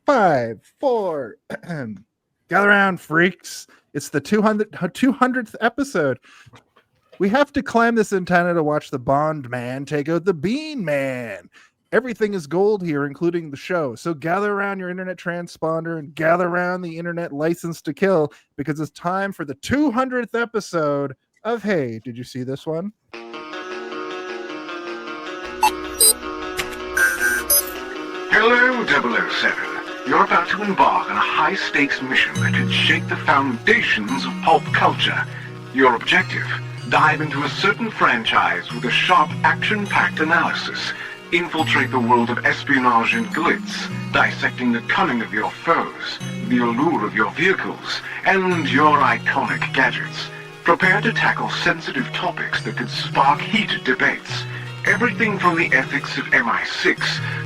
5, 4. Gather around, freaks. It's the 200th episode. We have to climb this antenna to watch the Bond Man take out the Bean Man. Everything is gold here, including the show. So gather around your internet transponder and gather around the internet license to kill, because it's time for the 200th episode of Hey, Did You See This One? Hello, 007. You're about to embark on a high-stakes mission that could shake the foundations of pulp culture. Your objective: dive into a certain franchise with a sharp, action-packed analysis. Infiltrate the world of espionage and glitz, dissecting the cunning of your foes, the allure of your vehicles, and your iconic gadgets. Prepare to tackle sensitive topics that could spark heated debates. Everything from the ethics of MI6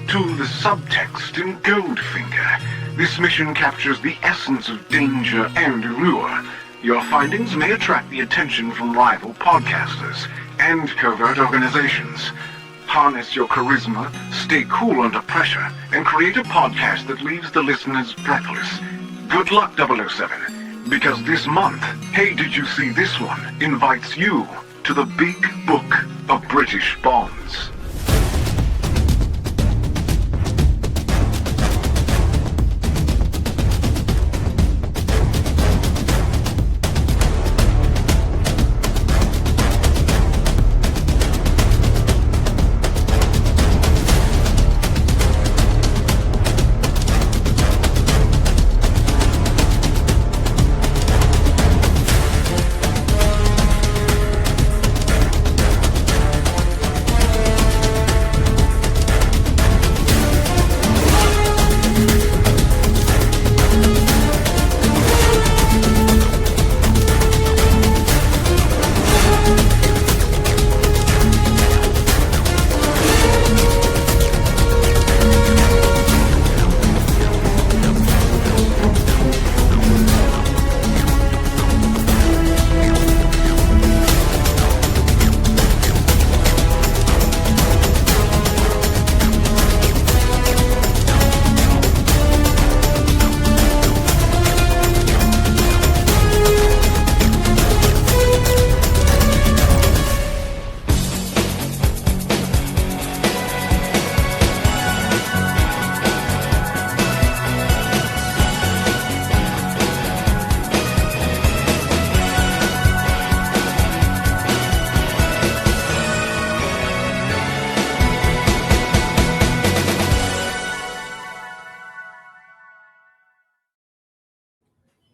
to the subtext in Goldfinger. This mission captures the essence of danger and allure. Your findings may attract the attention from rival podcasters and covert organizations. Harness your charisma, stay cool under pressure, and create a podcast that leaves the listeners breathless. Good luck, 007, because this month, Hey, Did You See This One invites you to the big book of British Bonds.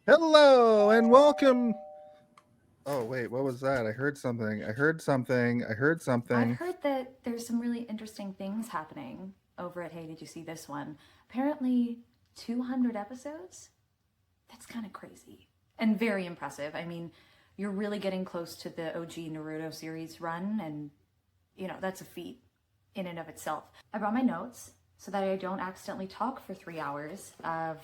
Hello and welcome. Oh, wait, what was that? I heard something. I've heard that there's some really interesting things happening over at Hey, Did You See This One? Apparently 200 episodes? That's kind of crazy and very impressive. I mean, you're really getting close to the OG Naruto series run, and you know, that's a feat in and of itself. I brought my notes so that I don't accidentally talk for 3 hours of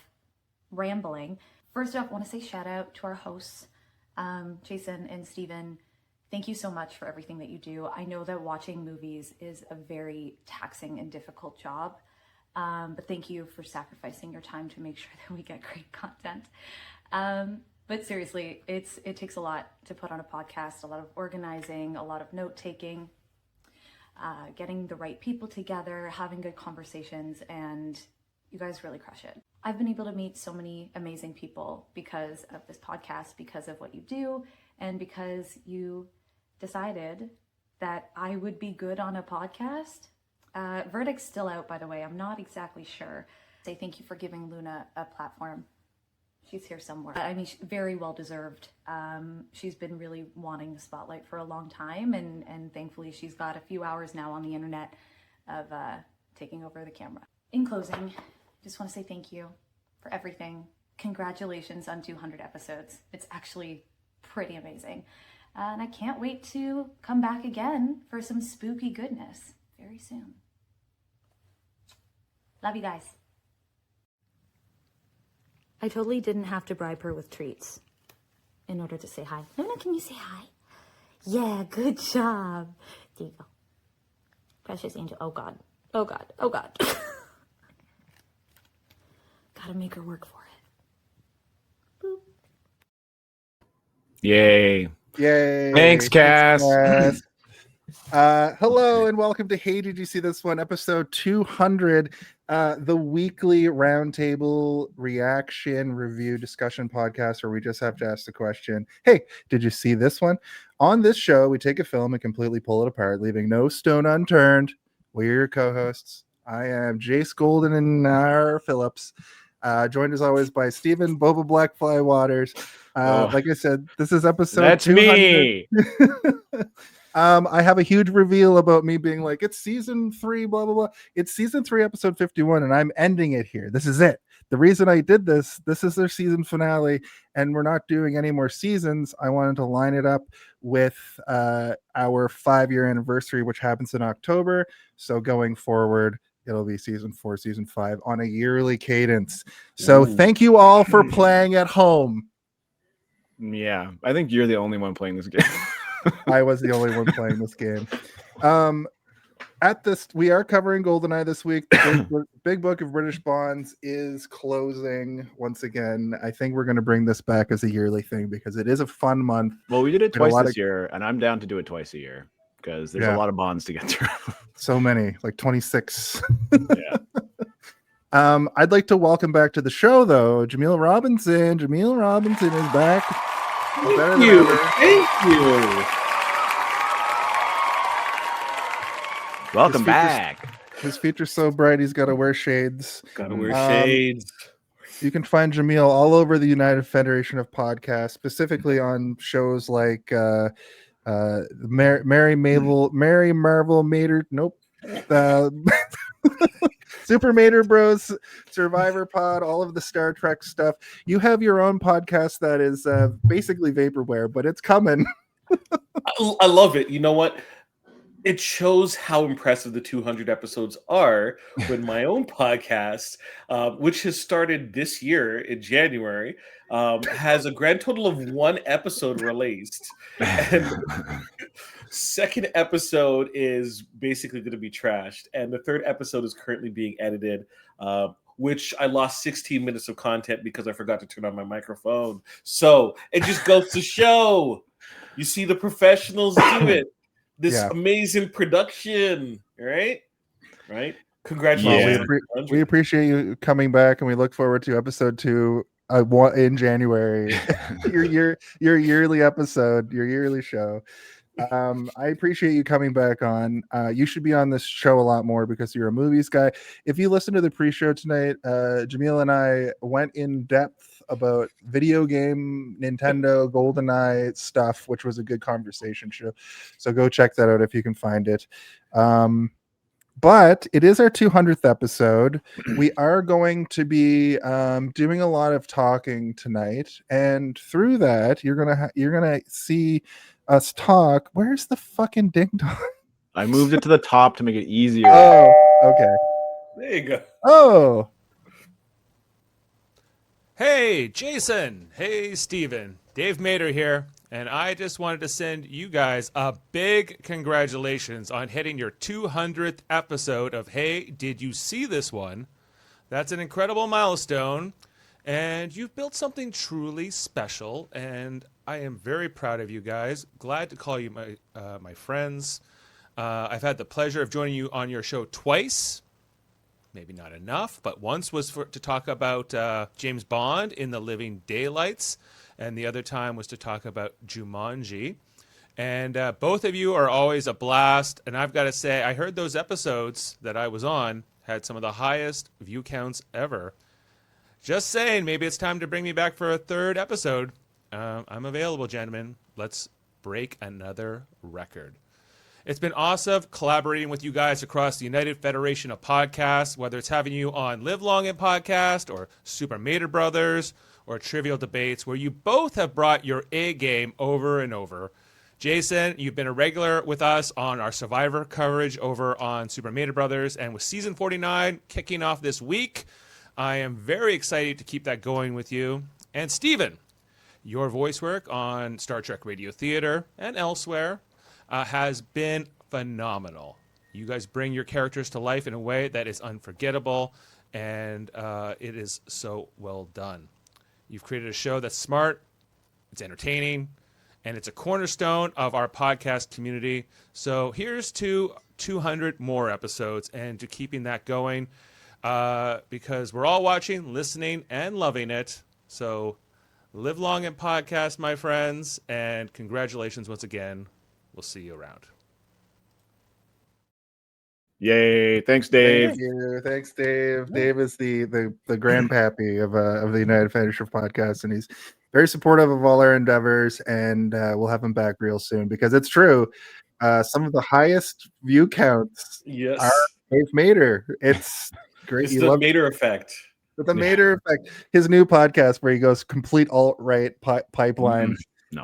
rambling. First off, I want to say shout out to our hosts, Jason and Steven. Thank you so much for everything that you do. I know that watching movies is a very taxing and difficult job, but thank you for sacrificing your time to make sure that we get great content. But seriously, it takes a lot to put on a podcast, a lot of organizing, a lot of note-taking, getting the right people together, having good conversations, and you guys really crush it. I've been able to meet so many amazing people because of this podcast, because of what you do, and because you decided that I would be good on a podcast. Verdict's still out, by the way. I'm not exactly sure. Say thank you for giving Luna a platform. She's here somewhere. I mean, very well deserved. She's been really wanting the spotlight for a long time, and thankfully she's got a few hours now on the internet of taking over the camera. In closing, just want to say thank you for everything. Congratulations on 200 episodes. It's actually pretty amazing. And I can't wait to come back again for some spooky goodness very soon. Love you guys. I totally didn't have to bribe her with treats in order to say hi. Luna, can you say hi? Yeah, good job. There you go. Precious angel. Oh God. Oh God. Oh God. gotta make her work for it. Boop. Yay. Yay. Thanks, Cass. Hello and welcome to Hey, Did You See This One? Episode 200, the weekly roundtable reaction review discussion podcast where we just have to ask the question, hey, did you see this one? On this show, we take a film and completely pull it apart, leaving no stone unturned. We're your co-hosts. I am Jace Golden and Phillips. Joined as always by Stephen Boba Blackfly Waters. Like I said, this is episode That's 200. me. I have a huge reveal about me being like, it's season 3, blah, blah, blah. It's season 3, episode 51, and I'm ending it here. This is it. The reason I did this is their season finale, and we're not doing any more seasons. I wanted to line it up with our 5-year anniversary, which happens in October. So going forward, it'll be season 4, season 5 on a yearly cadence. So thank you all for playing at home. Yeah, I think you're the only one playing this game. I was the only one playing this game. We are covering Goldeneye this week. The big book of British Bonds is closing once again. I think we're going to bring this back as a yearly thing because it is a fun month. Well, we did it twice this year, and I'm down to do it twice a year because there's a lot of bonds to get through. So many, like 26. Yeah. I'd like to welcome back to the show, though, Jaemeel Robinson. Jaemeel Robinson is back. Thank you. Welcome back. His future's so bright, he's got to wear shades. Gotta wear shades. You can find Jaemeel all over the United Federation of Podcasts, specifically on shows like Mary Marvel Mater. Nope. Super Mater Bros, Survivor Pod, all of the Star Trek stuff. You have your own podcast that is basically vaporware, but it's coming. I love it. You know what? It shows how impressive the 200 episodes are when my own podcast, which has started this year in January, has a grand total of 1 episode released. And second episode is basically going to be trashed. And the third episode is currently being edited, which I lost 16 minutes of content because I forgot to turn on my microphone. So it just goes to show. You see the professionals do it. This amazing production, right? Congratulations. Well, we appreciate you coming back, and we look forward to episode 2 in January. your yearly episode, your yearly show. I appreciate you coming back on. You should be on this show a lot more because you're a movies guy. If you listen to the pre-show tonight, Jaemeel and I went in depth about video game, Nintendo, Goldeneye stuff, which was a good conversation show. So go check that out if you can find it. But it is our 200th episode. We are going to be doing a lot of talking tonight, and through that, you're gonna see us talk. Where's the fucking ding dong? I moved it to the top to make it easier. Oh, okay. There you go. Oh. Hey, Jason. Hey, Steven. Dave Mater here. And I just wanted to send you guys a big congratulations on hitting your 200th episode of Hey, Did You See This One? That's an incredible milestone. And you've built something truly special. And I am very proud of you guys. Glad to call you my friends. I've had the pleasure of joining you on your show twice. Maybe not enough, but once was to talk about James Bond in The Living Daylights, and the other time was to talk about Jumanji. And both of you are always a blast, and I've got to say, I heard those episodes that I was on had some of the highest view counts ever. Just saying, maybe it's time to bring me back for a 3rd episode. I'm available, gentlemen. Let's break another record. It's been awesome collaborating with you guys across the United Federation of Podcasts, whether it's having you on Live Long and Podcast or Super Mater Brothers or Trivial Debates, where you both have brought your A game over and over. Jason, you've been a regular with us on our Survivor coverage over on Super Mater Brothers, and with season 49 kicking off this week, I am very excited to keep that going with you. And Steven, your voice work on Star Trek Radio Theater and elsewhere has been phenomenal. You guys bring your characters to life in a way that is unforgettable, and it is so well done. You've created a show that's smart, it's entertaining, and it's a cornerstone of our podcast community. So here's to 200 more episodes and to keeping that going, because we're all watching, listening, and loving it. So live long and podcast, my friends, and congratulations once again. We'll see you around. Yay! Thanks, Dave. Thank you. Thanks, Dave. Dave is the grandpappy of the United Finisher podcast, and he's very supportive of all our endeavors. And we'll have him back real soon, because it's true. Some of the highest view counts Yes. are Dave Mader. It's great. It's You the love Mader effect. the Mader effect. His new podcast where he goes complete alt-right pipeline. No.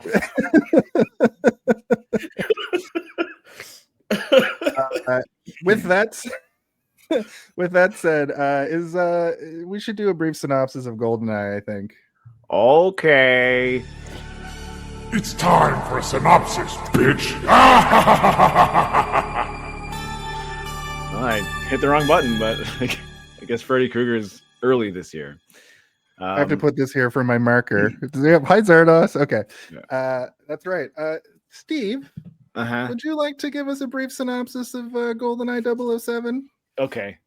With that said, we should do a brief synopsis of Goldeneye, I think. Okay. It's time for a synopsis, bitch. Well, I hit the wrong button, but I guess Freddy Krueger's early this year. I have to put this here for my marker. Hi, Zardos. Okay. Yeah. That's right. Steve, would you like to give us a brief synopsis of GoldenEye 007? Okay.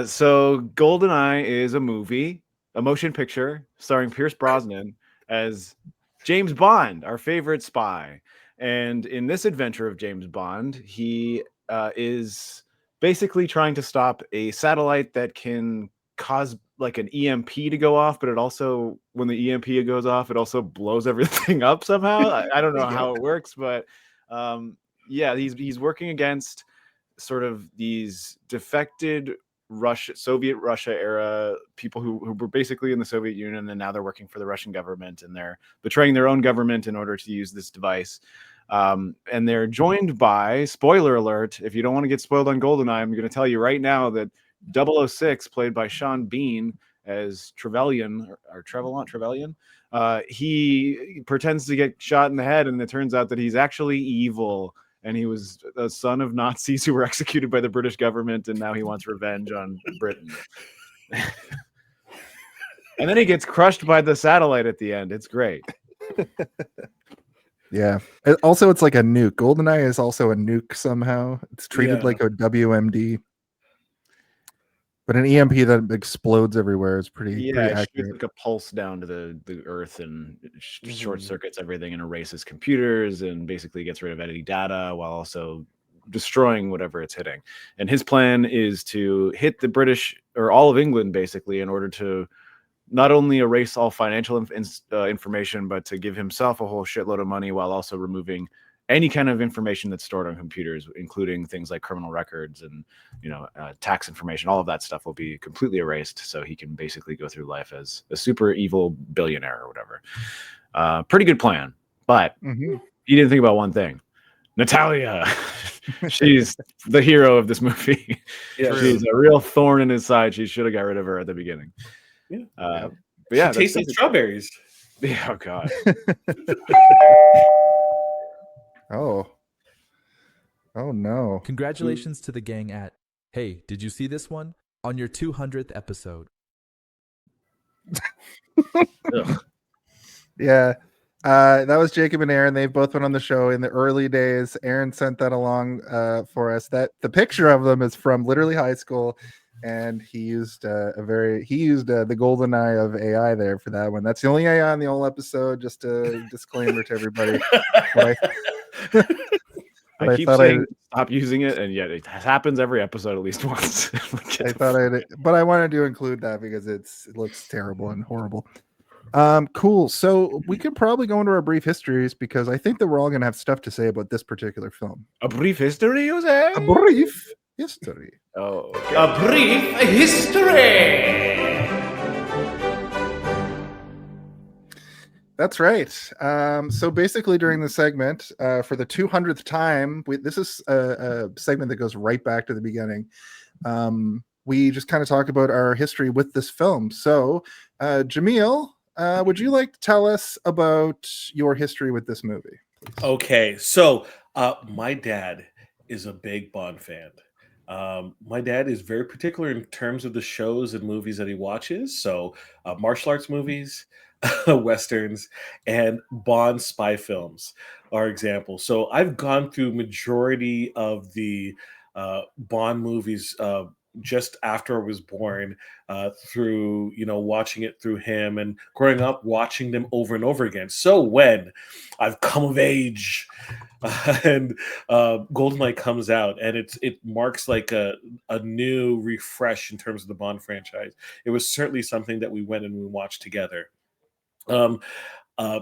So GoldenEye is a motion picture starring Pierce Brosnan as James Bond, our favorite spy. And in this adventure of James Bond, he is basically trying to stop a satellite that can cause like an EMP to go off, but it also, when the EMP goes off, it also blows everything up somehow. I don't know how it works, but yeah, he's working against sort of these defected Soviet Russia era people who were basically in the Soviet Union, and now they're working for the Russian government, and they're betraying their own government in order to use this device. And they're joined by, spoiler alert, if you don't want to get spoiled on GoldenEye, I'm going to tell you right now that 006, played by Sean Bean as Trevelyan, or Trevelyan, he pretends to get shot in the head, and it turns out that he's actually evil, and he was a son of Nazis who were executed by the British government, and now he wants revenge on Britain. And then he gets crushed by the satellite at the end. It's great. Yeah. Also, it's like a nuke. GoldenEye is also a nuke somehow. It's treated like a WMD. But an EMP that explodes everywhere is pretty It accurate. shoots like a pulse down to the earth and short circuits everything and erases computers and basically gets rid of any data while also destroying whatever it's hitting. And his plan is to hit the British, or all of England basically, in order to not only erase all financial information, but to give himself a whole shitload of money while also removing any kind of information that's stored on computers, including things like criminal records and tax information. All of that stuff will be completely erased, so he can basically go through life as a super evil billionaire or whatever. Pretty good plan, but you didn't think about one thing. Natalia, she's the hero of this movie. Yeah, she's a real thorn in his side. She should have got rid of her at the beginning. But yeah, she tastes like strawberries. Yeah, oh god. Oh no. Congratulations to the gang at Hey, did you see this one? On your 200th episode. Yeah. That was Jacob and Aaron. They've both been on the show in the early days. Aaron sent that along for us. That the picture of them is from literally high school, and he used the Goldeneye of AI there for that one. That's the only AI on the whole episode. Just a disclaimer to everybody. I keep saying stop using it, and yet it happens every episode at least once. But I wanted to include that because it looks terrible and horrible. Cool. So we could probably go into our brief histories, because I think that we're all going to have stuff to say about this particular film. A brief history, you say? A brief history. Oh, okay. A brief history. That's right. So basically, during the segment, for the 200th time, this is a segment that goes right back to the beginning. We just kind of talk about our history with this film. So, Jaemeel, would you like to tell us about your history with this movie, please? Okay, so my dad is a big Bond fan. My dad is very particular in terms of the shows and movies that he watches. So, martial arts movies, westerns, and Bond spy films are examples. So, I've gone through majority of the Bond movies just after I was born, through watching it through him and growing up watching them over and over again. So when I've come of age and Goldeneye comes out, and it marks like a new refresh in terms of the Bond franchise. It was certainly something that we went and we watched together. Um, uh,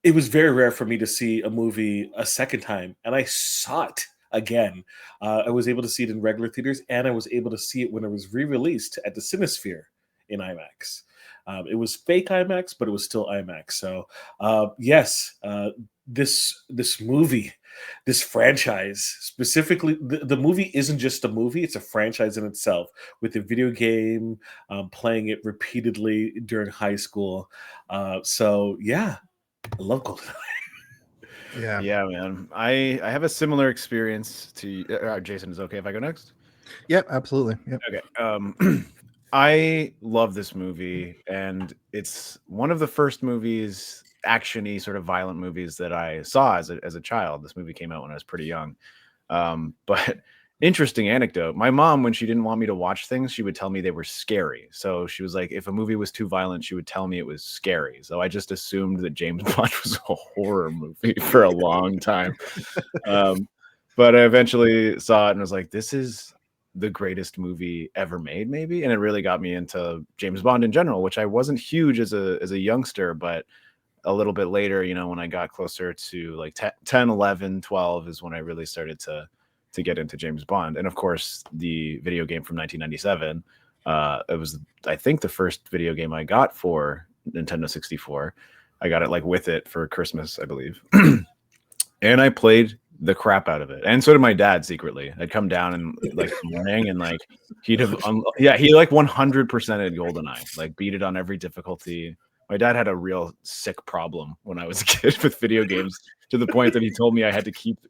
it was very rare for me to see a movie a second time, and I saw it again. I was able to see it in regular theaters, and I was able to see it when it was re-released at the Cinesphere in IMAX. It was fake IMAX, but it was still IMAX. So yes, this movie, this franchise specifically, the movie isn't just a movie; it's a franchise in itself. With the video game, playing it repeatedly during high school. So yeah, I love GoldenEye. Yeah. Yeah, man. I have a similar experience to Jason. Is it okay if I go next? Yep, absolutely. Yep. Okay. I love this movie, and it's one of the first movies, action-y, sort of violent movies that I saw as a child. This movie came out when I was pretty young. But interesting anecdote. My mom, when she didn't want me to watch things, she would tell me they were scary. So she was like, if a movie was too violent, she would tell me it was scary. So I just assumed that James Bond was a horror movie for a long time. But I eventually saw it and was like, this is the greatest movie ever made, maybe. And it really got me into James Bond in general, which I wasn't huge as a youngster, but a little bit later, when I got closer to like 10, 11, 12 is when I really started to get into James Bond. And of course, the video game from 1997, it was, I think, the first video game I got for Nintendo 64. I got it like with it for Christmas, I believe. And I played the crap out of it. And so did my dad secretly. I'd come down and like the morning and like he'd have, he like 100% at GoldenEye, like beat it on every difficulty. My dad had a real sick problem when I was a kid with video games, to the point that he told me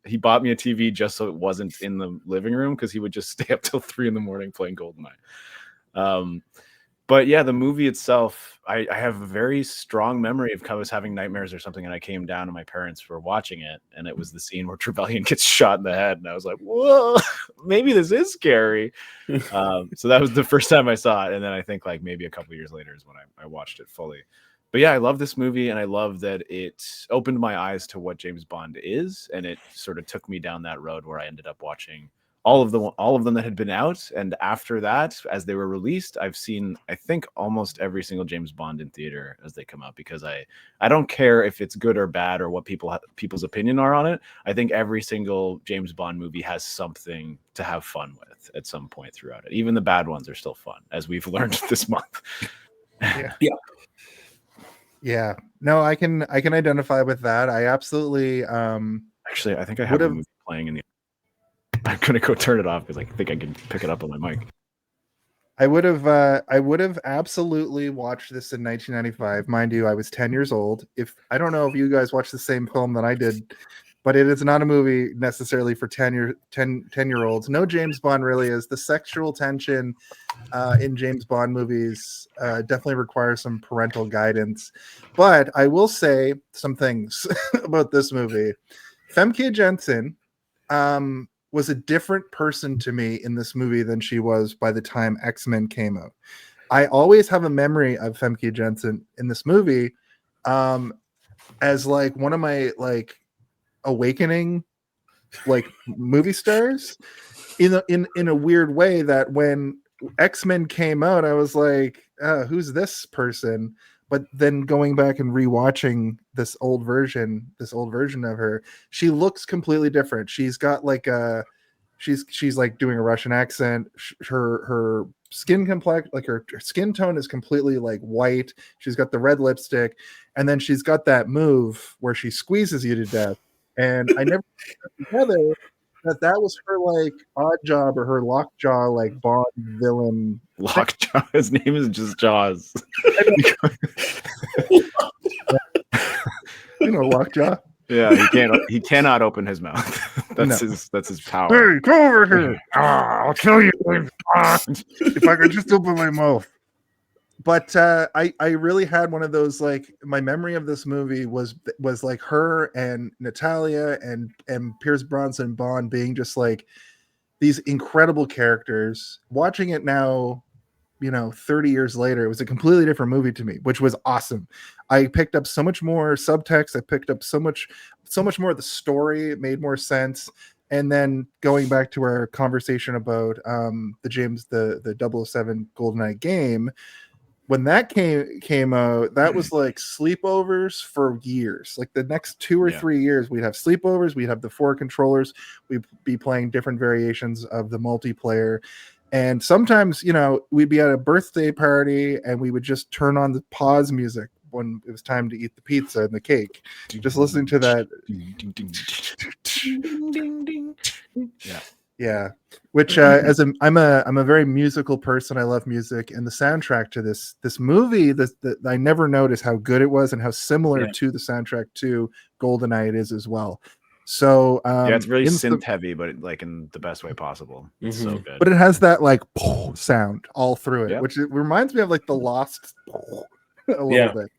he bought me a TV just so it wasn't in the living room, because he would just stay up till 3 a.m. playing GoldenEye. But yeah, the movie itself, I have a very strong memory of I was having nightmares or something, and I came down and my parents were watching it, and it was the scene where Trevelyan gets shot in the head, and I was like, whoa, maybe this is scary. So that was the first time I saw it, and then I think like maybe a couple years later is when I watched it fully. But yeah, I love this movie, and I love that it opened my eyes to what James Bond is, and it sort of took me down that road where I ended up watching all of them that had been out. And after that, as they were released, I've seen, I think, almost every single James Bond in theater as they come out, because I don't care if it's good or bad or what people's opinion are on it. I think every single James Bond movie has something to have fun with at some point throughout it. Even the bad ones are still fun, as we've learned this month. Yeah. No, I can identify with that. I absolutely actually, I think I have a movie playing in the I'm gonna go turn it off because I think I can pick it up on my mic. I would have absolutely watched this in 1995. Mind you, I was 10 years old. I don't know if you guys watched the same film that I did, but it is not a movie necessarily for 10-year-olds. No James Bond really is. The sexual tension in James Bond movies definitely requires some parental guidance. But I will say some things about this movie. Famke Janssen was a different person to me in this movie than she was by the time X-Men came out. I always have a memory of Famke Janssen in this movie as like one of my like awakening like movie stars in a weird way, that when X-Men came out, I was like, who's this person? But then going back and rewatching this old version of her, she looks completely different. She's got like she's like doing a Russian accent. Her skin complex, like her skin tone is completely like white. She's got the red lipstick, and then she's got that move where she squeezes you to death. And I never put together that was her like odd job or her lockjaw like Bond villain. Lockjaw. His name is just Jaws. Lockjaw. Yeah, he cannot open his mouth. That's his power. Hey, come over here. I'll kill you, James Bond. If I could just open my mouth. But I really had one of those, like, my memory of this movie was like her and Natalia and Pierce Brosnan Bond being just like these incredible characters. Watching it now, 30 years later, it was a completely different movie to me, which was awesome. I picked up so much more subtext. I picked up so much more of the story. It made more sense. And then going back to our conversation about the 007 GoldenEye game, when that came out, that was like sleepovers for years. Like the next 2 or 3 years, we'd have sleepovers. We'd have the 4 controllers. We'd be playing different variations of the multiplayer. And sometimes, we'd be at a birthday party and we would just turn on the pause music when it was time to eat the pizza and the cake. Just listening to that. Yeah. Which I'm a very musical person. I love music, and the soundtrack to this movie, I never noticed how good it was and how similar to the soundtrack to GoldenEye it is as well. So it's really synth heavy, but like in the best way possible. It's so good. But it has that like sound all through it, which it reminds me of like the Lost a little bit.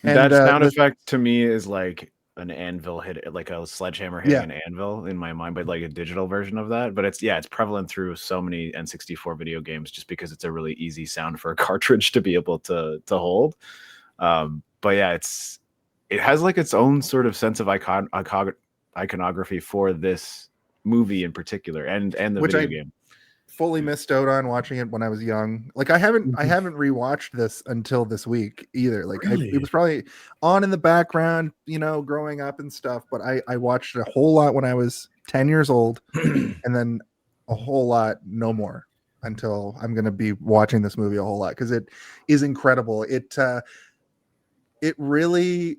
And that sound effect to me is like an anvil hit, like a sledgehammer hitting an anvil in my mind, but like a digital version of that. But it's prevalent through so many N64 video games just because it's a really easy sound for a cartridge to be able to hold. But yeah, it has like its own sort of sense of iconography for this movie in particular, and the video game. Fully missed out on watching it when I was young. Like I haven't rewatched this until this week either. Like it was probably on in the background, growing up and stuff. But I watched it a whole lot when I was 10 years old, and then a whole lot no more until I'm going to be watching this movie a whole lot because it is incredible. It really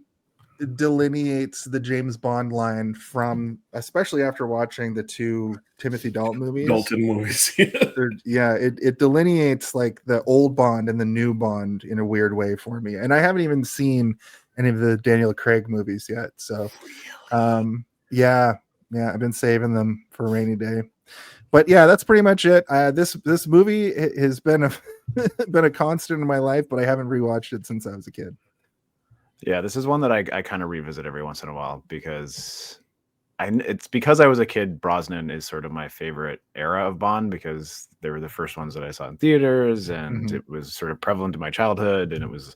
delineates the James Bond line from, especially after watching the 2 Timothy Dalton movies. It delineates like the old Bond and the new Bond in a weird way for me. And I haven't even seen any of the Daniel Craig movies yet. So I've been saving them for a rainy day. But yeah, that's pretty much it. This movie has been a constant in my life, but I haven't rewatched it since I was a kid. Yeah, this is one that I kind of revisit every once in a while because it's because I was a kid. Brosnan is sort of my favorite era of Bond because they were the first ones that I saw in theaters, and it was sort of prevalent in my childhood, and it was,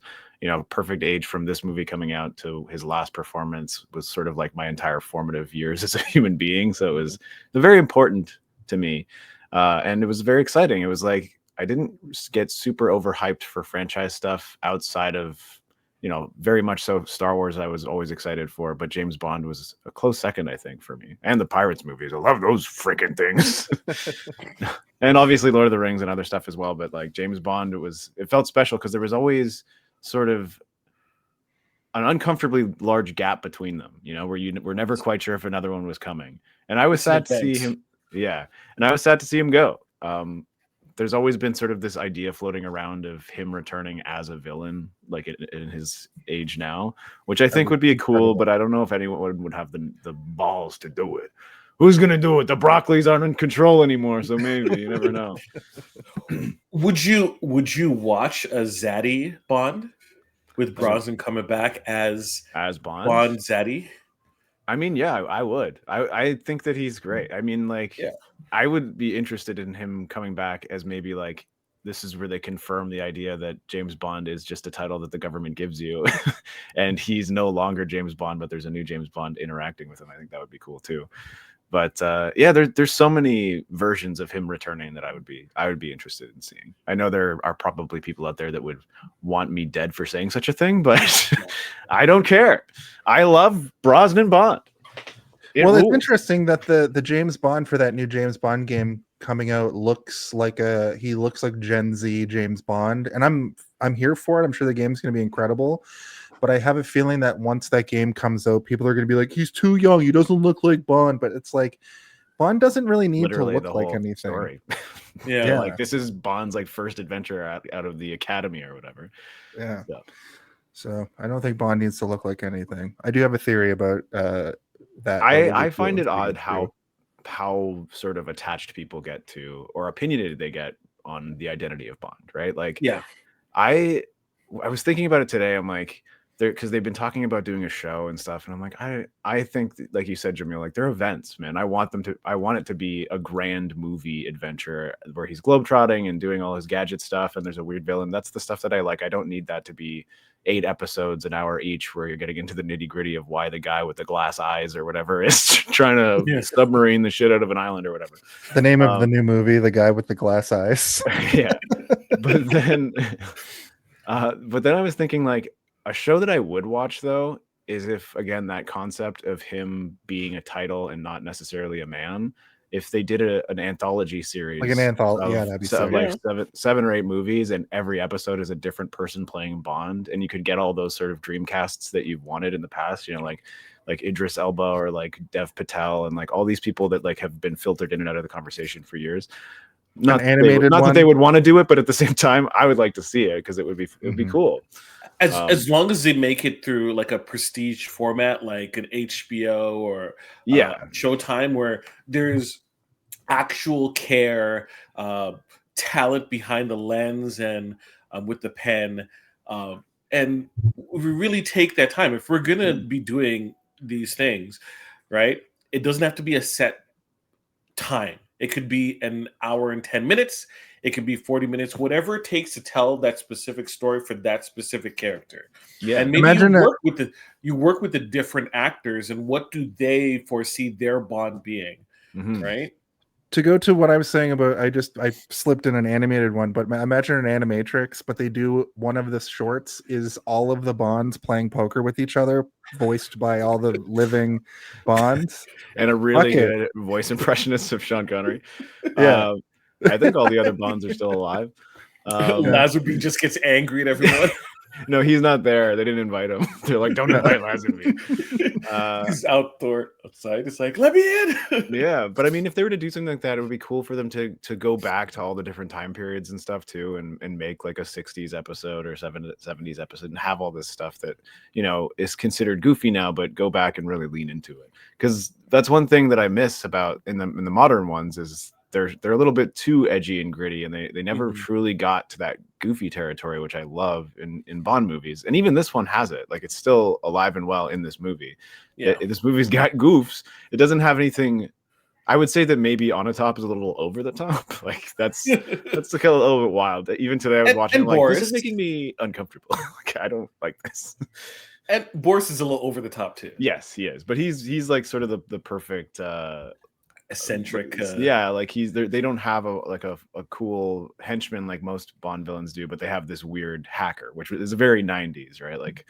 perfect age from this movie coming out to his last performance was sort of like my entire formative years as a human being. So it was very important to me, and it was very exciting. It was like I didn't get super overhyped for franchise stuff outside of, very much so Star Wars I was always excited for, but James Bond was a close second, I think, for me. And the Pirates movies. I love those freaking things. And obviously Lord of the Rings and other stuff as well. But like James Bond, it felt special because there was always sort of an uncomfortably large gap between them, where you were never quite sure if another one was coming. And I was sad to see him. Yeah. And I was sad to see him go. There's always been sort of this idea floating around of him returning as a villain, like in his age now, which I think would be cool, but I don't know if anyone would have the balls to do it. Who's going to do it? The Broccolis aren't in control anymore, so maybe, you never know. Would you watch a Zaddy Bond with Brosnan coming back as Bond Zaddy? I mean, yeah, I would. I think that he's great. I mean, I would be interested in him coming back as maybe like this is where they confirm the idea that James Bond is just a title that the government gives you, and he's no longer James Bond, but there's a new James Bond interacting with him. I think that would be cool too. But there's so many versions of him returning that I would be interested in seeing. I know there are probably people out there that would want me dead for saying such a thing, but I don't care. I love Brosnan Bond. It's interesting that the James Bond for that new James Bond game coming out looks like Gen Z James Bond, and I'm here for it. I'm sure the game's going to be incredible. But I have a feeling that once that game comes out, people are going to be like, he's too young. He doesn't look like Bond. But it's like, Bond doesn't really need to look like anything. Story. Like this is Bond's like first adventure out of the academy or whatever. Yeah. So I don't think Bond needs to look like anything. I do have a theory about that. I find it odd how sort of attached people get to, or opinionated they get on the identity of Bond, right? Like, Yeah. I was thinking about it today. I'm like, because they've been talking about doing a show and stuff, and I'm like, I think like you said, Jaemeel, like they're events, man. I want it to be a grand movie adventure where he's globetrotting and doing all his gadget stuff, and there's a weird villain. That's the stuff that I like. I don't need that to be 8 episodes, an hour each, where you're getting into the nitty gritty of why the guy with the glass eyes or whatever is trying to submarine the shit out of an island or whatever. The name of the new movie, The Guy with the Glass Eyes. Yeah. But then I was thinking, like, a show that I would watch though is if, again, that concept of him being a title and not necessarily a man, if they did an anthology series, Like an anthology, that'd be sick. like 7 or 8 movies, and every episode is a different person playing Bond, and you could get all those sort of dream casts that you've wanted in the past, you know, like Idris Elba or like Dev Patel and like all these people that like have been filtered in and out of the conversation for years. Not that they would want to do it, but at the same time, I would like to see it because it would be cool. As long as they make it through like a prestige format, like an HBO or Showtime, where there's actual care, talent behind the lens and with the pen, and we really take that time. If we're gonna be doing these things, right, it doesn't have to be a set time. It could be an hour and 10 minutes. It could be 40 minutes, whatever it takes to tell that specific story for that specific character. Yeah, and maybe you work with the different actors, and what do they foresee their Bond being, right? To go to what I was saying about, I slipped in an animated one, but imagine an animatrix, but they do one of the shorts is all of the Bonds playing poker with each other, voiced by all the living Bonds, and a really good voice impressionist of Sean Connery. Yeah. I think all the other Bonds are still alive. Lazenby just gets angry at everyone. No, he's not there. They didn't invite him. They're like, don't invite Lazenby. He's outside. It's like, let me in. Yeah, but I mean, if they were to do something like that, it would be cool for them to go back to all the different time periods and stuff too, and make like a 60s episode or 70s episode and have all this stuff that, you know, is considered goofy now, but go back and really lean into it. Because that's one thing that I miss about in the modern ones is they're a little bit too edgy and gritty, and they never truly got to that goofy territory, which I love in Bond movies. And even this one has it. Like, it's still alive and well in this movie. Yeah. This movie's got goofs. It doesn't have anything. I would say that maybe On a Top is a little over the top. Like, that's like a little bit wild. Even today I was watching, like, this is making me uncomfortable. Like, I don't like this. And Boris is a little over the top too. Yes, he is. But he's like sort of the perfect eccentric. Like they don't have a cool henchman like most Bond villains do, but they have this weird hacker, which is very 90s, right? Like,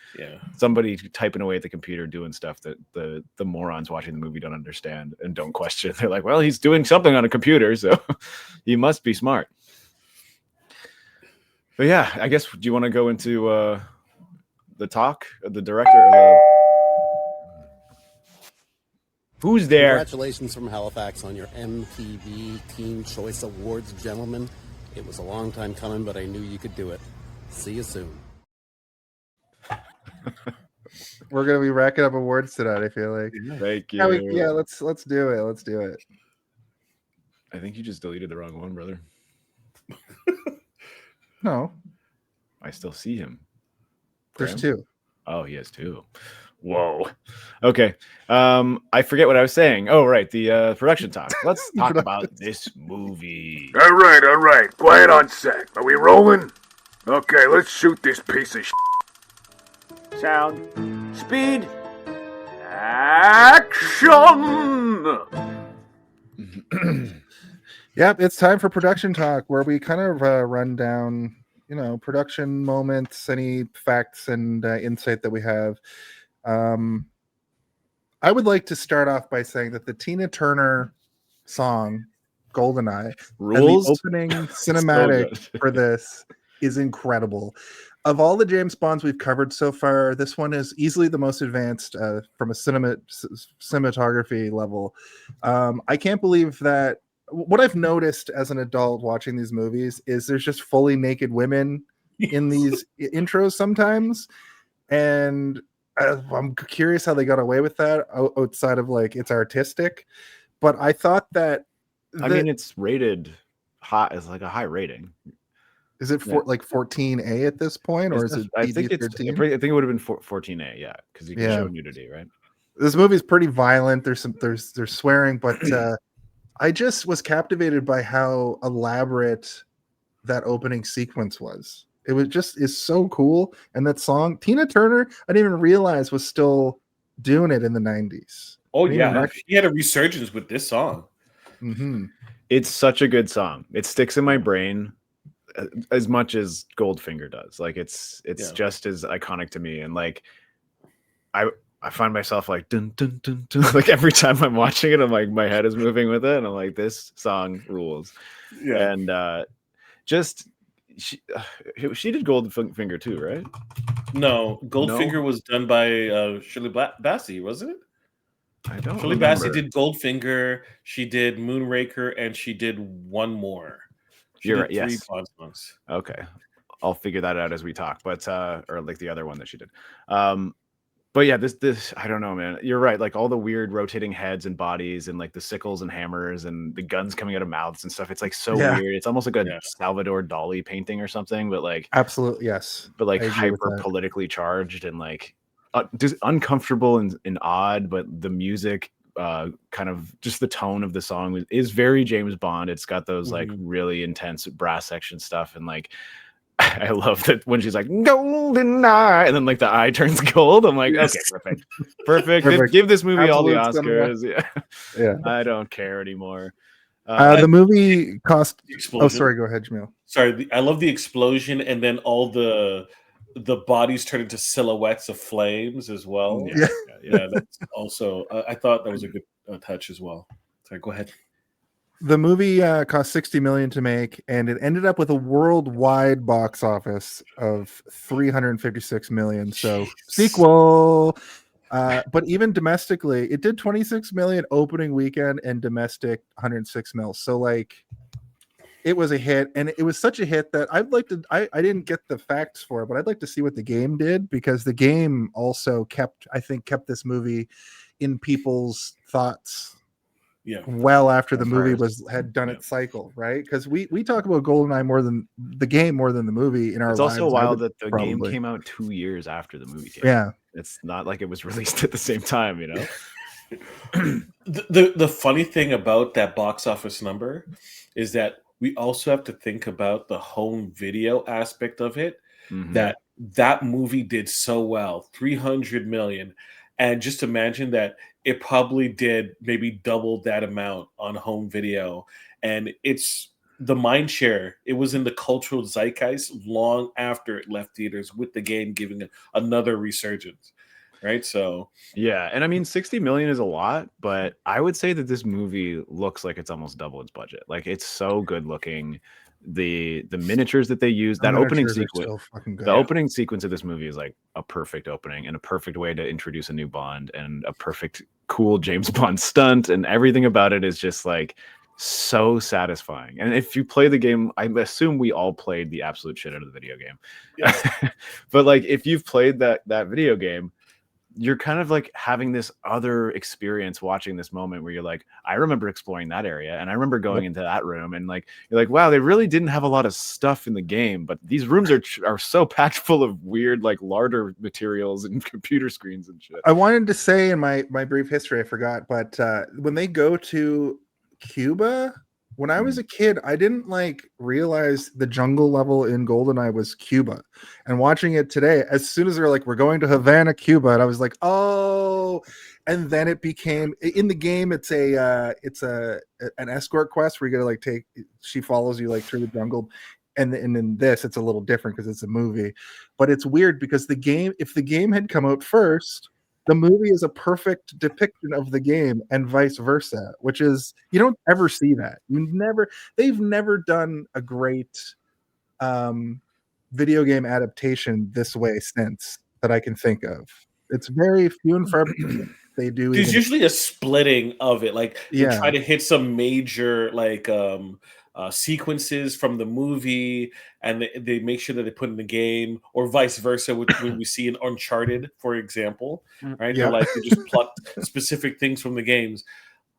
somebody typing away at the computer doing stuff that the morons watching the movie don't understand and don't question. They're like, well, he's doing something on a computer, so he must be smart. But yeah, I guess, do you want to go into the talk of the director? Who's there? Congratulations from Halifax on your MTV Teen Choice Awards, gentlemen. It was a long time coming, but I knew you could do it. See you soon. We're gonna be racking up awards tonight, I feel like. Thank you. Let's do it. Let's do it. I think you just deleted the wrong one, brother. No. I still see him. There's 2. Oh, he has 2. Whoa. Okay. I forget what I was saying. Oh, right. The production talk. Let's talk about this movie. All right. Quiet on set. Are we rolling? Okay, let's shoot this piece of shit. Sound. Speed. Action! Yep, it's time for production talk, where we kind of run down, production moments, any facts and insight that we have. I would like to start off by saying that the Tina Turner song Goldeneye rules. And the opening cinematic for this is incredible. Of all the James Bonds we've covered so far, this one is easily the most advanced from a cinematography level. I can't believe that. What I've noticed as an adult watching these movies is there's just fully naked women in these intros sometimes. and I'm curious how they got away with that outside of like it's artistic. But I thought that I mean, it's rated high. It's like a high rating. Is it like 14A at this point, or is it I think it's. I PG-13? think it would have been 14A, yeah, because you can show nudity, right? This movie's pretty violent. There's swearing, but I just was captivated by how elaborate that opening sequence was. It was just is so cool, and that song, Tina Turner, I didn't even realize was still doing it in the 90s. Oh yeah, she had a resurgence with this song. Mm-hmm. It's such a good song. It sticks in my brain as much as Goldfinger does. Like it's just as iconic to me, and like I find myself like dun, dun, dun, dun. Like every time I'm watching it, I'm like my head is moving with it, and I'm like, this song rules. Yeah, and just she did Goldfinger too, right? No, Goldfinger was done by Shirley Bassey, wasn't it? I don't. Shirley Bassey did Goldfinger. She did Moonraker, and she did one more. You're right. Yes. 3 Bond songs. Okay, I'll figure that out as we talk. But or like the other one that she did. But yeah, this I don't know, man. You're right. Like all the weird rotating heads and bodies, and like the sickles and hammers, and the guns coming out of mouths and stuff. It's like so weird. It's almost like a Salvador Dali painting or something. But like absolutely yes. But like hyper politically charged and like just uncomfortable and odd. But the music. Kind of just the tone of the song is very James Bond. It's got those like really intense brass section stuff, and like I love that when she's like Goldeneye, and then like the eye turns gold. I'm like, okay, perfect. Give this movie all the Oscars. Yeah. I don't care anymore. The movie cost. Oh, sorry. Go ahead, Jaemeel. Sorry, I love the explosion, and then all the bodies turn into silhouettes of flames as well. Yeah. That's also I thought that was a good touch as well. Sorry, go ahead. The movie cost $60 million to make, and it ended up with a worldwide box office of $356 million. So sequel. But even domestically, it did $26 million opening weekend, and domestic $106 million. So like. It was a hit, and it was such a hit that I'd like to. I didn't get the facts for it, but I'd like to see what the game did, because the game also kept this movie in people's thoughts. Yeah. Well after the movie had done its cycle, right? Because we talk about Goldeneye more than the game, more than the movie in our lives. It's also wild that the game came out 2 years after the movie came out. It's not like it was released at the same time, you know. The funny thing about that box office number is that we also have to think about the home video aspect of it. That movie did so well, 300 million. And just imagine that it probably did maybe double that amount on home video. And it's the mind share. It was in the cultural zeitgeist long after it left theaters, with the game giving it another resurgence. Right. So, yeah. And I mean, 60 million is a lot, but I would say that this movie looks like it's almost double its budget. Like it's so good looking. The miniatures that they use, that opening sequence, the opening sequence of this movie is like a perfect opening and a perfect way to introduce a new Bond, and a perfect, cool James Bond stunt. And everything about it is just like so satisfying. And if you play the game, I assume we all played the absolute shit out of the video game. Yes. But like, if you've played that video game, you're kind of like having this other experience watching this moment where you're like, I remember exploring that area, and I remember going into that room, and like you're like, wow, they really didn't have a lot of stuff in the game, but these rooms are so packed full of weird like larder materials and computer screens and shit. I wanted to say in my brief history, I forgot, but when they go to Cuba, when I was a kid, I didn't like realize the jungle level in Goldeneye was Cuba. And watching it today, as soon as they're like, we're going to Havana, Cuba, and I was like, oh. And then it became, in the game, it's an escort quest where you gotta like she follows you like through the jungle. And in this, it's a little different because it's a movie. But it's weird because if the game had come out first, the movie is a perfect depiction of the game, and vice versa, which is, you don't ever see that. They've never done a great video game adaptation this way since that I can think of. It's very few and far between. They do. There's usually a splitting of it. Like you try to hit some major like sequences from the movie, and they make sure that they put in the game, or vice versa. When we see in Uncharted, for example, right? Yeah. They just plucked specific things from the games.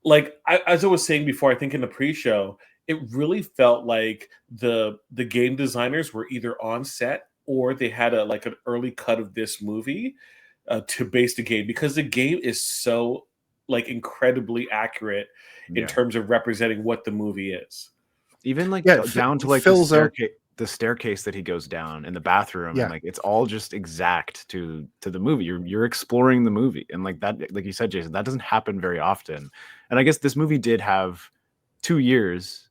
Like as I was saying before, I think in the pre-show, it really felt like the game designers were either on set or they had an early cut of this movie to base the game, because the game is so incredibly accurate in terms of representing what the movie is. Even down to the staircase that he goes down in the bathroom, and it's all just exact to the movie. You're exploring the movie, and that, like you said, Jason, that doesn't happen very often. And I guess this movie did have 2 years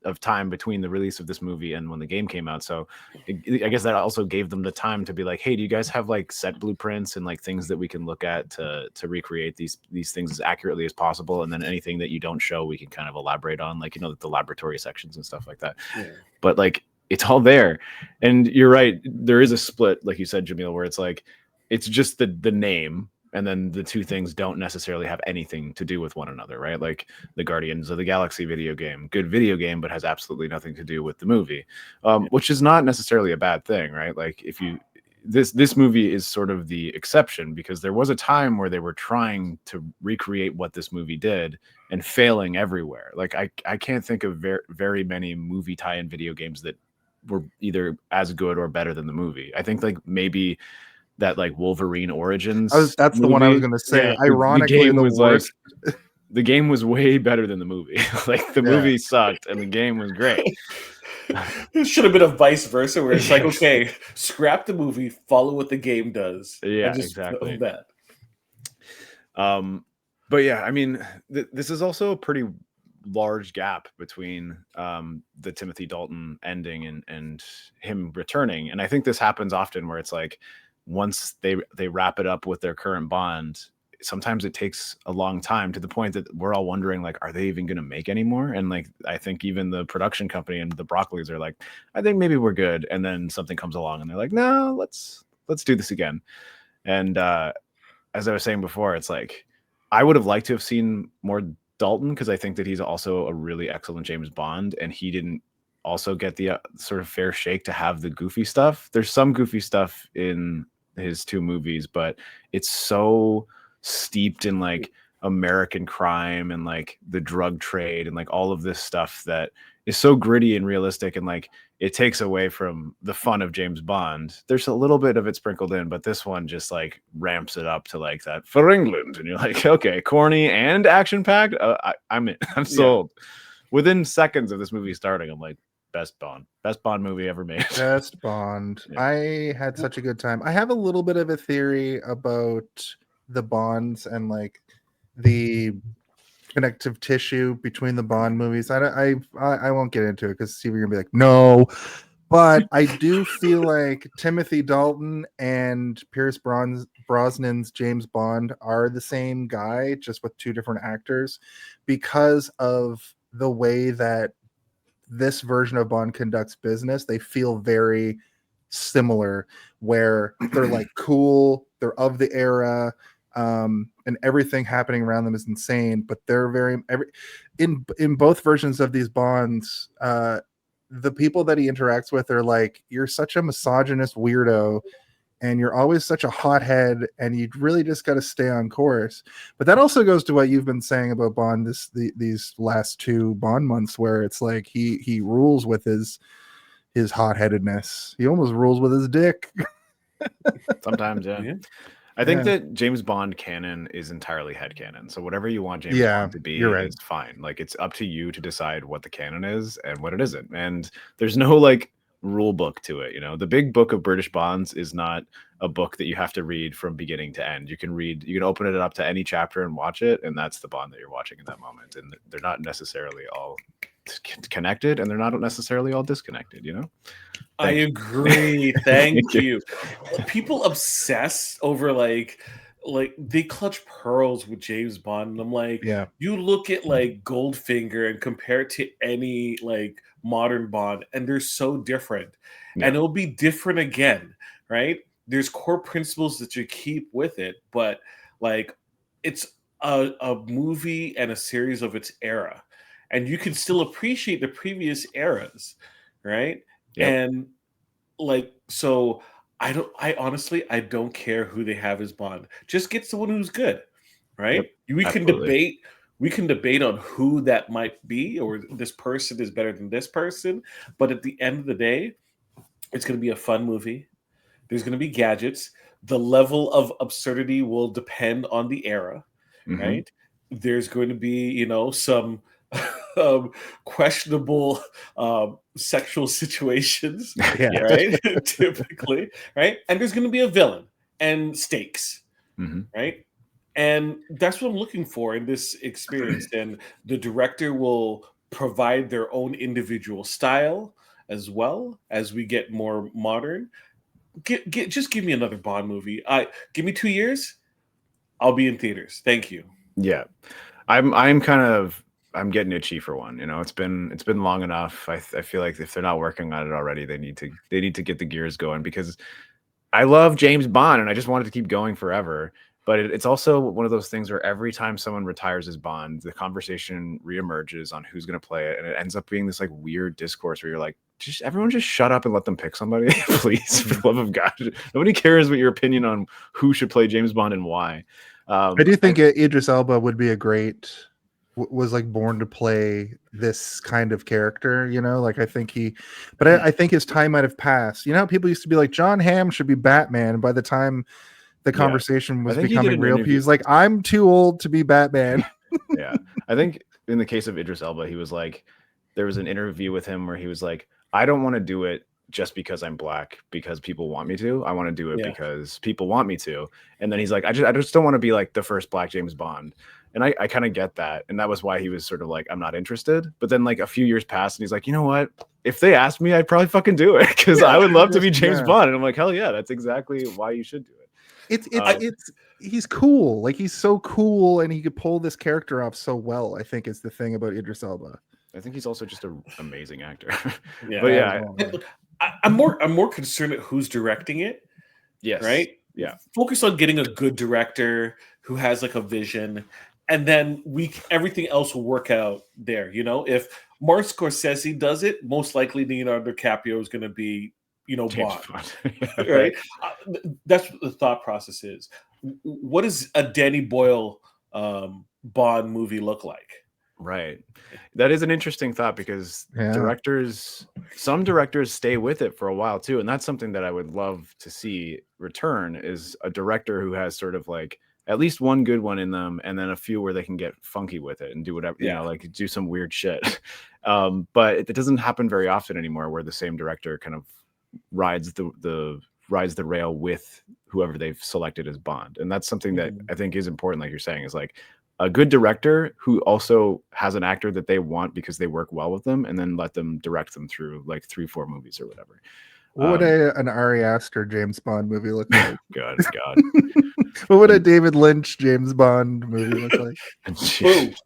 of time between the release of this movie and when the game came out, so I guess that also gave them the time to be like, hey, do you guys have set blueprints and things that we can look at to recreate these things as accurately as possible, and then anything that you don't show we can kind of elaborate on, the laboratory sections and stuff like that. But it's all there. And you're right, there is a split, like you said, Jaemeel, where it's just the name, and then the two things don't necessarily have anything to do with one another, right? Like the Guardians of the Galaxy video game, good video game, but has absolutely nothing to do with the movie, which is not necessarily a bad thing, right? Like this movie is sort of the exception, because there was a time where they were trying to recreate what this movie did and failing everywhere. I can't think of very many movie tie-in video games that were either as good or better than the movie. I think maybe that Wolverine Origins. That's the one I was going to say. Yeah, ironically, the game was way better than the movie. The movie sucked and the game was great. It should have been a vice versa, where it's okay, scrap the movie, follow what the game does. Yeah, and just exactly. That. But yeah, I mean, this is also a pretty large gap between the Timothy Dalton ending and him returning, and I think this happens often where it's once they wrap it up with their current Bond, sometimes it takes a long time, to the point that we're all wondering, are they even going to make any more? And I think even the production company and the Broccoli's are I think maybe we're good. And then something comes along and they're no, let's do this again. And as I was saying before, it's I would have liked to have seen more Dalton, because I think that he's also a really excellent James Bond, and he didn't also get the sort of fair shake to have the goofy stuff. There's some goofy stuff in his two movies, but it's so steeped in American crime and the drug trade and all of this stuff that is so gritty and realistic, and it takes away from the fun of James Bond. There's a little bit of it sprinkled in, but this one just ramps it up to that for England, and you're okay, corny and action packed. I'm in. I'm sold. Within seconds of this movie starting, I'm best Bond movie ever made. Best Bond. Yeah. I had such a good time. I have a little bit of a theory about the Bonds and the connective tissue between the Bond movies. I won't get into it, because Steve, you're gonna be no, but I do feel like Timothy Dalton and Pierce Brosnan's James Bond are the same guy, just with two different actors, because of the way that this version of Bond conducts business. They feel very similar, where they're cool, they're of the era, and everything happening around them is insane, but they're in both versions of these Bonds, the people that he interacts with are you're such a misogynist weirdo, and you're always such a hothead, and you really just got to stay on course. But that also goes to what you've been saying about Bond these last two Bond months, where it's he rules with his hotheadedness. He almost rules with his dick. Sometimes, yeah. I think that James Bond canon is entirely headcanon. So whatever you want James Bond to be is fine. It's up to you to decide what the canon is and what it isn't. And there's no rule book to it. The big book of British Bonds is not a book that you have to read from beginning to end. You can open it up to any chapter and watch it, and that's the Bond that you're watching in that moment. And they're not necessarily all connected, and they're not necessarily all disconnected. I agree. Thank you. People obsess over they clutch pearls with James Bond, and I'm you look at Goldfinger and compare it to any modern Bond, and they're so different. And it'll be different again, right? There's core principles that you keep with it, but it's a movie and a series of its era. and you can still appreciate the previous eras, right? Yep. And like, so I honestly, I don't care who they have as Bond. Just get someone who's good, right? We can absolutely. debate on who that might be, or this person is better than this person, but at the end of the day, it's going to be a fun movie. There's going to be gadgets. The level of absurdity will depend on the era, right? There's going to be, you know, some questionable sexual situations, right? Typically, right? And there's going to be a villain and stakes, right? And that's what I'm looking for in this experience. And the director will provide their own individual style as well as we get more modern. Just give me another Bond movie. Give me 2 years, I'll be in theaters. Thank you. Yeah, I'm getting itchy for one. You know, it's been long enough. I feel like if they're not working on it already, they need to get the gears going, because I love James Bond and I just want it to keep going forever. But it's also one of those things where every time someone retires as Bond, the conversation reemerges on who's going to play it, and it ends up being this like weird discourse where you're like, everyone just shut up and let them pick somebody, please, for the love of God. Nobody cares what your opinion on who should play James Bond and why. I do think Idris Elba would be a great, was like born to play this kind of character, you know, like I think I think his time might have passed. You know, people used to be like, John Hamm should be Batman. And by the time the conversation was becoming real, he's like, I'm too old to be Batman. Yeah. I think in the case of Idris Elba, he was like, there was an interview with him where he was like, I don't want to do it just because I'm black, because people want me to. I want to do it because people want me to. And then he's like, I just don't want to be like the first black James Bond. And I kind of get that. And that was why he was sort of like, I'm not interested. But then like a few years passed and he's like, you know what? If they asked me, I'd probably fucking do it, because I would love to be James Bond. And I'm like, hell yeah, that's exactly why you should do it. He's cool. Like, he's so cool, and he could pull this character off so well. I think is the thing about Idris Elba. I think he's also just an amazing actor. Yeah, but yeah, I'm more concerned at who's directing it. Yes. Right. Yeah. Focus on getting a good director who has like a vision, and then everything else will work out there. You know, if Martin Scorsese does it, most likely Leonardo DiCaprio is going to be, you know, Bond. Right? That's what the thought process is. What does a Danny Boyle Bond movie look like? Right. That is an interesting thought, because some directors stay with it for a while too. And that's something that I would love to see return, is a director who has sort of like at least one good one in them, and then a few where they can get funky with it and do whatever, you know, like do some weird shit. But it doesn't happen very often anymore, where the same director kind of rides the rail with whoever they've selected as Bond. And that's something that I think is important, like you're saying, is like a good director who also has an actor that they want because they work well with them, and then let them direct them through like 3-4 movies or whatever. What would an Ari Aster James Bond movie look like? God. What would a David Lynch James Bond movie look like? David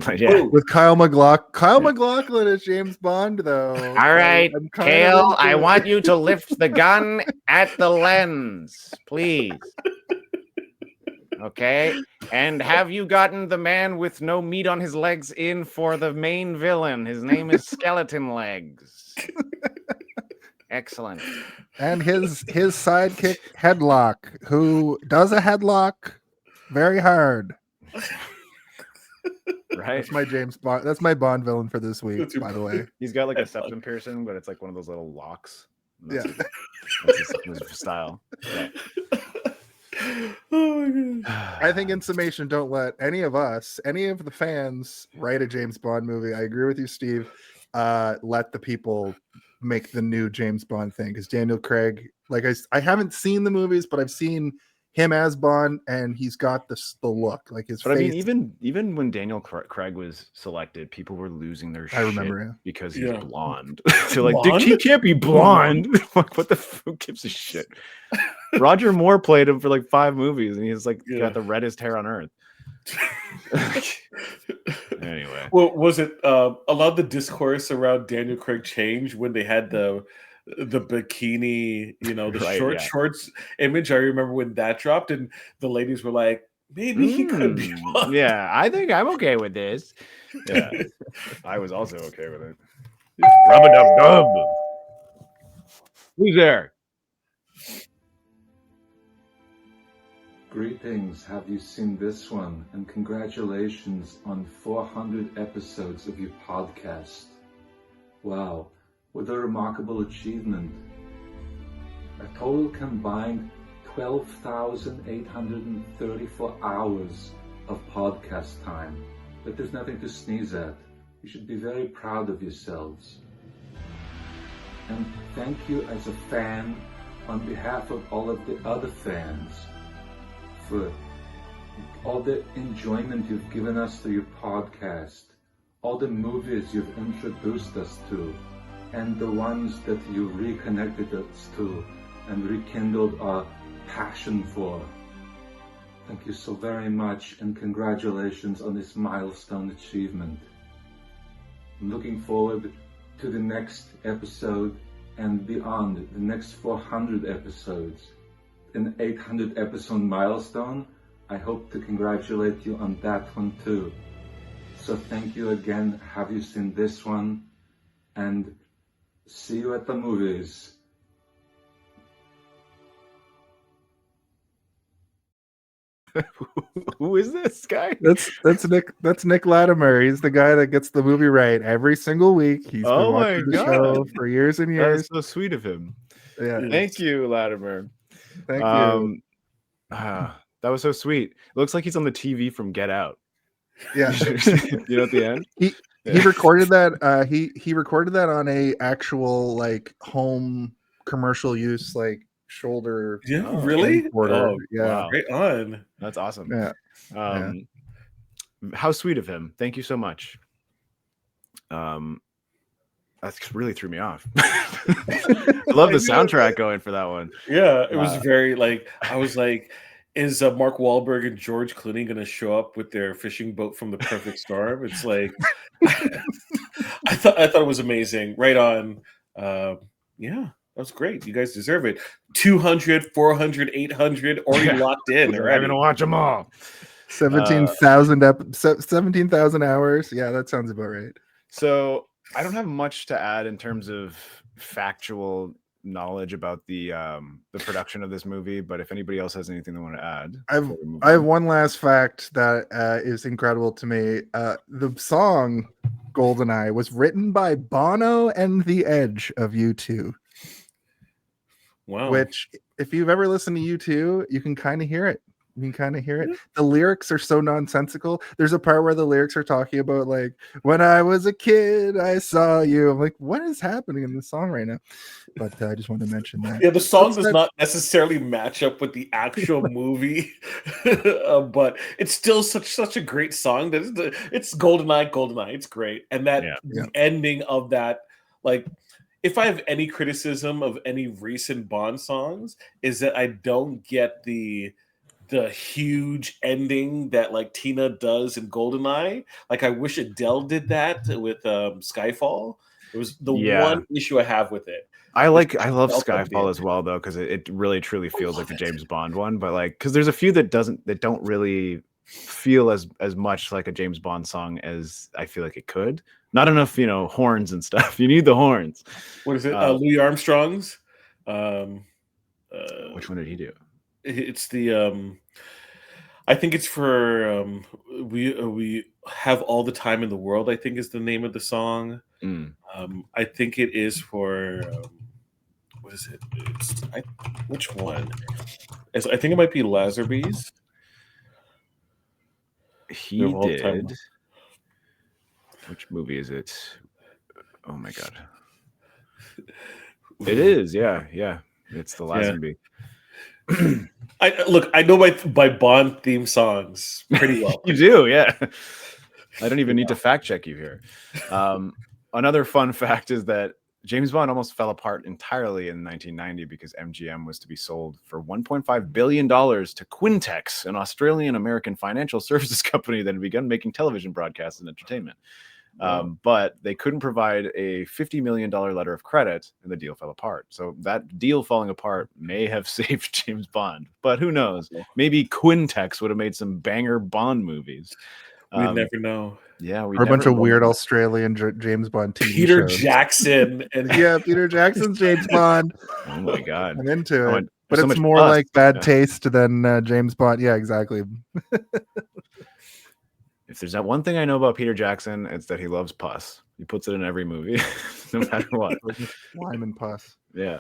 Lynch, yeah. With Kyle MacLachlan. Kyle MacLachlan is James Bond, though. All right, Kale, I want you to lift the gun at the lens, please. Okay, and have you gotten the man with no meat on his legs in for the main villain? His name is Skeleton Legs. Excellent. And his sidekick Headlock, who does a headlock very hard. Right. That's my James Bond. That's my Bond villain for this week, by the way. He's got like a septum piercing, but it's like one of those little locks. That's his style. Yeah. Oh my God. I think in summation, don't let any of the fans write a James Bond movie. I agree with you, Steve. Let the people make the new James Bond thing, because Daniel Craig, like I haven't seen the movies, but I've seen him as Bond, and he's got the look, like his face. I mean, even when Daniel Craig was selected, people were losing their shit. I remember him because he's blonde. They're like, dude, he can't be blonde. Like, what the fuck gives a shit? Roger Moore played him for like 5 movies, and he's like got the reddest hair on earth. Anyway, well, was it a lot of the discourse around Daniel Craig changed when they had the bikini, you know, the shorts image? I remember when that dropped, and the ladies were like, Maybe he could be Bond. Yeah, I think I'm okay with this. Yeah, I was also okay with it. Rub-a-dub-dub. Who's there? Greetings, have you seen this one? And congratulations on 400 episodes of your podcast. Wow, what a remarkable achievement. A total combined 12,834 hours of podcast time. But there's nothing to sneeze at. You should be very proud of yourselves. And thank you as a fan on behalf of all of the other fans for all the enjoyment you've given us through your podcast, all the movies you've introduced us to, and the ones that you reconnected us to and rekindled our passion for. Thank you so very much, and congratulations on this milestone achievement. I'm looking forward to the next episode and beyond, the next 400 episodes. An 800 episode milestone. I hope to congratulate you on that one too. So thank you again. Have you seen this one? And see you at the movies. Who is this guy? That's Nick Latimer. He's the guy that gets the movie right every single week. He's been watching the show for years and years. That's so sweet of him. Yeah. Thank you, Latimer. Thank you. That was so sweet. It looks like he's on the TV from Get Out. Yeah. You know, at the end. He recorded that. He recorded that on a actual like home commercial use like shoulder. Yeah, really? Oh, yeah. Wow. Right on. That's awesome. Yeah. How sweet of him. Thank you so much. That really threw me off. I love the soundtrack going for that one. Yeah, it was very like, I was like, is Mark Wahlberg and George Clooney going to show up with their fishing boat from The Perfect Storm? It's like, I thought it was amazing. Right on. Yeah, that was great. You guys deserve it. 200, 400, 800, already locked in. I'm going to watch them all. 17,000 hours. Yeah, that sounds about right. So I don't have much to add in terms of factual knowledge about the production of this movie, but if anybody else has anything they want to add, I have one last fact that is incredible to me. The song Goldeneye was written by Bono and The Edge of U2. Wow. Which, if you've ever listened to U2, you can kind of hear it. You can kind of hear it. The lyrics are so nonsensical. There's a part where the lyrics are talking about like, when I was a kid, I saw you. I'm like, what is happening in the song right now? But I just wanted to mention that. Yeah, the song does not necessarily match up with the actual movie, but it's still such a great song. That it's Goldeneye. It's great, and that ending of that, like, if I have any criticism of any recent Bond songs, is that I don't get the huge ending that like Tina does in Goldeneye. Like, I wish Adele did that with Skyfall. It was the one issue I have with it. I love Skyfall as well, though, because it really truly feels like a James Bond one. But like, because there's a few that don't really feel as much like a James Bond song as I feel like it could. Not enough, horns and stuff. You need the horns. What is it? Louis Armstrong's. Which one did he do? It's the I think it's for we have all the time in the world, I think is the name of the song. I think it is for what is it? Which one? I think it might be Lazarby's. He did. Which movie is it? Oh my god. It is, yeah. It's the Lazenby. I know my Bond theme songs pretty well. You do, yeah. I don't even need to fact check you here. Another fun fact is that James Bond almost fell apart entirely in 1990 because MGM was to be sold for $1.5 billion to Quintex, an Australian-American financial services company that had begun making television broadcasts and entertainment. But they couldn't provide a $50 million letter of credit, and the deal fell apart. So that deal falling apart may have saved James Bond, but who knows? Maybe Quintex would have made some banger Bond movies. We never know. Yeah, or a bunch of weird Australian James Bond TV Peter shows. Jackson and yeah, Peter Jackson's James Bond. Oh my god, I'm into it. But so it's much more pus. like bad taste than James Bond. Yeah, exactly. If there's that one thing I know about Peter Jackson, it's that he loves pus. He puts it in every movie, no matter what. Lime and pus. Yeah.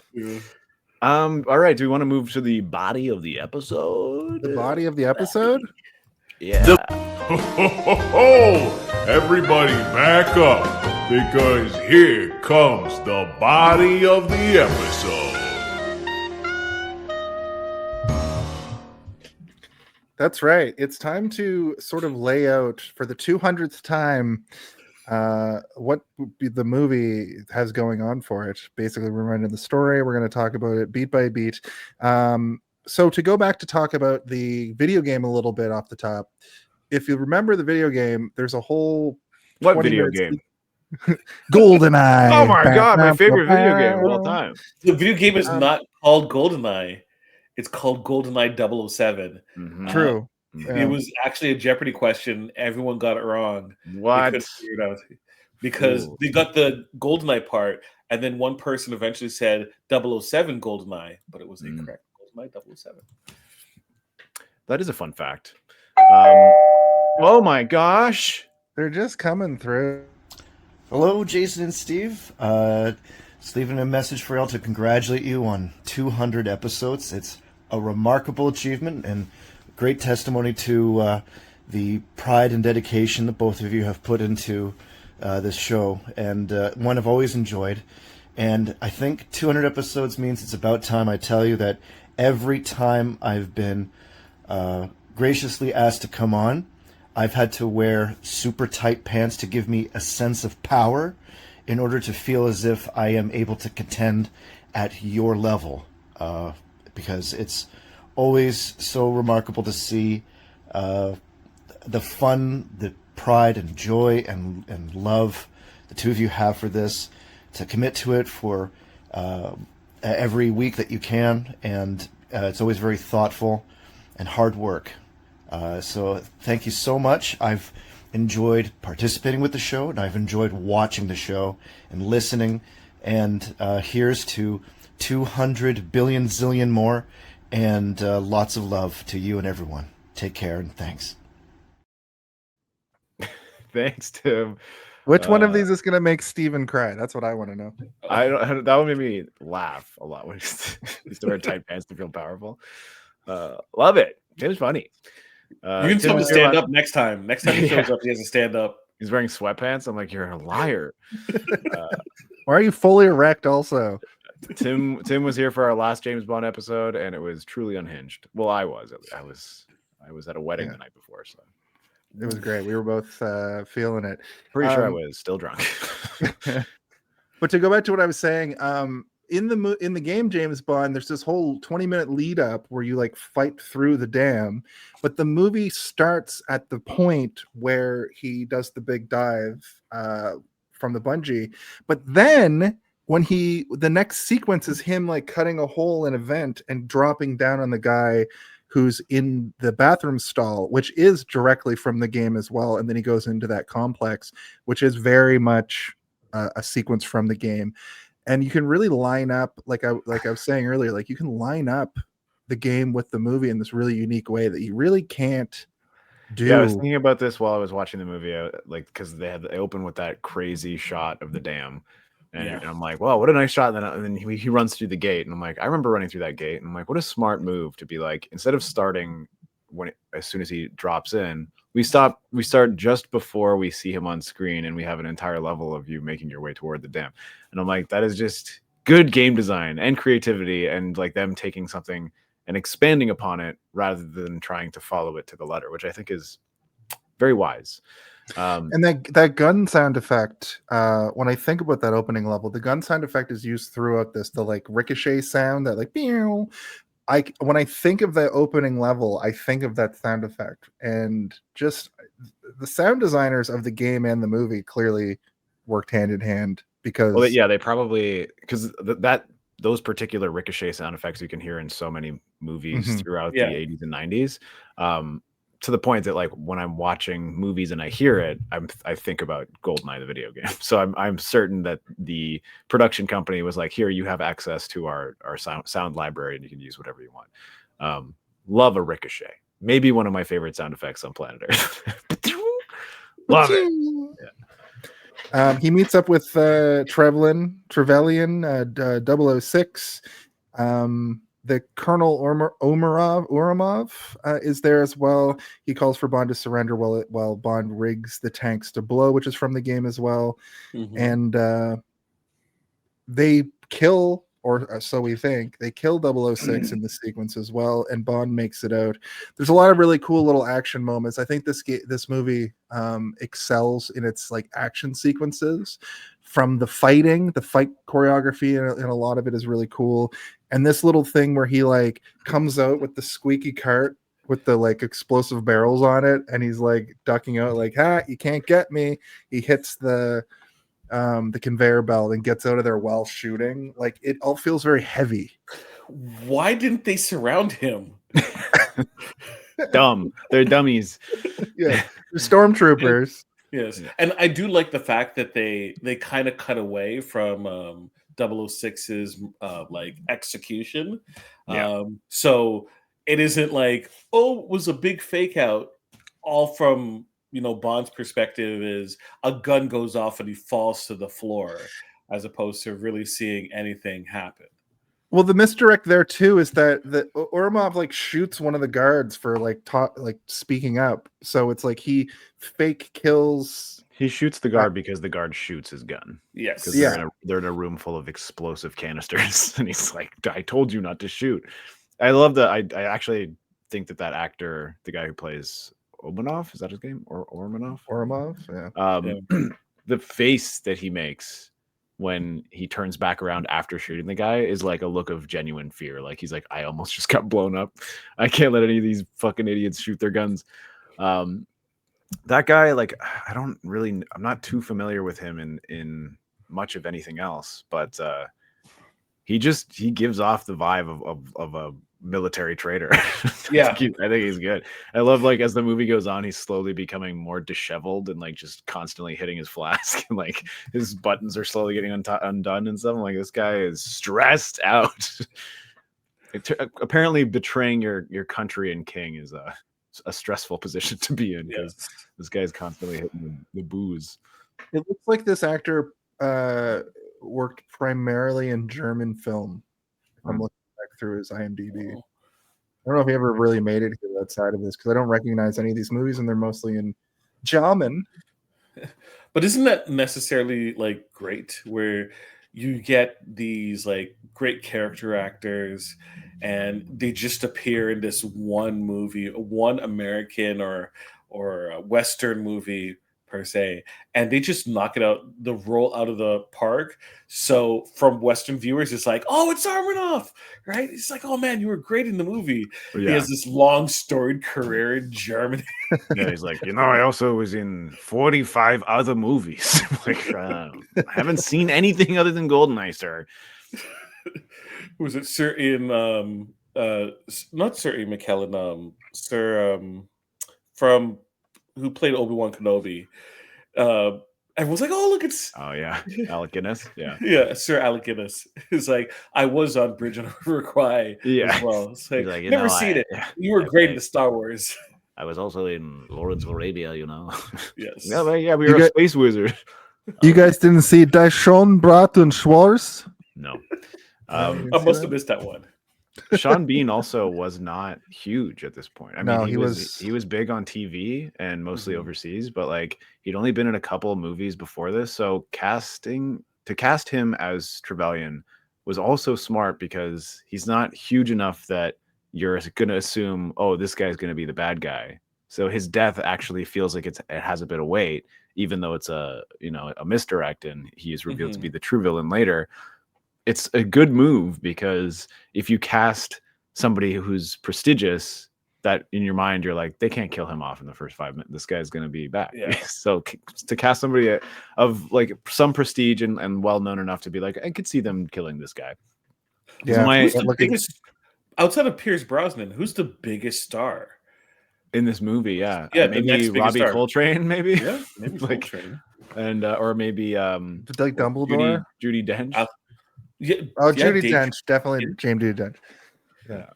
All right. Do we want to move to the body of the episode? The body of the episode? Yeah. Everybody back up, because here comes the body of the episode. That's right. It's time to sort of lay out for the 200th time what the movie has going on for it. Basically, we're running the story. We're going to talk about it beat by beat. So to go back to talk about the video game a little bit off the top, if you remember the video game, there's a whole what video game? Goldeneye. Oh my god, my favorite video game of all time. The video game is not called Goldeneye. It's called Goldeneye 007. Mm-hmm. True. It was actually a Jeopardy question. Everyone got it wrong. What? They couldn't figure it out because they got the Goldeneye part, and then one person eventually said 007 Goldeneye, but it was incorrect. Goldeneye 007. That is a fun fact. Oh my gosh. They're just coming through. Hello, Jason and Steve. Just leaving a message for y'all to congratulate you on 200 episodes. It's a remarkable achievement and great testimony to the pride and dedication that both of you have put into this show, and one I've always enjoyed. And I think 200 episodes means it's about time I tell you that every time I've been graciously asked to come on, I've had to wear super tight pants to give me a sense of power in order to feel as if I am able to contend at your level, because it's always so remarkable to see the fun, the pride and joy and love the two of you have for this, to commit to it for every week that you can, and it's always very thoughtful and hard work. So thank you so much. I've enjoyed participating with the show, and I've enjoyed watching the show and listening, and here's to 200 billion zillion more, and lots of love to you and everyone. Take care, and thanks. Thanks, Tim. Which one of these is going to make Steven cry? That's what I want to know. That would make me laugh a lot when he's wearing tight pants to feel powerful. Love it. Tim's funny. You can tell him to stand up next time. Next time he shows up, he has to stand up. He's wearing sweatpants. I'm like, you're a liar. Why are you fully erect also? Tim was here for our last James Bond episode, and it was truly unhinged. Well, I was at a wedding the night before, so it was great. We were both feeling it. Pretty sure I was still drunk. But to go back to what I was saying, in the game James Bond, there's this whole 20-minute lead up where you like fight through the dam, but the movie starts at the point where he does the big dive from the bungee. But then when the next sequence is him like cutting a hole in a vent and dropping down on the guy who's in the bathroom stall, which is directly from the game as well. And then he goes into that complex, which is very much a sequence from the game. And you can really line up, like I was saying earlier, like you can line up the game with the movie in this really unique way that you really can't do. Yeah, I was thinking about this while I was watching the movie, like because they open with that crazy shot of the dam, and I'm like, wow, what a nice shot. And then he runs through the gate, and I'm like, I remember running through that gate, and I'm like, what a smart move to be like, instead of starting as soon as he drops in, we start just before we see him on screen, and we have an entire level of you making your way toward the dam. And I'm like, that is just good game design and creativity, and like them taking something and expanding upon it rather than trying to follow it to the letter, which I think is very wise. And that gun sound effect, when I think about that opening level, the gun sound effect is used throughout this, the like ricochet sound, that like pew. when I think of the opening level, I think of that sound effect, and just the sound designers of the game and the movie clearly worked hand in hand because they probably because those particular ricochet sound effects you can hear in so many movies throughout the 80s and 90s. To the point that like when I'm watching movies and I hear it, I think about Goldeneye, the video game. So I'm certain that the production company was like, here, you have access to our sound library and you can use whatever you want. Love a ricochet. Maybe one of my favorite sound effects on planet Earth. Love it. Yeah. He meets up with Trevelyan 006. The Colonel Omarov is there as well. He calls for Bond to surrender while Bond rigs the tanks to blow, which is from the game as well. And they kill, or so we think, they kill 006 in the sequence as well, and Bond makes it out. There's a lot of really cool little action moments. I think this movie excels in its like action sequences. From the fight choreography, and a lot of it is really cool. And this little thing where he like comes out with the squeaky cart with the like explosive barrels on it, and he's like ducking out like, you can't get me. He hits the conveyor belt and gets out of there while shooting. Like, it all feels very heavy. Why didn't they surround him? Dumb. They're dummies. Yeah, they're stormtroopers. Yes, and I do like the fact that they kind of cut away from 006's like execution. So it isn't like, it was a big fake out. All from Bond's perspective is a gun goes off and he falls to the floor, as opposed to really seeing anything happen. Well, the misdirect there too is that Oramov like shoots one of the guards for like speaking up. So it's like he fake kills. He shoots the guard because the guard shoots his gun. Yes. Because they're in a room full of explosive canisters, and he's like, "I told you not to shoot." I love that. I actually think that actor, the guy who plays Omanov, is that his name? Or Ormanov? Oramov, yeah. The face that he makes when he turns back around after shooting the guy is like a look of genuine fear. Like, he's like, I almost just got blown up. I can't let any of these fucking idiots shoot their guns. That guy, like, I'm not too familiar with him in much of anything else, but he gives off the vibe of a military traitor. Yeah. I think he's good. I love, like, as the movie goes on, he's slowly becoming more disheveled and like just constantly hitting his flask, and like his buttons are slowly getting undone and stuff. I'm like, this guy is stressed out. Apparently betraying your country and king is a stressful position to be in, because this guy's constantly hitting the booze. It looks like this actor worked primarily in German film. I'm looking back through his IMDb. I don't know if he ever really made it here outside of this, because I don't recognize any of these movies, and they're mostly in German. But isn't that necessarily like great, where you get these like great character actors and they just appear in this one movie, one American or a Western movie per se, and they just knock it out of the park. So from Western viewers, it's like, oh, it's Armanoff, right? It's like, oh man, you were great in the movie. Yeah. He has this long storied career in Germany. Yeah, he's like, I also was in 45 other movies. Like, I haven't seen anything other than Goldeneye, sir. Was it Sir Ian? Not Sir Ian McKellen. Sir from who played Obi-Wan Kenobi. Everyone's like, oh, look, it's... Oh, yeah. Alec Guinness? Yeah. Yeah, Sir Alec Guinness. It's like, I was on Bridge on River Kwai as well. It's like, never seen it. You were great in the Star Wars. I was also in Lawrence of Arabia, Yes. Yeah, we were a space wizard. You guys didn't see Das Schon, Brat und Schwarz? No. I must have missed that one. Sean Bean also was not huge at this point. I mean, he was big on TV and mostly overseas, but like he'd only been in a couple of movies before this. So to cast him as Trevelyan was also smart, because he's not huge enough that you're going to assume, oh, this guy's going to be the bad guy. So his death actually feels like it has a bit of weight, even though it's a misdirect and he is revealed to be the true villain later. It's a good move, because if you cast somebody who's prestigious, that in your mind you're like, they can't kill him off in the first 5 minutes. This guy's going to be back. Yeah. So to cast somebody of like some prestige and well known enough to be like, I could see them killing this guy. Yeah. Who's the biggest outside of Pierce Brosnan? Who's the biggest star in this movie? Yeah, the maybe next biggest Robbie star. Coltrane, maybe. Yeah, maybe like Coltrane. And or maybe like Dumbledore, Judi Dench. Judi Dench, definitely James Judi Dench. Yeah.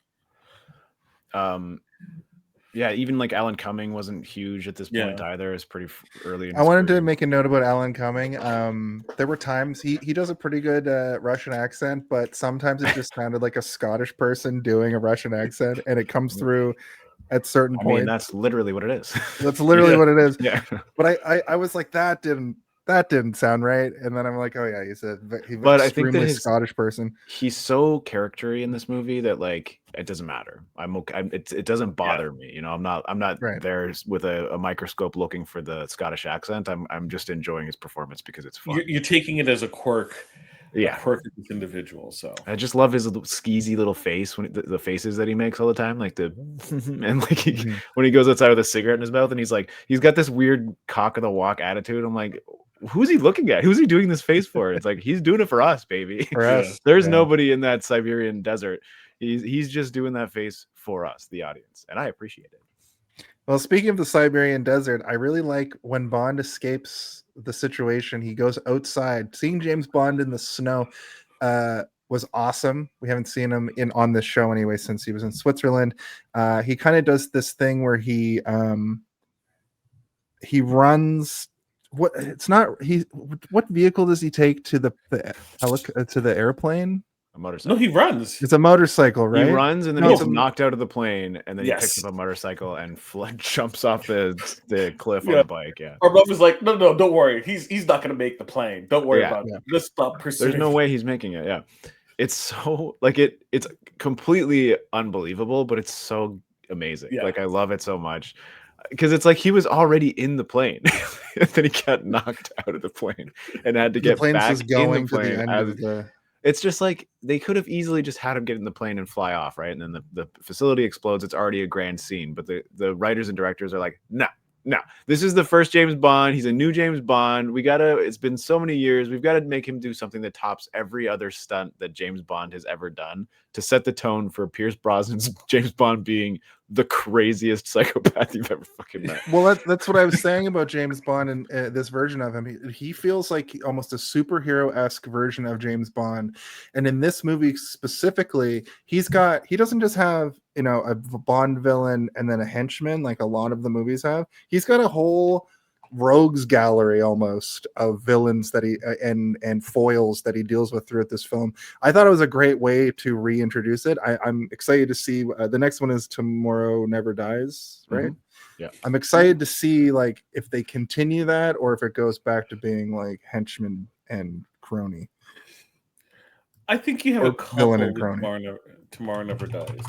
Yeah, even like Alan Cumming wasn't huge at this point either. It's pretty early. I wanted to make a note about Alan Cumming. There were times he does a pretty good Russian accent, but sometimes it just sounded like a Scottish person doing a Russian accent, and it comes through at certain points. I mean, that's literally what it is. That's literally what it is. Yeah. But I was like, that didn't sound right, and then I'm like, oh yeah, he's but I think that his Scottish person. He's so character-y in this movie that like it doesn't matter. I'm okay. It doesn't bother me. You know, I'm not there with a microscope looking for the Scottish accent. I'm just enjoying his performance because it's fun. You're taking it as a quirk. Yeah, a quirk of this individual. So I just love his little skeezy little face when the faces that he makes all the time, like the and like when he goes outside with a cigarette in his mouth, and he's got this weird cock of the walk attitude. I'm like, who's he looking at? Who's he doing this face for? It's like he's doing it for us, baby. For us. There's nobody in that Siberian desert. He's just doing that face for us, the audience, and I appreciate it. Well, speaking of the Siberian desert, I really like when Bond escapes the situation. He goes outside. Seeing James Bond in the snow was awesome. We haven't seen him on this show anyway since he was in Switzerland. He kind of does this thing where he runs. What vehicle does he take to the airplane? A motorcycle. No, he runs. It's a motorcycle, right? He runs and then he's knocked out of the plane, and then he picks up a motorcycle and jumps off the cliff on the bike. Yeah. Our brother's like, no, don't worry. He's not going to make the plane. Don't worry about it. Just stop pursuing. There's no way he's making it. Yeah. It's so like it's completely unbelievable, but it's so amazing. Yeah. Like I love it so much. Because it's like he was already in the plane, and then he got knocked out of the plane and had to get back just going in the plane. to the end of the... It's just like they could have easily just had him get in the plane and fly off, right? And then the facility explodes. It's already a grand scene, but the writers and directors are like, no, this is the first James Bond. He's a new James Bond. It's been so many years. We've got to make him do something that tops every other stunt that James Bond has ever done to set the tone for Pierce Brosnan's James Bond being the craziest psychopath you've ever fucking met. Well, that's what I was saying about James Bond and this version of him. He feels like almost a superhero-esque version of James Bond. And in this movie specifically, he doesn't just have, a Bond villain and then a henchman like a lot of the movies have. He's got a whole rogues gallery almost of villains that he and foils that he deals with throughout this film. I thought it was a great way to reintroduce it. I'm excited to see the next one is Tomorrow Never Dies, right? Mm-hmm. Yeah, I'm excited to see like if they continue that or if it goes back to being like henchman and crony. I think you have a couple with Tomorrow Never Dies.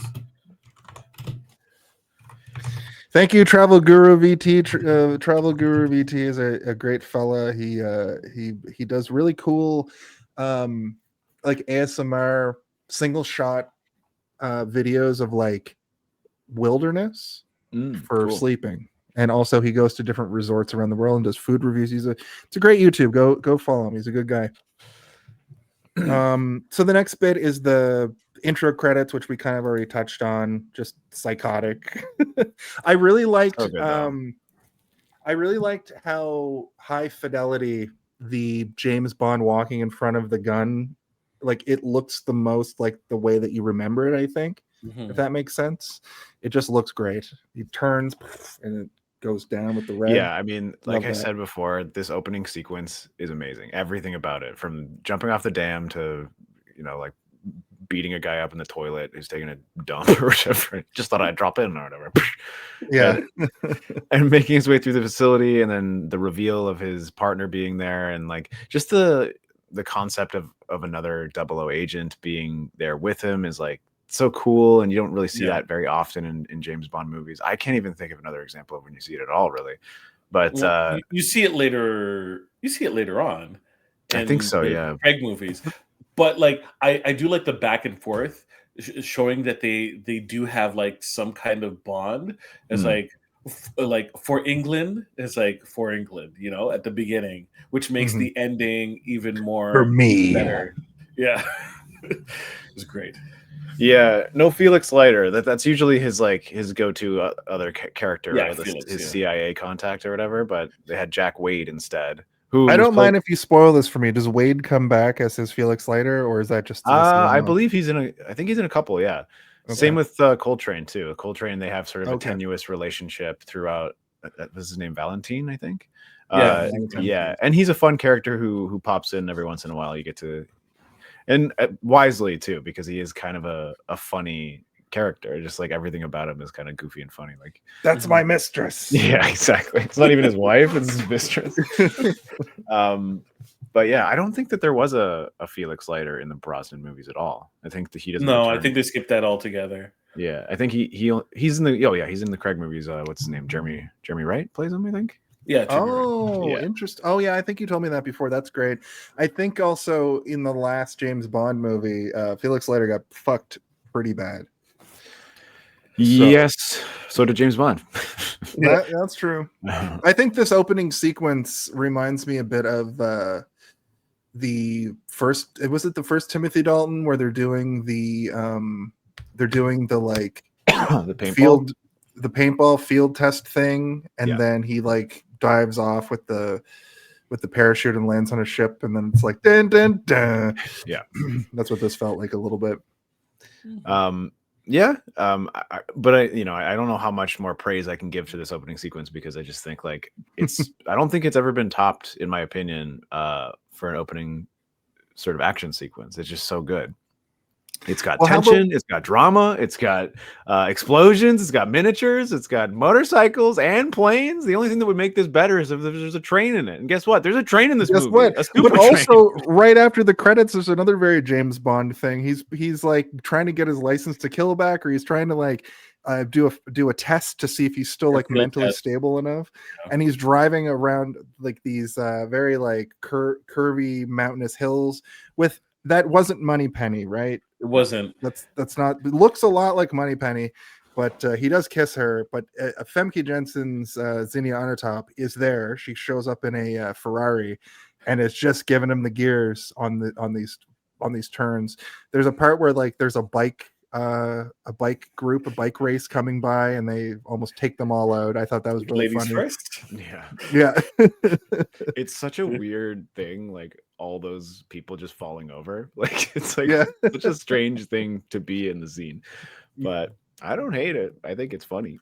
Thank you, Travel Guru VT. Travel Guru VT is a great fella. He does really cool, like ASMR single shot videos of like wilderness for sleeping, and also he goes to different resorts around the world and does food reviews. It's a great YouTube. Go follow him. He's a good guy. So the next bit is the intro credits, which we kind of already touched on. Just psychotic. I really liked how high fidelity the James Bond walking in front of the gun, like it looks the most like the way that you remember it, I think. If that makes sense. It just looks great. He turns and it goes down with the red. Yeah, I mean, like I said before, this opening sequence is amazing. Everything about it, from jumping off the dam to, like beating a guy up in the toilet who's taking a dump or whatever. Just thought I'd drop in or whatever. Yeah. And making his way through the facility, and then the reveal of his partner being there, and like just the concept of another 00 agent being there with him is like so cool, and you don't really see that very often in James Bond movies. I can't even think of another example of when you see it at all, really. But you see it later. You see it later on. I think so. Yeah, Craig movies. But like, I do like the back and forth. showing that they do have like some kind of bond. It's Mm. like for England, it's like for England, you know, at the beginning, which makes Mhm. the ending even more For me. better. Yeah, it's great. Yeah, no Felix Leiter. That's usually his go-to other character, Yeah, right? Felix, His yeah. CIA contact or whatever. But they had Jack Wade instead. Who I was don't mind if you spoil this for me. Does Wade come back as his Felix Leiter, or is that just? I believe he's in a. I think he's in a couple. Yeah. Okay. Same with Coltrane too. Coltrane, they have sort of a tenuous relationship throughout. Was his name Valentine? I think. Yeah. Yeah, and he's a fun character who pops in every once in a while. You get to, and wisely too, because he is kind of a funny character. Just like everything about him is kind of goofy and funny. Like That's my mistress. yeah, exactly. It's not even his wife; it's his mistress. But yeah, I don't think that there was a Felix Leiter in the Brosnan movies at all. I think that he doesn't. No, I return. think they skipped that altogether. Yeah, I think he's in the he's in the Craig movies. What's his name? Jeremy Wright plays him, I think. Yeah. Oh, interesting. Oh, yeah. I think you told me that before. That's great. I think also in the last James Bond movie, Felix Leiter got fucked pretty bad. Yes. So did James Bond. That's true. I think this opening sequence reminds me a bit of the first. Was it the first Timothy Dalton where they're doing the like the paintball? The paintball field test thing, and Yeah. then he like dives off with the parachute and lands on a ship, and then it's like dun dun dun. Yeah. That's what this felt like a little bit. Yeah. But I don't know how much more praise I can give to this opening sequence, because I just think like I don't think it's ever been topped, in my opinion, for an opening sort of action sequence. It's just so good. It's got tension, it's got drama, it's got explosions, it's got miniatures, it's got motorcycles and planes. The only thing that would make this better is if there's a train in it. And guess what? There's a train in this movie. What? A super But also, right after the credits, there's another very James Bond thing. He's like trying to get his license to kill back, or he's trying to like do a test to see if he's still like mentally stable enough. Yeah. And he's driving around like these very like curvy mountainous hills with. That wasn't Moneypenny, right? It wasn't. That's not. It looks a lot like Moneypenny, but he does kiss her. But Famke Janssen's Zinnia Onatop is there. She shows up in a Ferrari, and it's just giving him the gears on these turns. There's a part where like there's a bike group, a bike race coming by, and they almost take them all out. I thought that was really Ladies funny. first. Yeah. It's such a weird thing, like all those people just falling over. Like it's like such a strange thing to be in the scene. But I don't hate it. I think it's funny.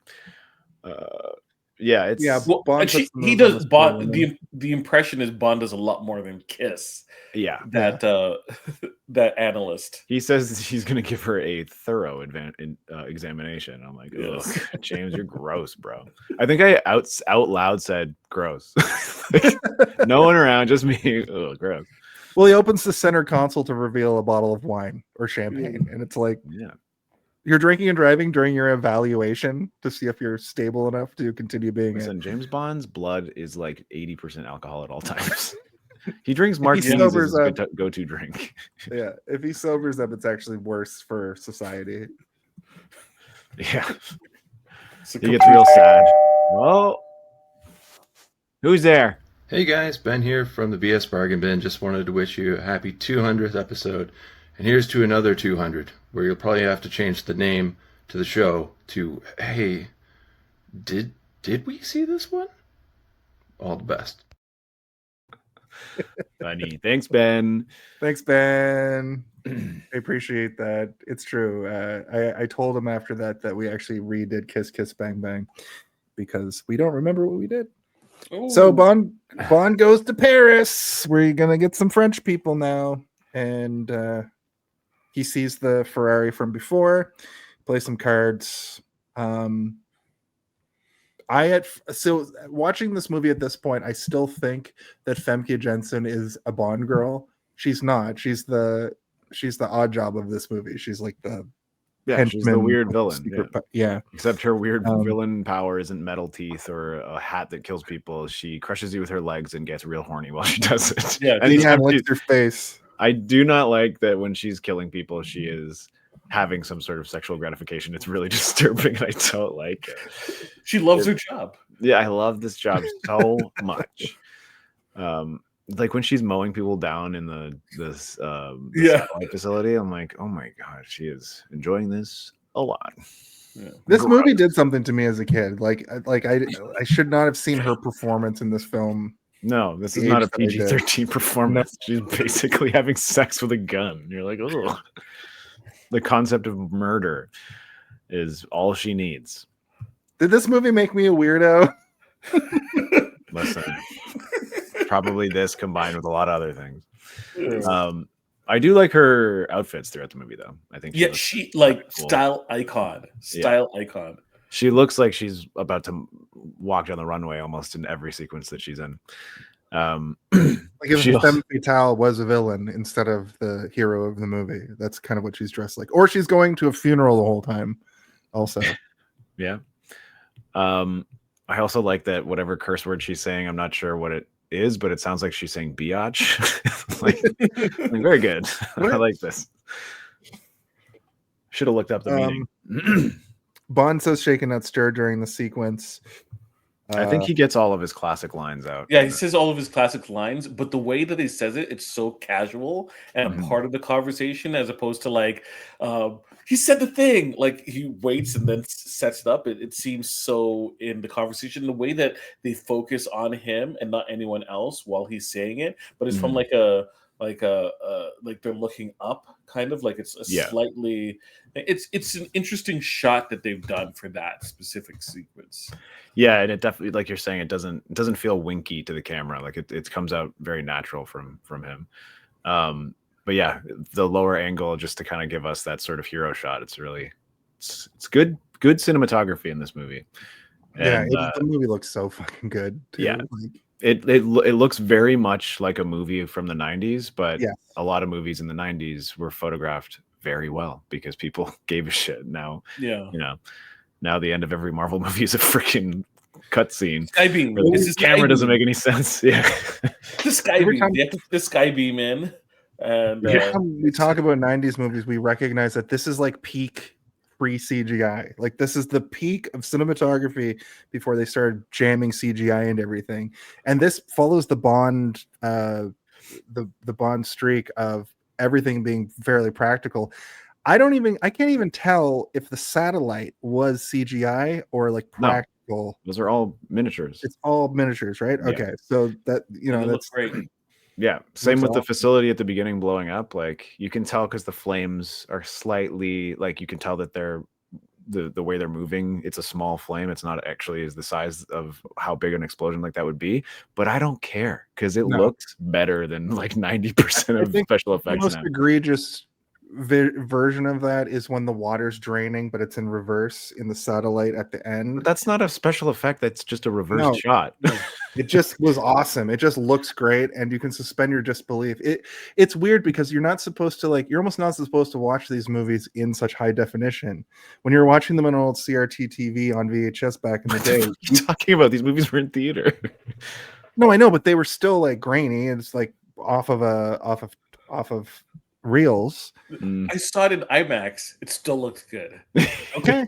Well, and he does Bond. The impression is Bond does a lot more than kiss. Yeah, that analyst. He says he's going to give her a thorough examination. I'm like, ugh, James, you're gross, bro. I think I out loud said gross. Like, no one around, just me. Ugh, gross. Well, he opens the center console to reveal a bottle of wine or champagne, and it's like, you're drinking and driving during your evaluation to see if you're stable enough to continue being. Listen, James Bond's blood is like 80% alcohol at all times. He drinks martinis as his go-to drink. Yeah, if he sobers up, it's actually worse for society. Yeah, he gets real sad. Well, who's there? Hey guys, Ben here from the BS Bargain Bin. Just wanted to wish you a happy 200th episode. And here's to another 200, where you'll probably have to change the name to the show to, hey, did we see this one? All the best. Funny. Thanks, Ben. Thanks, Ben. I appreciate that. It's true. I told him after that we actually redid Kiss Kiss Bang Bang because we don't remember what we did. Ooh. So Bond goes to Paris. We're gonna get some French people now, and he sees the Ferrari from before. Play some cards. So watching this movie at this point, I still think that Famke Janssen is a Bond girl. She's not. She's the odd job of this movie. She's like the she's the weird villain. Yeah. Except her weird villain power isn't metal teeth or a hat that kills people. She crushes you with her legs and gets real horny while she does it. Yeah, anytime licks your face. I do not like that when she's killing people, she is having some sort of sexual gratification. It's really disturbing, and I don't like it. She loves her job. Yeah, I love this job so much. Like when she's mowing people down in the satellite facility, I'm like, oh my god, she is enjoying this a lot. Yeah. This movie did something to me as a kid. Like I should not have seen her performance in this film. No, this is not a PG-13 performance. She's basically having sex with a gun. You're like, oh. The concept of murder is all she needs. Did this movie make me a weirdo? Listen, probably this combined with a lot of other things. I do like her outfits throughout the movie, though. I think she like cool. Style icon. She looks like she's about to walk down the runway almost in every sequence that she's in. Like if Femme Fatale was a villain instead of the hero of the movie, that's kind of what she's dressed like. Or she's going to a funeral the whole time. Also, yeah. I also like that whatever curse word she's saying, I'm not sure what it is, but it sounds like she's saying biatch. like very good. I like this. Should have looked up the meaning. Bond says shaken not stirred during the sequence. I think he gets all of his classic lines out. Yeah, he says all of his classic lines, but the way that he says it, it's so casual and a part of the conversation, as opposed to like, he said the thing, like he waits and then sets it up. It seems so in the conversation, the way that they focus on him and not anyone else while he's saying it, but it's from like they're looking up, kind of like it's a slightly. It's an interesting shot that they've done for that specific sequence. Yeah, and it definitely, like you're saying, it doesn't feel winky to the camera. Like it comes out very natural from him. But yeah, the lower angle just to kind of give us that sort of hero shot. It's really it's good cinematography in this movie. And, the movie looks so fucking good too. Yeah. Like, it looks very much like a movie from the 90s, but a lot of movies in the 90s were photographed very well because people gave a shit. Now, now the end of every Marvel movie is a freaking cutscene. Skybeam. The camera doesn't make any sense. Yeah, the Skybeam. They have to put the Skybeam in. And every time we talk about 90s movies, we recognize that this is like peak pre-CGI. Like this is the peak of cinematography before they started jamming CGI into everything. And this follows the Bond the Bond streak of everything being fairly practical. I can't even tell if the satellite was CGI or like practical. No, those are all miniatures. It's all miniatures, right? Yeah. Okay. So that that's great. Yeah, same with the facility at the beginning blowing up. Like you can tell because the flames are slightly, like you can tell that they're the way they're moving. It's a small flame. It's not actually is the size of how big an explosion like that would be. But I don't care because it looks better than like 90% of special effects. The most egregious version of that is when the water's draining, but it's in reverse in the satellite at the end. But that's not a special effect. That's just a reverse shot. It just was awesome. It just looks great, and you can suspend your disbelief. It's weird because you're not supposed to you're almost not supposed to watch these movies in such high definition. When you're watching them on old CRT TV on VHS back in the day, you're talking about these movies were in theater. No, I know, but they were still like grainy. It's like off of reels. I saw it in IMAX. It still looks good. Okay.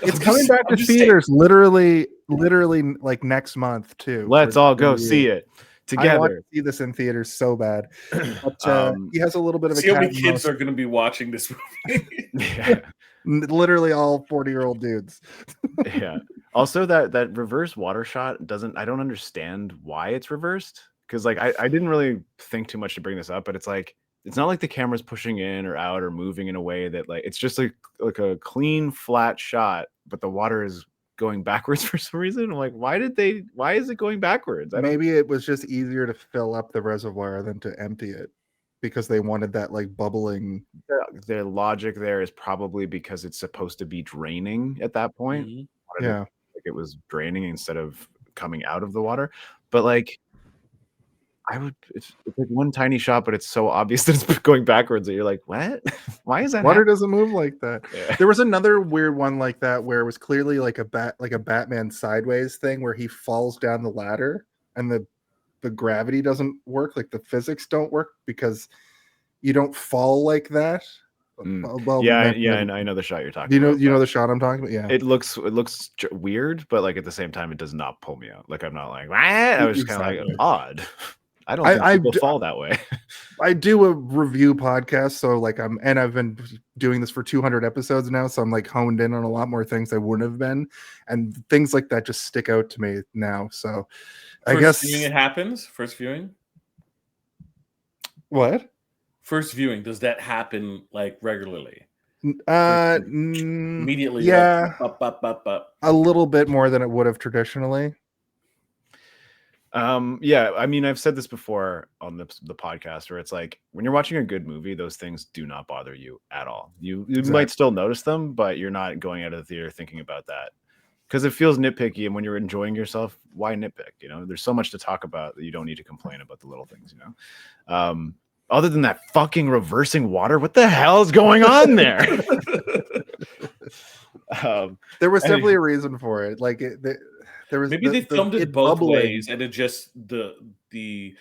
It's coming back to theaters literally like next month too. Let's all go see it together. I want to see this in theaters so bad. But he has a little bit of a see how many kids are going to be watching this movie. Yeah. Literally all 40-year-old dudes. Yeah. Also that reverse water shot I don't understand why it's reversed. Because like I didn't really think too much to bring this up, but it's like it's not like the camera's pushing in or out or moving in a way that like it's just like a clean flat shot, but the water is going backwards for some reason. I'm like, why is it going backwards? Maybe it was just easier to fill up the reservoir than to empty it because they wanted that like bubbling. Their logic there is probably because it's supposed to be draining at that point. Mm-hmm. Yeah. Like it was draining instead of coming out of the water. But like it's like one tiny shot, but it's so obvious that it's going backwards that you're like, what? Why is that? Water doesn't move like that. Yeah. There was another weird one like that where it was clearly like a Batman sideways thing where he falls down the ladder and the gravity doesn't work, like the physics don't work because you don't fall like that. Well, yeah, then- I know the shot you're talking You know, about. you know the shot I'm talking about. Yeah, It looks weird, but like at the same time, it does not pull me out. Like I'm not like, "Wah!" I was just kind of like Exactly. odd. I don't think people fall that way. I do a review podcast, so like I've been doing this for 200 episodes now, so I'm like honed in on a lot more things I wouldn't have been, and things like that just stick out to me now. So I guess viewing it happens. First viewing. What? First viewing, does that happen like regularly? Immediately. You're Yeah, like, up. a little bit more than it would have traditionally. Yeah, I mean, I've said this before on the podcast, where it's like when you're watching a good movie, those things do not bother you at all. You might still notice them, but you're not going out of the theater thinking about that because it feels nitpicky. And when you're enjoying yourself, why nitpick? You know, there's so much to talk about that you don't need to complain about the little things. You know, other than that fucking reversing water, what the hell is going on there? There was definitely a reason for it. Like there was Maybe they filmed it both bubbling. ways, and it just the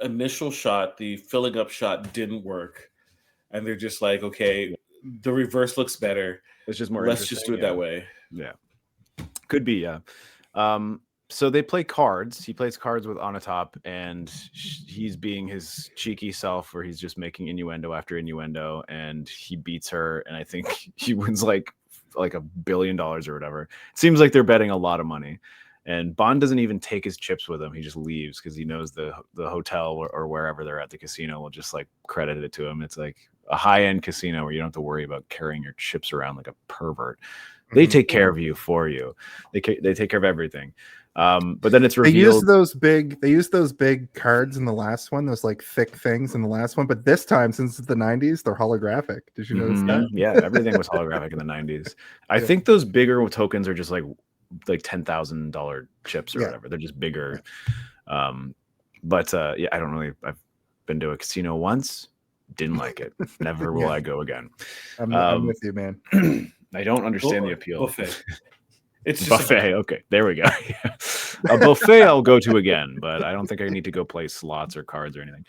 initial shot, the filling up shot, didn't work, and they're just like, okay, the reverse looks better. It's just more. Let's just do it that way. Yeah, could be. Yeah. So they play cards. He plays cards with Onatop, and he's being his cheeky self, where he's just making innuendo after innuendo, and he beats her, and I think he wins like $1 billion or whatever. It seems like they're betting a lot of money, and Bond doesn't even take his chips with him. He just leaves because he knows the hotel or wherever they're at, the casino, will just like credit it to him. It's like a high-end casino where you don't have to worry about carrying your chips around like a pervert. They take care of you for you. They take care of everything. But then it's revealed They used those big cards in the last one, those like thick things in the last one, but this time, since it's the 90s, they're holographic. Did you notice that? Yeah, everything was holographic in the 90s. I think those bigger tokens are just like $10,000 chips or whatever. They're just bigger. But yeah, I don't really. I've been to a casino once, didn't like it. Never will I go again. I'm with you, man. I don't understand the appeal. Buffet. It's just buffet. Okay, there we go. A buffet I'll go to again, but I don't think I need to go play slots or cards or anything.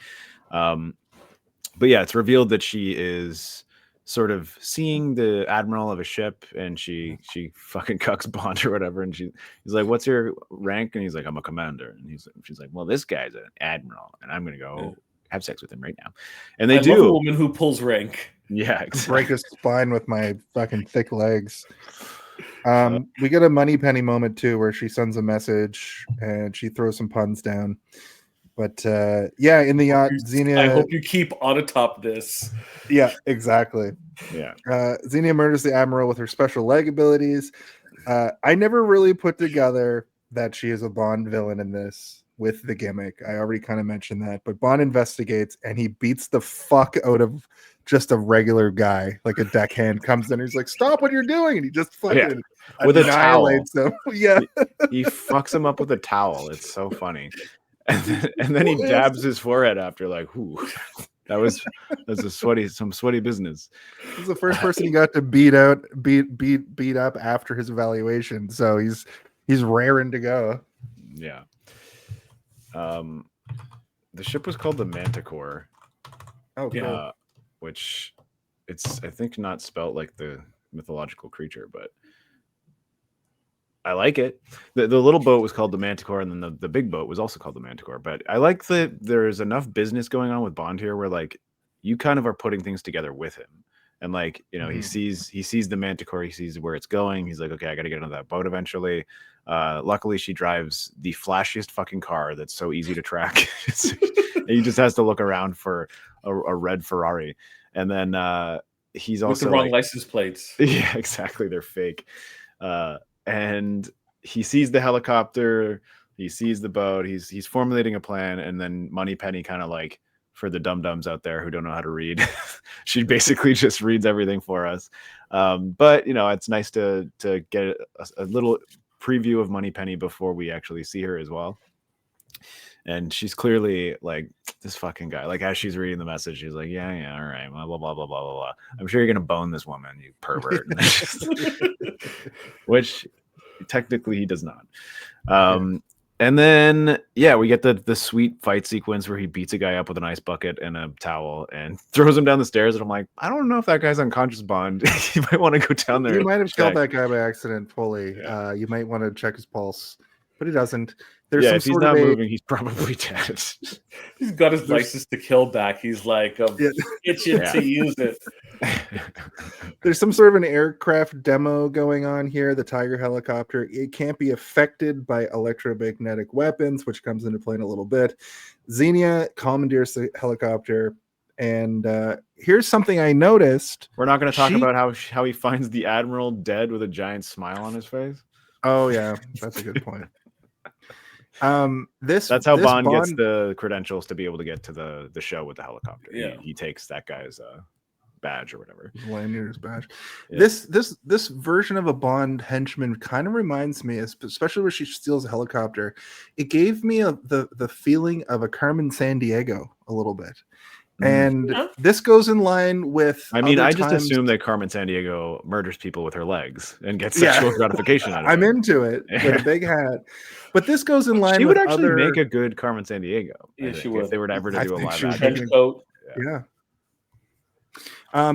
But yeah, it's revealed that she is sort of seeing the admiral of a ship, and she fucking cucks Bond or whatever, and he's like, "What's your rank?" And he's like, "I'm a commander." And she's like, "Well, this guy's an admiral, and I'm gonna go have sex with him right now." And they love a woman who pulls rank. Yeah, exactly. Break his spine with my fucking thick legs. We get a Moneypenny moment too, where she sends a message and she throws some puns down. But yeah, in the yacht, Xenia. I hope you keep on atop this. Yeah, exactly. Yeah. Xenia murders the admiral with her special leg abilities. I never really put together that she is a Bond villain in this with the gimmick. I already kind of mentioned that, but Bond investigates and he beats the fuck out of just a regular guy, like a deckhand comes in. He's like, "Stop what you're doing!" And he just fucking with a towel. him. Yeah, he fucks him up with a towel. It's so funny. And then he dabs his forehead after, like, "Whoo, that's some sweaty business." He's the first person he got to beat up after his evaluation, so he's raring to go. Yeah. The ship was called the Manticore. Oh, cool. Which it's, I think, not spelt like the mythological creature, but I like it. The little boat was called the Manticore, and then the big boat was also called the Manticore. But I like that there's enough business going on with Bond here where like you kind of are putting things together with him. And like, you know, he sees the Manticore, he sees where it's going. He's like, okay, I got to get on that boat eventually. Luckily, she drives the flashiest fucking car that's so easy to track. He just has to look around for a red Ferrari, and then he's also with the wrong license plates. Yeah, exactly. They're fake. And he sees the helicopter, he sees the boat, he's formulating a plan, and then Moneypenny kind of like, for the dum-dums out there who don't know how to read, she basically just reads everything for us. But you know, it's nice to get a little preview of Moneypenny before we actually see her as well. And she's clearly like, this fucking guy. Like, as she's reading the message, she's like, yeah, all right, blah, blah, blah, blah, blah, blah, blah. I'm sure you're gonna bone this woman, you pervert. Which technically he does not. And then, yeah, we get the sweet fight sequence where he beats a guy up with an ice bucket and a towel and throws him down the stairs. And I'm like, I don't know if that guy's unconscious, Bond. You might want to go down there. You might have killed that guy by accident fully. Yeah. You might want to check his pulse, but he doesn't. There's some if he's sort not of moving, he's probably dead. He's got his license to kill back. He's like itching to use it. There's some sort of an aircraft demo going on here. The Tiger helicopter, it can't be affected by electromagnetic weapons, which comes into play in a little bit. Xenia commandeers the helicopter, and here's something I noticed. We're not going to talk about how he finds the admiral dead with a giant smile on his face. Oh yeah, that's a good point. That's how Bond gets the credentials to be able to get to the show with the helicopter. Yeah, he takes that guy's badge or whatever. Lanier's badge. Yeah. This version of a Bond henchman kind of reminds me, especially where she steals a helicopter. It gave me the feeling of a Carmen Sandiego a little bit. And this goes in line with. I mean, I just assume that Carmen Sandiego murders people with her legs and gets sexual gratification out of it. I'm into it with a big hat, but this goes in line. She with would actually make a good Carmen Sandiego. Yeah, she would. If they were ever to do a live action.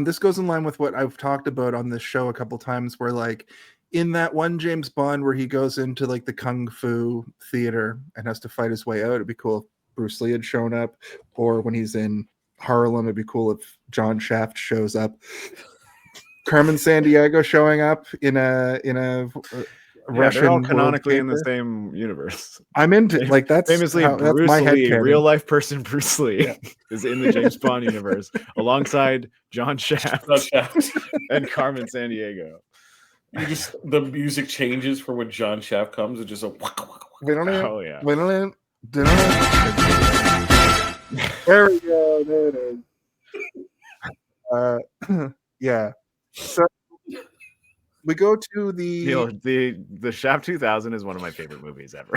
This goes in line with what I've talked about on this show a couple times, where like in that one James Bond where he goes into like the kung fu theater and has to fight his way out. It'd be cool if Bruce Lee had shown up, or when he's in Harlem, it'd be cool if John Shaft shows up. Carmen Sandiego showing up in a Russian. They're all canonically in the same universe. I'm into like that's famously Bruce my Lee, real life person Bruce Lee is in the James Bond universe alongside John Shaft and Carmen Sandiego. The music changes for when John Shaft comes. It's just a There we go. There it is. Yeah. So we go to the Shaft 2000 is one of my favorite movies ever.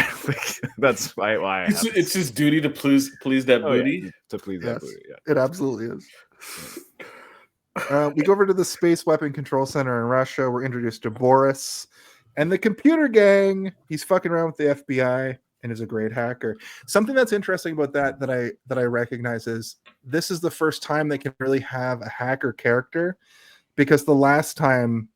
That's why it's his duty to please that booty. Yeah, to please that booty. Yeah. It absolutely is. We go over to the Space Weapon Control Center in Russia. We're introduced to Boris and the computer gang. He's fucking around with the FBI and is a great hacker. Something that's interesting about that I recognize is this is the first time they can really have a hacker character, because the last time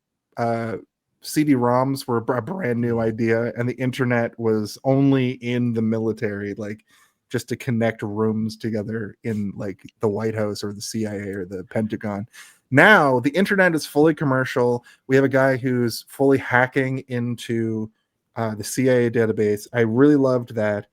CD-ROMs were a brand new idea and the internet was only in the military, like just to connect rooms together in like the White House or the CIA or the Pentagon. Now the internet is fully commercial. We have a guy who's fully hacking into the CIA database. I really loved that.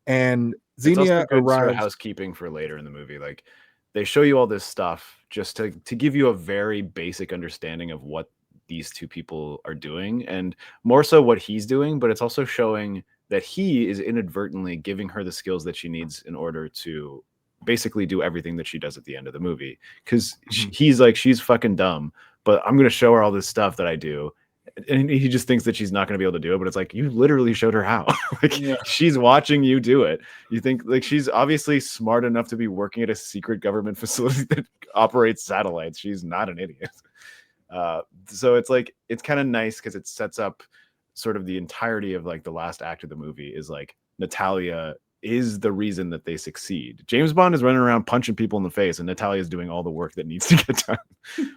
And Xenia arrives. Sort of housekeeping for later in the movie. Like they show you all this stuff just to give you a very basic understanding of what these two people are doing, and more so what he's doing, but it's also showing that he is inadvertently giving her the skills that she needs in order to basically do everything that she does at the end of the movie. Because he's like, she's fucking dumb, but I'm going to show her all this stuff that I do. And he just thinks that she's not going to be able to do it, but it's like, you literally showed her how. She's watching you do it. You think like she's obviously smart enough to be working at a secret government facility that operates satellites. She's not an idiot. So it's like, it's kind of nice because it sets up sort of the entirety of like the last act of the movie is like Natalia is the reason that they succeed. James Bond is running around punching people in the face, and Natalia is doing all the work that needs to get done,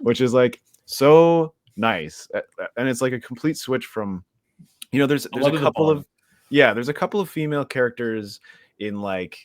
which is like so nice. And it's like a complete switch from, there's a couple of female characters in like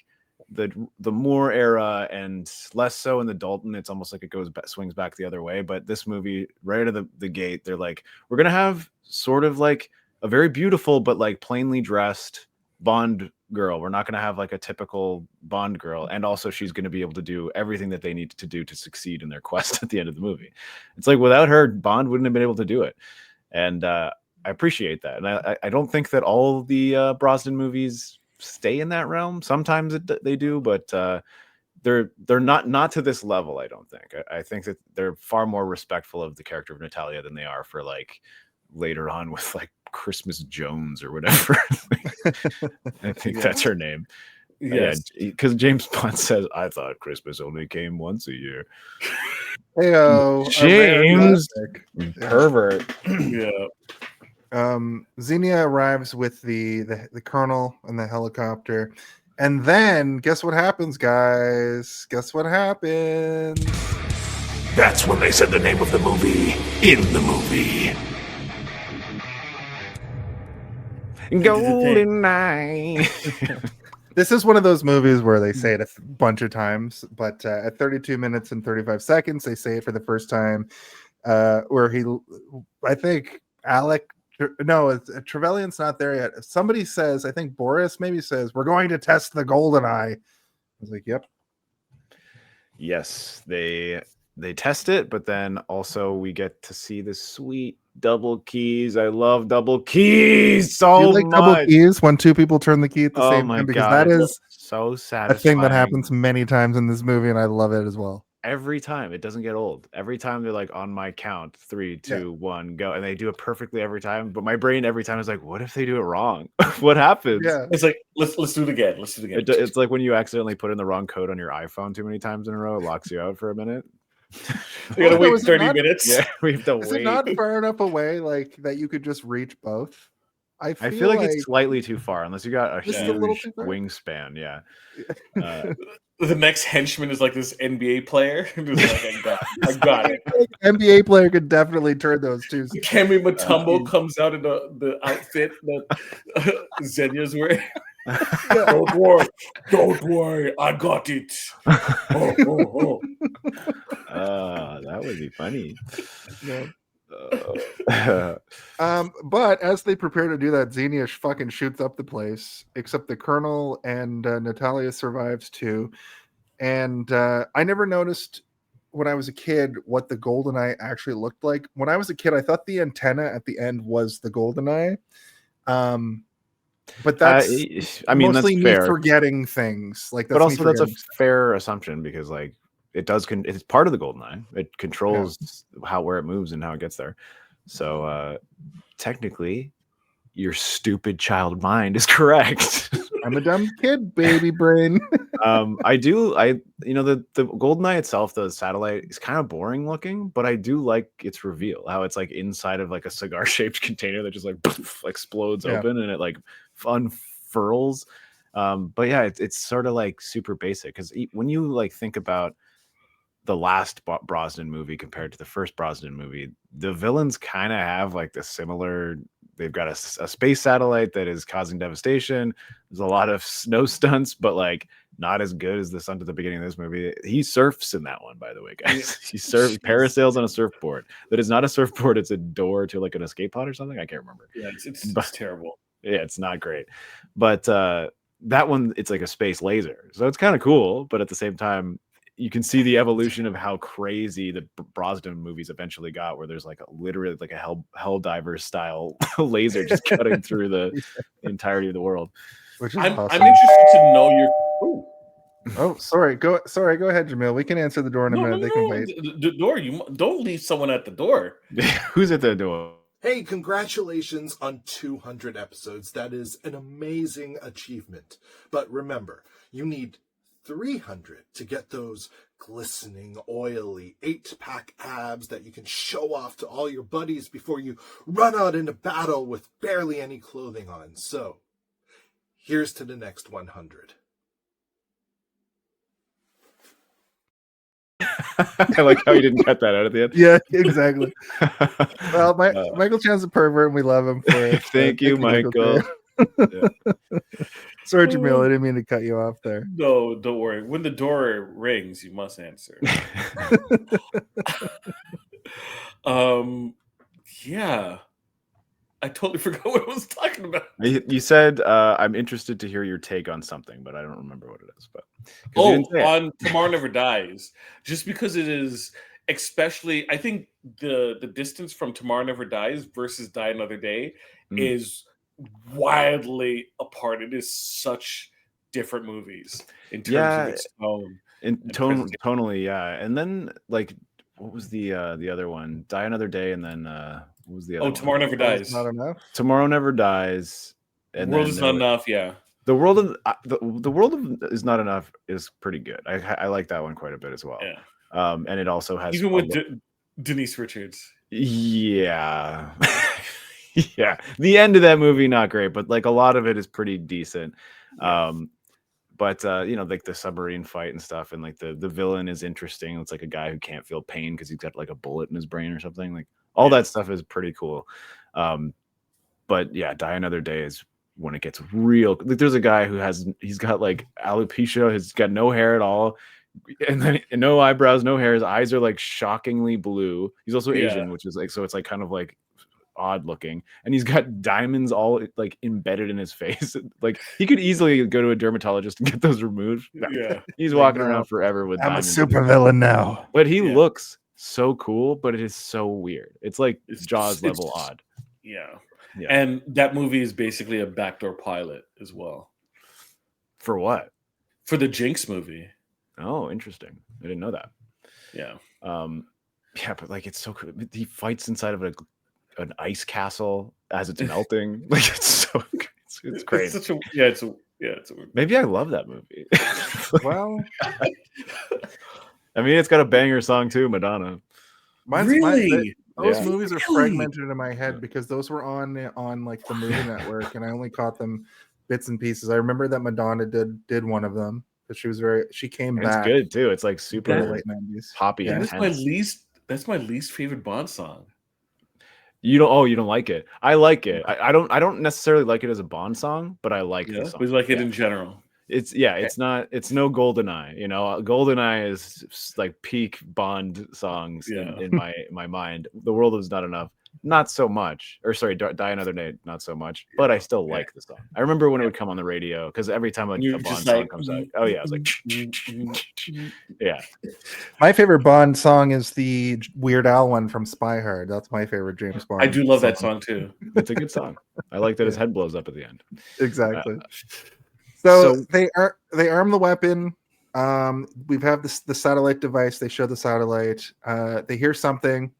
the Moore era and less so in the Dalton. It's almost like it swings back the other way. But this movie, right out of the gate, they're like, we're gonna have sort of like a very beautiful but like plainly dressed Bond girl. We're not going to have like a typical Bond girl, and also she's going to be able to do everything that they need to do to succeed in their quest at the end of the movie. It's like without her, Bond wouldn't have been able to do it, and I appreciate that. And I don't think that all the Brosnan movies stay in that realm. Sometimes they do, but they're not to this level. I don't think. I think that they're far more respectful of the character of Natalia than they are for like later on with like Christmas Jones or whatever. I think that's her name. Yes, because James Bond says, "I thought Christmas only came once a year." Heyo, James, pervert. Yeah. Xenia arrives with the colonel and the helicopter, and then guess what happens, guys? Guess what happens? That's when they said the name of the movie in the movie. Goldeneye. This is one of those movies where they say it a bunch of times, but at 32 minutes and 35 seconds, they say it for the first time. Where I think Trevelyan's not there yet. Somebody says, I think Boris maybe says, we're going to test the Goldeneye. I was like, yep. Yes, they test it, but then also we get to see the sweet double keys. I love double keys so Do you like much. double keys when two people turn the key at the Oh same my time? Because God, that it is so a satisfying. thing that happens many times in this movie, and I love it as well. Every time, it doesn't get old. Every time they're like, on my count, 3, 2, 1, go, and they do it perfectly every time. But my brain every time is like, what if they do it wrong? What happens? Yeah, It's like let's do it again. Let's do it again. It's like when you accidentally put in the wrong code on your iPhone too many times in a row, it locks you out for a minute. You gotta wait is it 30 not- minutes. Yeah, we have to Is wait. it not far enough away like that you could just reach both? I feel like it's slightly too far, unless you got a Just a little huge too far? wingspan. Yeah. The next henchman is like this NBA player. Just like, I got it. NBA player could definitely turn those two. Kemi Mutombo comes out in the outfit that Xenia's wearing. Don't worry, I got it. That would be funny. Yeah. But as they prepare to do that, Xenia fucking shoots up the place, except the colonel and Natalia survives too. And I never noticed when I was a kid what the Goldeneye actually looked like. When I was a kid, I thought the antenna at the end was the Goldeneye. But that's mostly that's me fair. forgetting things. Like, that's but also that's a forgetting stuff. fair assumption, because like it's part of the Goldeneye. It controls where it moves and how it gets there. So technically, your stupid child mind is correct. I'm a dumb kid, baby brain. The Goldeneye itself, the satellite, is kind of boring looking, but I do like its reveal, how it's like inside of like a cigar shaped container that just like poof, explodes open and it like unfurls. But yeah, it's sort of like super basic, because when you like think about the last Brosnan movie compared to the first Brosnan movie, the villains kind of have like the similar. They've got a space satellite that is causing devastation. There's a lot of snow stunts, but like not as good as the stunt at the beginning of this movie. He surfs in that one, by the way, guys. He parasails on a surfboard. That is not a surfboard. It's a door to like an escape pod or something. I can't remember. Yeah, it's terrible. Yeah, it's not great. But that one, it's like a space laser. So it's kind of cool. But at the same time, you can see the evolution of how crazy the Brosnan movies eventually got, where there's like literally like a Helldiver style laser just cutting through the entirety of the world. Which is I'm awesome. interested to know your. Ooh. Oh, sorry. Go ahead, Jaemeel. We can answer the door in a minute. They can wait. The door. You don't leave someone at the door. Who's at the door? Hey, congratulations on 200 episodes. That is an amazing achievement. But remember, you need 300 to get those glistening, oily 8-pack abs that you can show off to all your buddies before you run out into battle with barely any clothing on. So, here's to the next 100. I like how you didn't cut that out at the end. Yeah, exactly. Well, Michael Chan's a pervert, and we love him for it. Thank you, Michael. Sorry, Jaemeel, I didn't mean to cut you off there. No, don't worry. When the door rings, you must answer. Yeah. I totally forgot what I was talking about. You said I'm interested to hear your take on something, but I don't remember what it is. But on Tomorrow Never Dies, just because it is, especially, I think the distance from Tomorrow Never Dies versus Die Another Day is wildly apart. It is such different movies in terms of its tone. Tonally, yeah. And then like, what was the other one? Die Another Day, and then what was the other one? Tomorrow Never Dies. Not enough. Tomorrow Never Dies. And The World Is Not Enough. Yeah. The World Is Not Enough is pretty good. I like that one quite a bit as well. Yeah. And it also has even with Denise Richards. Yeah. Yeah, the end of that movie not great, but like a lot of it is pretty decent. But you know, like the submarine fight and stuff, and like the villain is interesting. It's like a guy who can't feel pain because he's got like a bullet in his brain or something. Like all that stuff is pretty cool. But yeah, Die Another Day is when it gets real. Like there's a guy who he's got like alopecia, he's got no hair at all, and no eyebrows, no hair. His eyes are like shockingly blue. He's also Asian, which is like, so it's like kind of like odd looking, and he's got diamonds all like embedded in his face. Like he could easily go to a dermatologist and get those removed. He's walking around forever with I'm a diamonds. supervillain now. But he looks so cool, but it is so weird. It's like Jaws level odd. Yeah. And that movie is basically a backdoor pilot as well. For what? For the Jinx movie. Oh, interesting. I didn't know that. Yeah. Yeah, but like it's so cool. He fights inside of an ice castle as it's melting. Like it's so it's crazy. It's such a it's a weird. Maybe I love that movie. Well, I mean, it's got a banger song too, Madonna. Those movies are fragmented in my head because those were on like the movie network, and I only caught them bits and pieces. I remember that Madonna did one of them, but she came back. It's good too. It's like super in the late 90s. poppy. Yeah, and that's my least favorite Bond song. You don't like it. I like it. I don't necessarily like it as a Bond song, but I like the song. We like it in general. It's no Goldeneye. You know, Goldeneye is like peak Bond songs in my mind. The World Is Not Enough, not so much. Or sorry, Die Another Day, not so much. But I still like the song. I remember when it would come on the radio because every time a Bond song comes out, oh yeah, I was like, yeah. My favorite Bond song is the Weird Al one from Spy Hard. That's my favorite James Bond. I do love that song too. It's a good song. I like that his head blows up at the end. Exactly. So they arm the weapon. We have the satellite device. They show the satellite. They hear something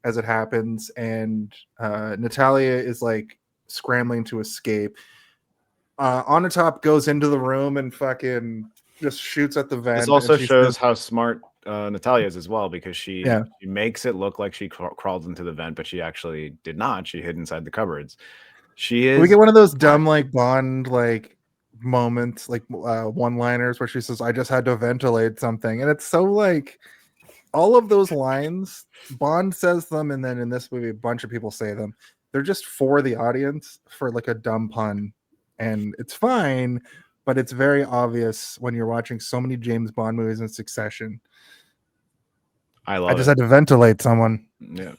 as it happens, and Natalia is like scrambling to escape. Onatop goes into the room and fucking just shoots at the vent. This also shows how smart Natalia is as well, because she makes it look like she crawled into the vent, but she actually did not. She hid inside the cupboards. We get one of those dumb like Bond like moments, like one-liners where she says, "I just had to ventilate something," and it's so like all of those lines. Bond says them, and then in this movie, a bunch of people say them. They're just for the audience for like a dumb pun, and it's fine. But it's very obvious when you're watching so many James Bond movies in succession. I just had to ventilate someone. Yeah.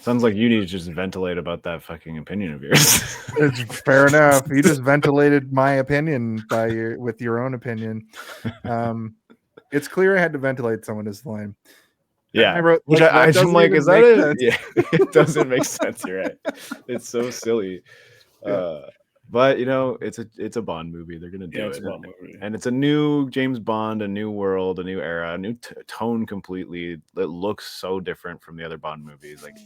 Sounds like you need to just ventilate about that fucking opinion of yours. It's fair enough. You just ventilated my opinion with your own opinion. It's clear I had to ventilate someone is the line. Yeah, I wrote, which I'm like, is that it? Yeah, it doesn't make sense. You're right. It's so silly. But you know, it's a Bond movie. They're gonna do it, and it's a new James Bond, a new world, a new era, a new tone completely. It looks so different from the other Bond movies. Like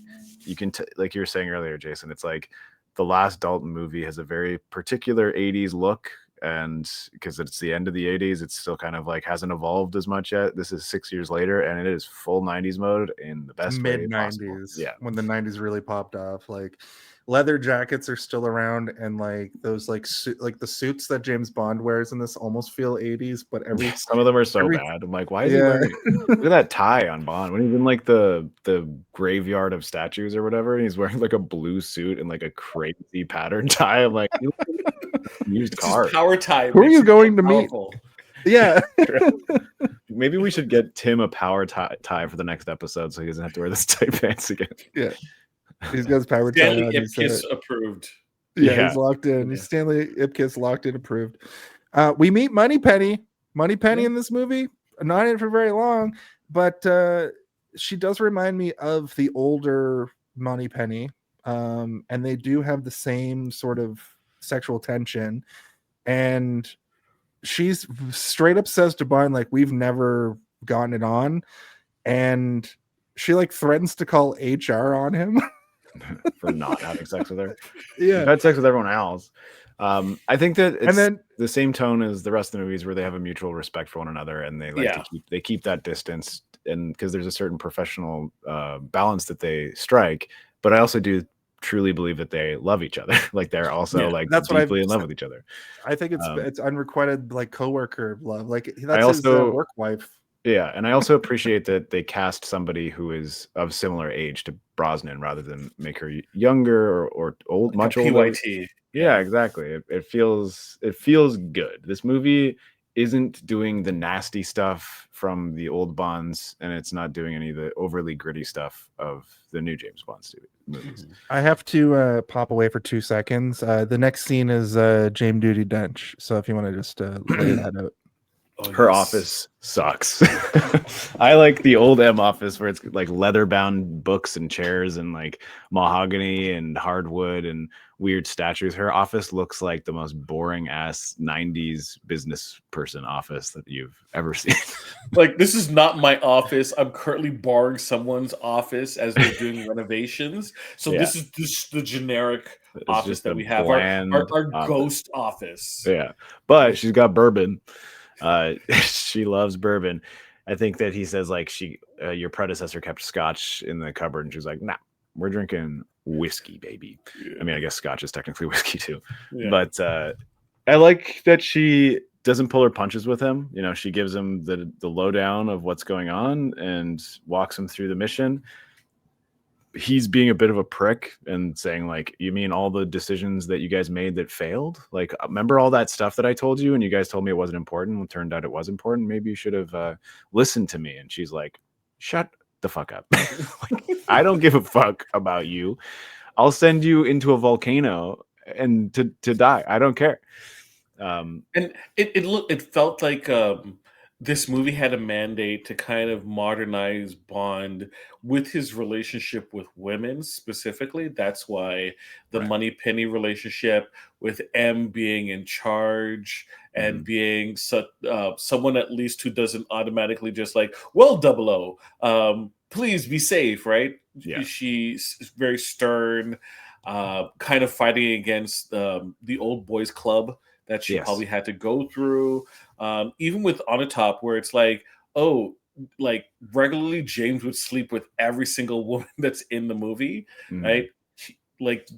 you can, like you were saying earlier, Jason. It's like the last Dalton movie has a very particular '80s look, and because it's the end of the '80s, it's still kind of like hasn't evolved as much yet. This is 6 years later, and it is full '90s mode in the best way possible. Yeah, when the '90s really popped off, like. Leather jackets are still around, and like those like the suits that James Bond wears in this almost feel 80s, but some of them are so bad. I'm like, why is he wearing look at that tie on Bond when he's in like the graveyard of statues or whatever, and he's wearing like a blue suit and like a crazy pattern tie. I'm like, used car power tie. Who are you going to meet? Yeah. Maybe we should get Tim a power tie for the next episode so he doesn't have to wear this tight pants again. Yeah. He's got his power tie on. Ipkiss approved. Yeah, he's locked in. He's Stanley Ipkiss locked in, approved. We meet Moneypenny in this movie. Not in it for very long, but she does remind me of the older Moneypenny. And they do have the same sort of sexual tension. And she's straight up says to Bond, like, we've never gotten it on. And she like threatens to call HR on him. For not having sex with her. Yeah, I've had sex with everyone else. I think that it's the same tone as the rest of the movies where they have a mutual respect for one another, and they like to keep that distance, and because there's a certain professional balance that they strike. But I also do truly believe that they love each other. Like they're also like that's what deeply in love with each other. I think it's unrequited like coworker love. Like I that's his also work wife. Yeah, and I also appreciate that they cast somebody who is of similar age to Brosnan rather than make her younger or old, much older. PYT. Yeah, exactly. It feels good. This movie isn't doing the nasty stuff from the old Bonds, and it's not doing any of the overly gritty stuff of the new James Bond movies. I have to pop away for 2 seconds. The next scene is James Duty Dench. So if you want to just lay that out. Her office sucks. I like the old M office where it's like leather bound books and chairs and like mahogany and hardwood and weird statues. Her office looks like the most boring ass 90s business person office that you've ever seen. Like, this is not my office. I'm currently borrowing someone's office as they're doing renovations. So this is just the generic office that we have. Our ghost office. Yeah. But she's got bourbon. She loves bourbon. I think that he says like your predecessor kept scotch in the cupboard, and she's like, nah, we're drinking whiskey, baby. I mean, I guess scotch is technically whiskey too. But I like that she doesn't pull her punches with him. You know, she gives him the lowdown of what's going on and walks him through the mission. He's being a bit of a prick and saying like, you mean all the decisions that you guys made that failed? Like, remember all that stuff that I told you and you guys told me it wasn't important? Well, it turned out it was important. Maybe you should have listened to me. And she's like, shut the fuck up. Like, I don't give a fuck about you. I'll send you into a volcano and to die. I don't care. And it felt like this movie had a mandate to kind of modernize Bond with his relationship with women specifically. That's why the Moneypenny relationship with M being in charge and being someone at least who doesn't automatically just like, well, 00, please be safe, right? Yeah. She's very stern, kind of fighting against the old boys club that she probably had to go through. Even with On a Top, where it's like, oh, like regularly James would sleep with every single woman that's in the movie, right? Like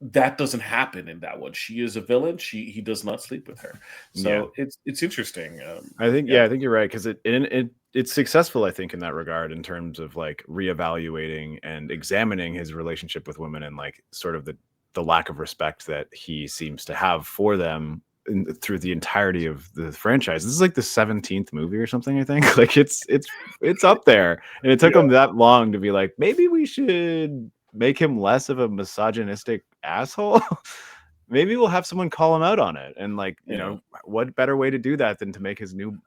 that doesn't happen in that one. She is a villain. He does not sleep with her. So it's interesting. I think I think you're right, because it's successful, I think, in that regard, in terms of like reevaluating and examining his relationship with women and like sort of the lack of respect that he seems to have for them through the entirety of the franchise. This is like the 17th movie or something, I think. Like it's up there, and it took him that long to be like, maybe we should make him less of a misogynistic asshole. Maybe we'll have someone call him out on it. And like, you know, what better way to do that than to make his new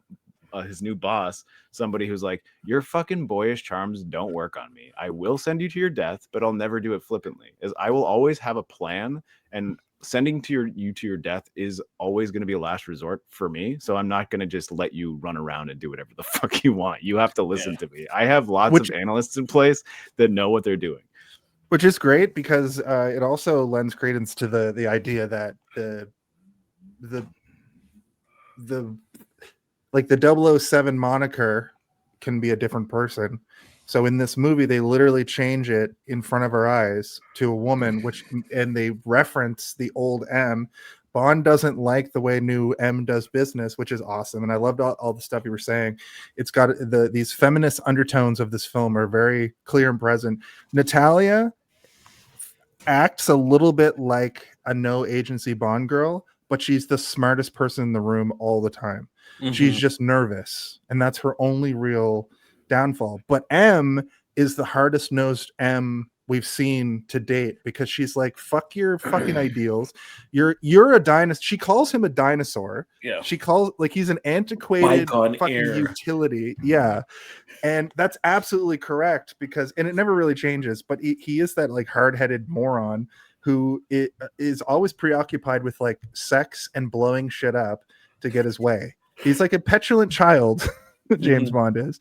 boss somebody who's like, your fucking boyish charms don't work on me. I will send you to your death, but I'll never do it flippantly. As I will always have a plan, and sending you to your death is always going to be a last resort for me. So I'm not going to just let you run around and do whatever the fuck you want. You have to listen to me. I have lots of analysts in place that know what they're doing. Which is great, because it also lends credence to the idea that the like the 007 moniker can be a different person. So in this movie, they literally change it in front of our eyes to a woman, and they reference the old M. Bond doesn't like the way new M does business, which is awesome. And I loved all the stuff you were saying. It's got these feminist undertones of this film are very clear and present. Natalia acts a little bit like a no agency Bond girl, but she's the smartest person in the room all the time. She's just nervous, and that's her only real downfall. But M is the hardest nosed M we've seen to date, because she's like, fuck your fucking ideals. You're a dinosaur. She calls him a dinosaur. Yeah. She calls, like, he's an antiquated fucking utility. Yeah. And that's absolutely correct, and it never really changes, but he is that like hard-headed moron who is always preoccupied with like sex and blowing shit up to get his way. He's like a petulant child, James Bond is.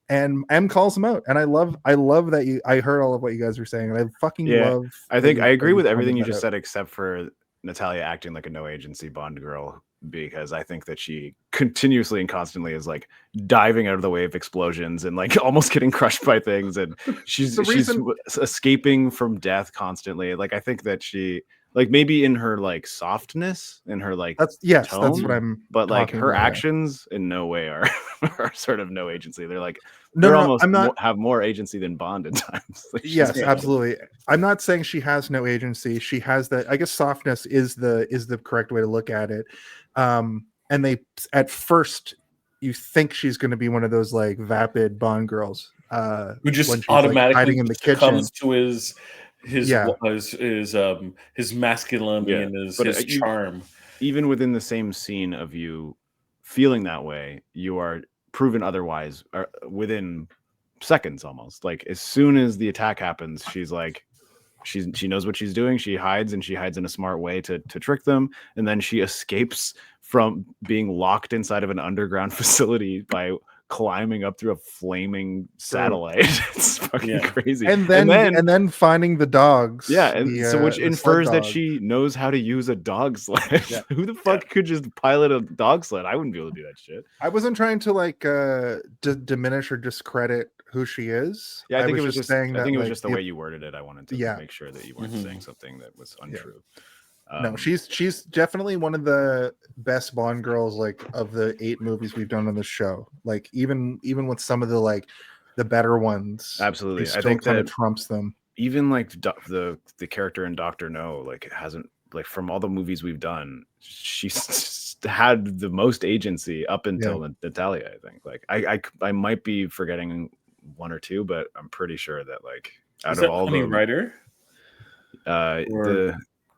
And M calls him out, and I love that I heard all of what you guys were saying, and I fucking love. I think I agree with everything you just said, except for Natalia acting like a no agency Bond girl because I think that she continuously and constantly is like diving out of the way of explosions and like almost getting crushed by things, and she's escaping from death constantly. Like I think that she, like, maybe in her like softness, in her like that's tone, that's what I'm. But like her about, actions in no way are sort of no agency. They're like I'm not, have more agency than Bond at times. Like yes, absolutely. I'm not saying she has no agency. She has that. I guess softness is the correct way to look at it. And they, at first, you think she's going to be one of those like vapid Bond girls who just when she's, automatically like, hiding in the kitchen. comes to his masculinity and his charm. Even within the same scene of you feeling that way, you are proven otherwise within seconds almost. Like as soon as the attack happens, she's like, she knows what she's doing. She hides, and she hides in a smart way to trick them, and then she escapes from being locked inside of an underground facility by climbing up through a flaming satellite. It's fucking crazy. And then finding the dogs. Yeah, and so which infers that dog. she knows how to use a dog sled. Yeah. Who the fuck could just pilot a dog sled? I wouldn't be able to do that shit. I wasn't trying to like diminish or discredit who she is. Yeah, I think it was just saying that, I think it was like, just the way you worded it. I wanted to make sure that you weren't saying something that was untrue. No, she's definitely one of the best Bond girls, like, of the 8 movies we've done on the show. Like even with some of the like the better ones, absolutely, I think kind of trumps them. Even like the character in Dr. No, like it hasn't, like, from all the movies we've done, she's had the most agency up until Natalia. I think, like, I might be forgetting one or two, but I'm pretty sure that, like, out of all the writer,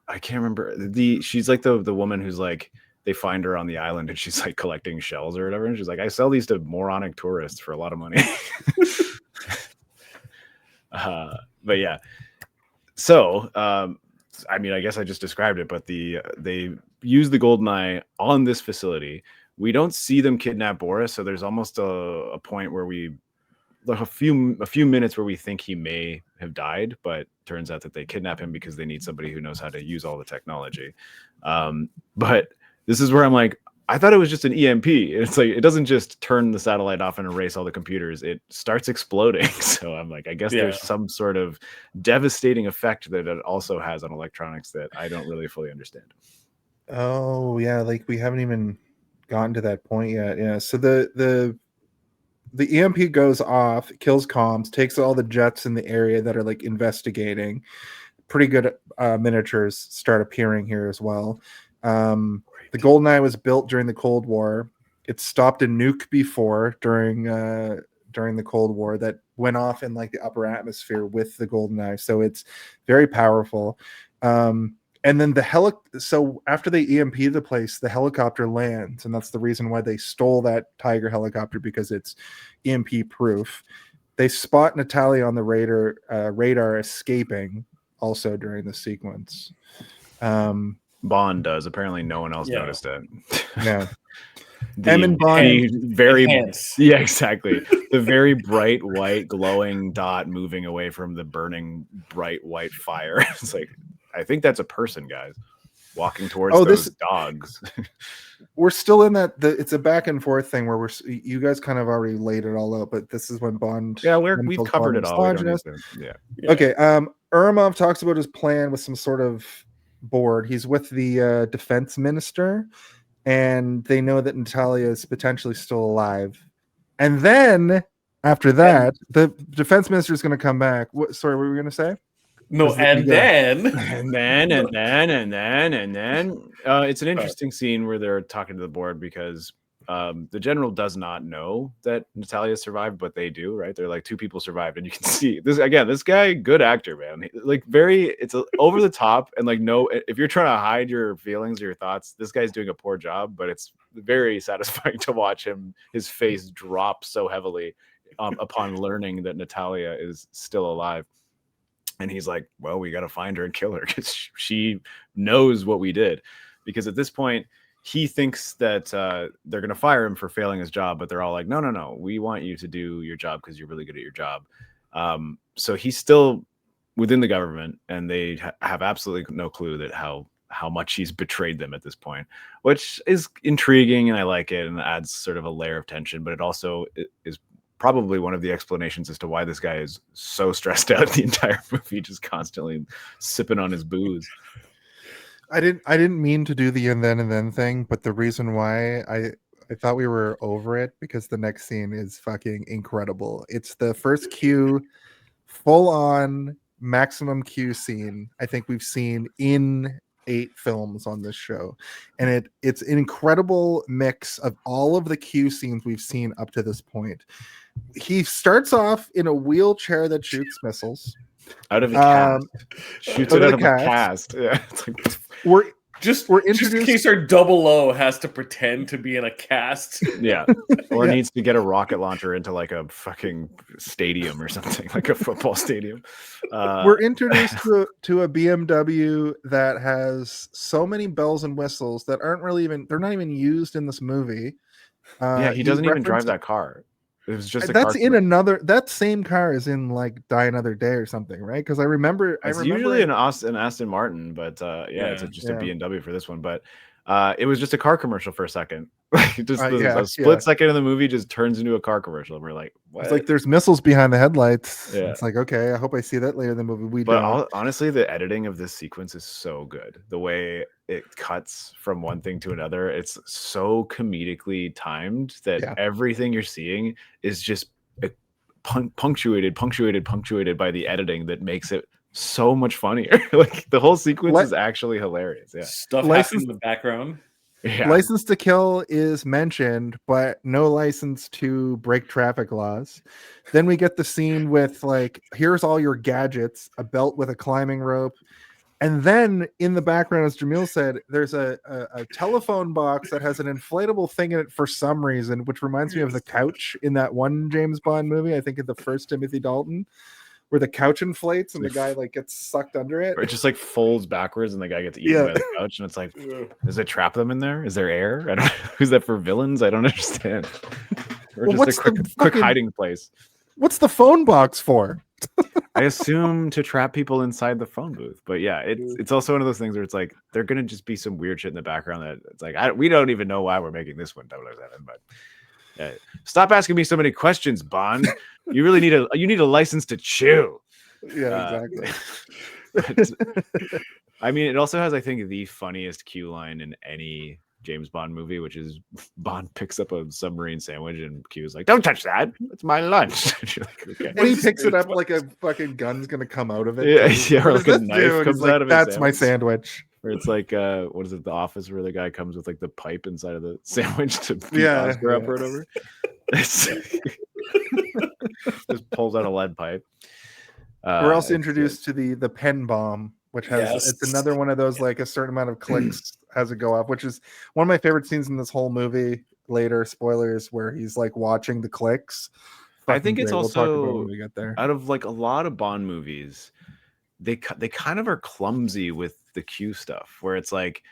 I can't remember she's like the woman who's like, they find her on the island and she's like collecting shells or whatever, and she's like, I sell these to moronic tourists for a lot of money. But yeah, so I mean, I guess I just described it, but they use the Goldeneye on this facility. We don't see them kidnap Boris, so there's almost a point where a few minutes where we think he may have died, but turns out that they kidnap him because they need somebody who knows how to use all the technology. But this is where I'm like, I thought it was just an EMP. It's like, it doesn't just turn the satellite off and erase all the computers. It starts exploding. So I'm like, I guess there's some sort of devastating effect that it also has on electronics that I don't really fully understand. Oh yeah, like we haven't even gotten to that point yet. Yeah. So the EMP goes off, kills comms, takes all the jets in the area that are like investigating. Pretty good miniatures start appearing here as well. The Goldeneye was built during the Cold War. It stopped a nuke before during the Cold War that went off in like the upper atmosphere with the Goldeneye. So it's very powerful. And then so after they EMP the place, the helicopter lands, and that's the reason why they stole that Tiger helicopter, because it's EMP proof. They spot Natalia on the radar escaping also during the sequence. Bond does. Apparently no one else noticed it. Yeah. Yeah, exactly. The very bright white glowing dot moving away from the burning bright white fire. It's like, I think that's a person, guys, walking towards those dogs. We're still in that. It's a back and forth thing where you guys kind of already laid it all out, but this is when Bond. Yeah, we've covered it all. Yeah. Okay. Urmov talks about his plan with some sort of board. He's with the defense minister, and they know that Natalia is potentially still alive. And then after that, the defense minister is going to come back. Sorry, what were we going to say? No, and then it's an interesting scene where they're talking to the board, because the general does not know that Natalia survived, but they do, right? They're like, 2 people survived, and you can see this guy, good actor, man. Like, it's over the top, and like, no, if you're trying to hide your feelings or your thoughts, this guy's doing a poor job, but it's very satisfying to watch his face drop so heavily upon learning that Natalia is still alive. And he's like, well, we got to find her and kill her, because she knows what we did. Because at this point, he thinks that they're going to fire him for failing his job, but they're all like, no, we want you to do your job because you're really good at your job. So he's still within the government, and they have absolutely no clue that how how much he's betrayed them at this point, which is intriguing, and I like it, and adds sort of a layer of tension. But it also is probably one of the explanations as to why this guy is so stressed out the entire movie, just constantly sipping on his booze. I didn't mean to do the and then thing, but the reason why I thought we were over it because the next scene is fucking incredible. It's the first Q full on maximum Q scene I think we've seen in 8 films on this show, and it's an incredible mix of all of the Q scenes we've seen up to this point. He starts off in a wheelchair that shoots missiles out of a cast. Shoots it out of a cast. Yeah, it's like we're introduced just in case our double O has to pretend to be in a cast. Yeah, or needs to get a rocket launcher into like a fucking stadium or something, like a football stadium. We're introduced to a BMW that has so many bells and whistles that aren't really they're not even used in this movie. Yeah, he doesn't even drive that car. It was just that same car is in like Die Another Day or something, right? Because I remember usually an Aston Martin, but it's just a BMW for this one. But it was just a car commercial for a second. A split second of the movie just turns into a car commercial. And we're like, what? It's like there's missiles behind the headlights. Yeah. It's like, okay, I hope I see that later in the movie. Honestly, the editing of this sequence is so good. The way it cuts from one thing to another, it's so comedically timed that everything you're seeing is just punctuated by the editing that makes it so much funnier. Like the whole sequence is actually hilarious. Yeah, stuff happening in the background. Yeah. License to Kill is mentioned, but no license to break traffic laws. Then we get the scene with like, here's all your gadgets, a belt with a climbing rope. And then in the background, as Jaemeel said, there's a telephone box that has an inflatable thing in it for some reason, which reminds me of the couch in that one James Bond movie, I think in the first Timothy Dalton, where the couch inflates and the guy like gets sucked under it. Or it just like folds backwards and the guy gets eaten by the couch, and it's like, does it trap them in there? Is there air? I don't who's that for villains? I don't understand. Or just a quick hiding place. What's the phone box for? I assume to trap people inside the phone booth. But yeah, it's also one of those things where it's like they're gonna just be some weird shit in the background that it's like we don't even know why we're making this one 007, but stop asking me so many questions, Bond. You really need a license to chew. Yeah, exactly. I mean, it also has, I think, the funniest Q line in any James Bond movie, which is Bond picks up a submarine sandwich and Q is like, "Don't touch that. It's my lunch." And you're like, okay. And he picks it up like a fucking gun's gonna come out of it. Yeah, or like a knife comes out of it. That's my sandwich. Or it's like, what is it, The Office, where the guy comes with like the pipe inside of the sandwich to beat Oscar up or whatever. Just pulls out a lead pipe. We're also introduced to the pen bomb, which has it's another one of those like a certain amount of clicks has it go off, which is one of my favorite scenes in this whole movie. Later, spoilers, where he's like watching the clicks. I think it's also we'll talk about when we get there. Out of like a lot of Bond movies, they kind of are clumsy with the Q stuff, where it's like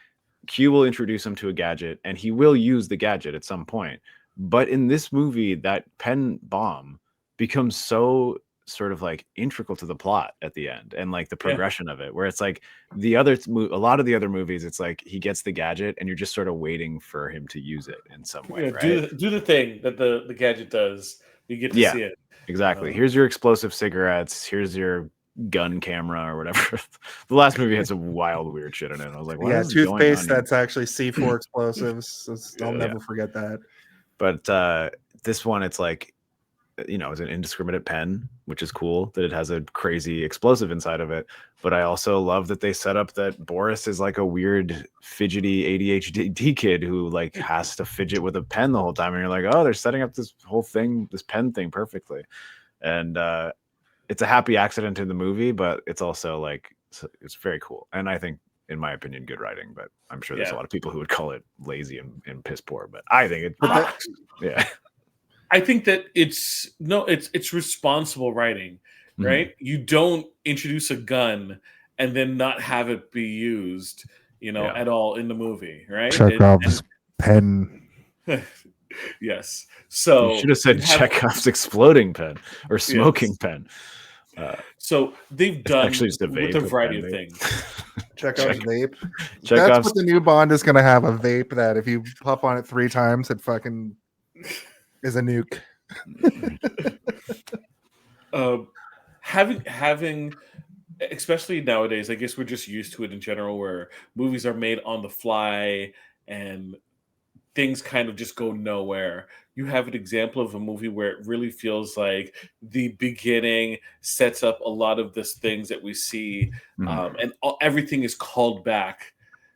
Q will introduce him to a gadget and he will use the gadget at some point. But in this movie, that pen bomb becomes so sort of like integral to the plot at the end and like the progression of it, where it's like a lot of the other movies, it's like he gets the gadget and you're just sort of waiting for him to use it in some way. Right? Do the thing that the gadget does. You get to see it. Exactly. Here's your explosive cigarettes. Here's your gun camera or whatever. The last movie had some wild, weird shit in it. I was like, what is toothpaste that's actually C4 explosives. I'll never forget that. But this one, it's like, it's an indiscriminate pen, which is cool that it has a crazy explosive inside of it. But I also love that they set up that Boris is like a weird, fidgety ADHD kid who like has to fidget with a pen the whole time. And you're like, oh, they're setting up this whole thing, this pen thing perfectly. And it's a happy accident in the movie, but it's also like, it's very cool. And I think, in my opinion, good writing, but I'm sure there's a lot of people who would call it lazy and piss poor, but I think it rocks. Yeah. I think that it's responsible writing, right? You don't introduce a gun and then not have it be used, at all in the movie, right? Chekhov's pen. Yes. So you should have said Chekhov's exploding pen or smoking pen. So they've done actually just a with a variety of things. Chekhov's vape. Chekhov's- That's what the new Bond is going to have, a vape that if you puff on it 3 times, it fucking is a nuke. Having especially nowadays, I guess we're just used to it in general, where movies are made on the fly and things kind of just go nowhere. You have an example of a movie where it really feels like the beginning sets up a lot of these things that we see, and everything is called back,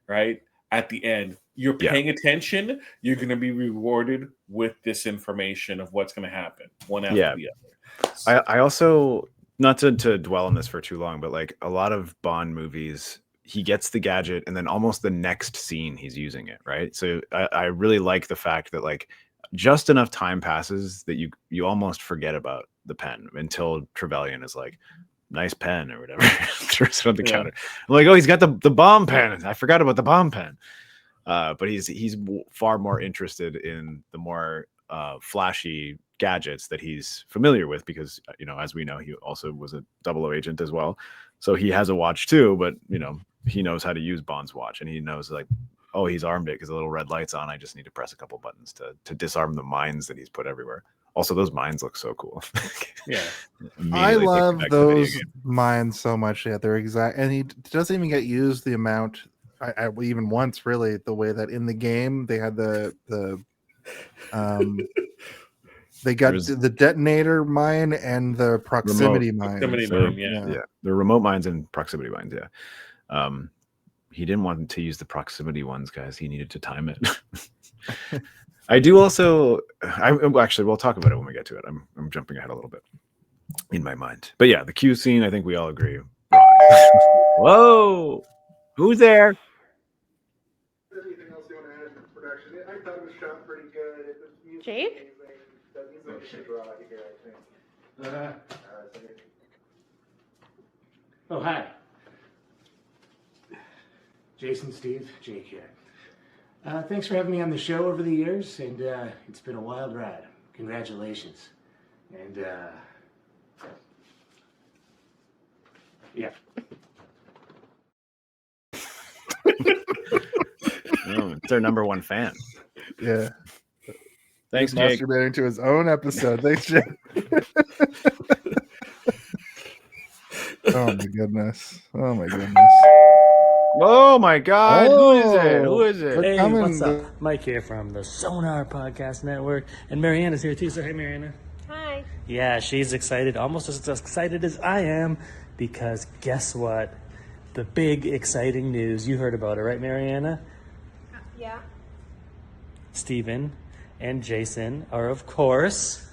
right? At the end, you're paying attention, you're going to be rewarded with this information of what's going to happen one after the other. I also, not to dwell on this for too long, but like a lot of Bond movies, he gets the gadget and then almost the next scene he's using it, right? So I really like the fact that like just enough time passes that you almost forget about the pen until Trevelyan is like, nice pen or whatever, throws it on the counter. I'm like, oh, he's got the bomb pen. I forgot about the bomb pen. But he's far more interested in the more flashy gadgets that he's familiar with, because as we know, he also was a 00 agent as well, so he has a watch too, but he knows how to use Bond's watch, and he knows like, oh, he's armed it because the little red light's on, I just need to press a couple buttons to disarm the mines that he's put everywhere. Also, those mines look so cool. I love those mines so much. Yeah, they're exact, and he doesn't even get used the amount even once, really, the way that in the game they had they got the detonator mine and the proximity mine. The remote mines and proximity mines. He didn't want to use the proximity ones, guys. He needed to time it. I do also. Actually, we'll talk about it when we get to it. I'm jumping ahead a little bit in my mind, but yeah, the Q scene. I think we all agree. Whoa, who's there? Anything else you want to add to production? I thought it was shot pretty good. Jake? Oh, hi. Jason, Steve, Jake here. Thanks for having me on the show over the years, and it's been a wild ride. Congratulations. And, yeah. It's our number 1 fan. Yeah. Thanks, He's Jake. masturbating to his own episode. Thanks, Jake. Oh my goodness. Oh my goodness. Oh my God. Who is it? Who is it? Hey, what's up? Mike here from the Sonar Podcast Network. And Mariana's here too. So, hey, Mariana. Hi. Yeah, she's excited. Almost as excited as I am. Because guess what? The big exciting news. You heard about it, right, Mariana? Yeah. Steven and Jason are, of course,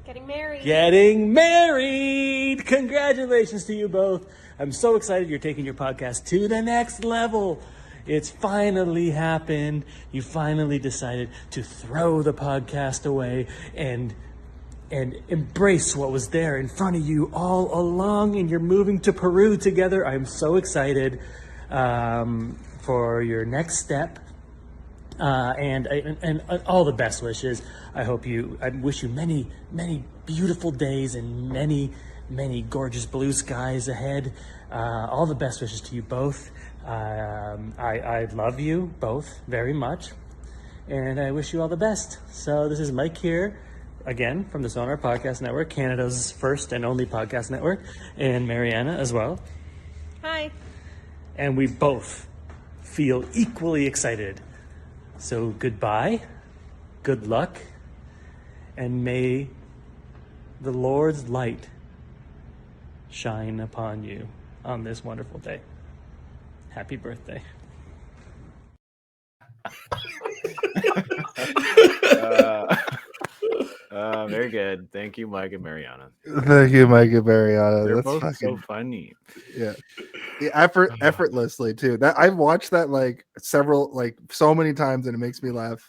Getting married. getting married. Congratulations to you both. I'm so excited you're taking your podcast to the next level. It's finally happened. You finally decided to throw the podcast away and embrace what was there in front of you all along, and you're moving to Peru together. I'm so excited for your next step. And all the best wishes. I wish you many, many beautiful days and many, many gorgeous blue skies ahead. All the best wishes to you both. I love you both very much, and I wish you all the best. So this is Mike here, again, from the Sonar Podcast Network, Canada's first and only podcast network, and Mariana as well. Hi. And we both feel equally excited. So goodbye, good luck, and may the Lord's light shine upon you on this wonderful day. Happy birthday. Very good. Thank you, Mike and Mariana. Thank you, Mike and Mariana. They're That's both fucking so funny. Yeah. Effortlessly too. That I've watched that so many times, and it makes me laugh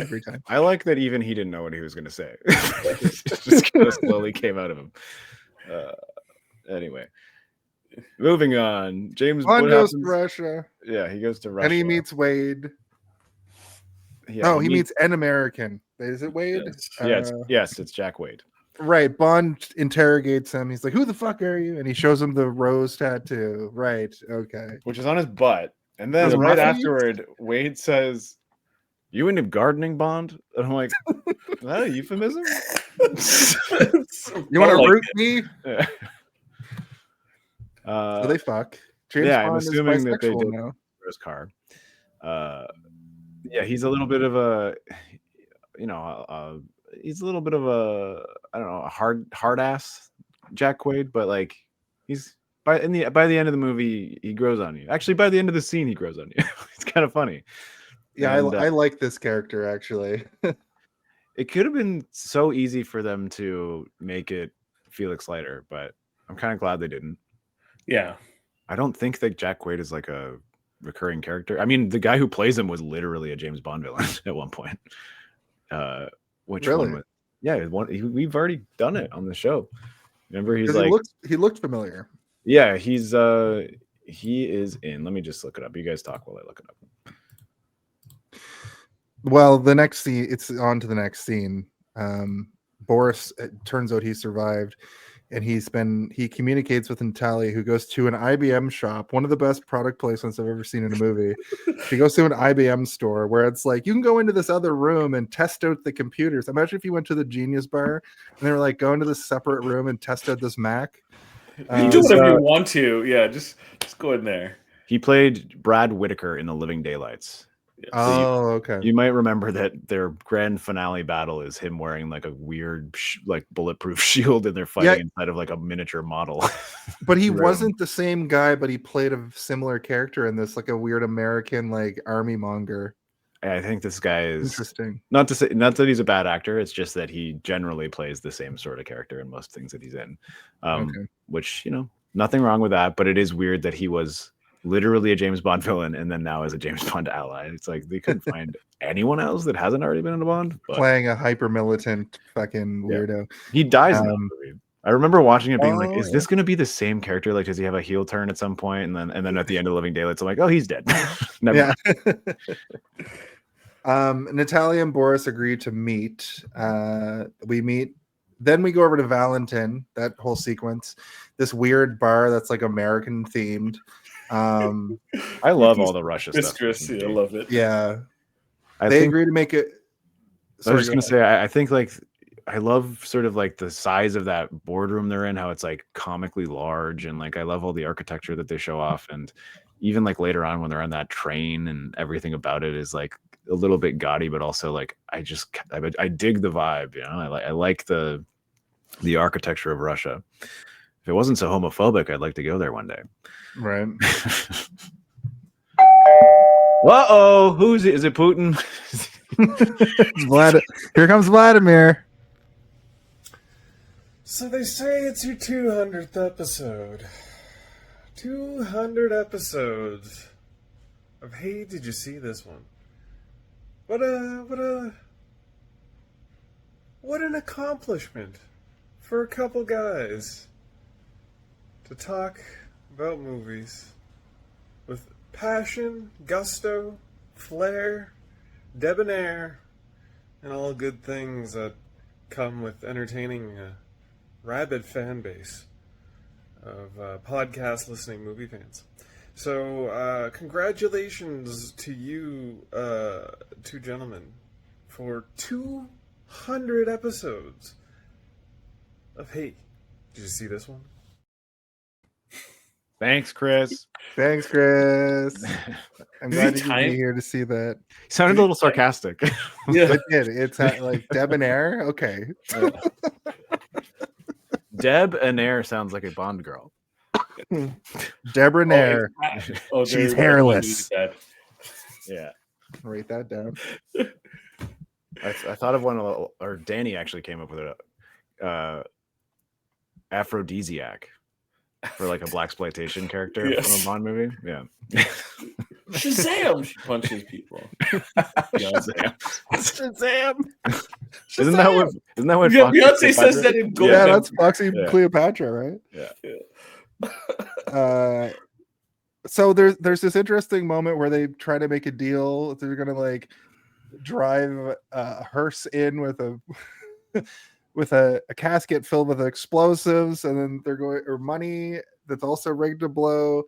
every time. I like that even he didn't know what he was going to say. just kind of slowly came out of him. Anyway, moving on. James Bond goes to Russia. Yeah, he goes to Russia. And he meets Wade. Yeah, he meets an American. Is it Wade? Yes, it's Jack Wade. Right. Bond interrogates him. He's like, "Who the fuck are you?" And he shows him the rose tattoo. Right. Okay. Which is on his butt. And then Those right roughies? afterward, Wade says, "You into gardening, Bond?" And I'm like, "Is that a euphemism?" You want to like root me? Yeah. So they fuck. James yeah, I'm Bond is assuming that they bisexual did now. his car. Yeah, he's a little bit of a, he's a little bit of a, I don't know, a hard ass Jack Quaid, but like he's by the end of the movie he grows on you. Actually, by the end of the scene he grows on you. It's kind of funny. Yeah, And, I like this character actually. it could have been so easy for them to make it Felix Leiter, but I'm kind of glad they didn't. Yeah. I don't think that Jack Quaid is like a recurring character. I mean, the guy who plays him was literally a James Bond villain at one point. Which Really? one was? Yeah, we've already done it on the show. Remember, he's 'Cause like, he looked familiar. yeah, he is in. Let me just look it up. You guys talk while I look it up. Well, the next scene, it's on to the next scene. Boris, it turns out he survived, and he communicates with Natalia, who goes to an IBM shop, one of the best product placements I've ever seen in a movie. She goes to an IBM store where it's like, you can go into this other room and test out the computers. Imagine if you went to the Genius Bar and they were like, go into this separate room and test out this Mac. You do whatever you want to. Yeah, just go in there. He played Brad Whitaker in The Living Daylights. Oh, okay. You might remember that their grand finale battle is him wearing like a weird, like bulletproof shield, and they're fighting inside of like a miniature model. But he wasn't the same guy, but he played a similar character in this, like a weird American, like army monger. I think this guy is interesting. Not that he's a bad actor. It's just that he generally plays the same sort of character in most things that he's in. Okay. Which, nothing wrong with that, but it is weird that he was literally a James Bond villain and then now is a James Bond ally. It's like they couldn't find anyone else that hasn't already been in a Bond. But Playing a hyper militant fucking weirdo. he dies in that movie. I remember watching it being like, is yeah. this going to be the same character? Like, does he have a heel turn at some point? And then at the end of Living Daylights, I'm like, oh, he's dead. Never mind. Natalia and Boris agree to meet. We meet. Then we go over to Valentin, that whole sequence, this weird bar that's like American themed. I love all the Russia stuff. I love it. Yeah. I They think- agree to make it. I was just going to say, I think like, I love sort of like the size of that boardroom they're in, how it's like comically large. And like, I love all the architecture that they show off. And even like later on when they're on that train and everything about it is like a little bit gaudy, but also like, I dig the vibe, I like the architecture of Russia. If it wasn't so homophobic, I'd like to go there one day. Right. Uh-oh, who's it? Is it Putin? Here comes Vladimir. So they say it's your 200th episode. 200 episodes of Hey, did you see this one? What an accomplishment for a couple guys to talk about movies with passion, gusto, flair, debonair, and all good things that come with entertaining a rabid fan base of podcast listening movie fans. So congratulations to you two gentlemen for 200 episodes of Hey, did you see this one? Thanks, Chris. Thanks, Chris. I'm glad you could time? be here to see that. He sounded a little sarcastic. Yeah. It did. It's like debonair. Okay. Deb Air sounds like a Bond girl. Deborah Nair. Oh, She's they're- hairless. Yeah. Write that down. I thought of one, or Danny actually came up with it. Aphrodisiac for like a blaxploitation character Yes. from a Bond movie. Yeah. Shazam! She punches people. Shazam. Shazam. Isn't that what Yeah, Foxy Beyonce says Cleopatra- that in Yeah, Goldeneye. that's Foxy Yeah. Cleopatra, right? Yeah. So there's this interesting moment where they try to make a deal. They're gonna like drive a hearse in with a with a casket filled with explosives, and then they're going or money that's also rigged to blow,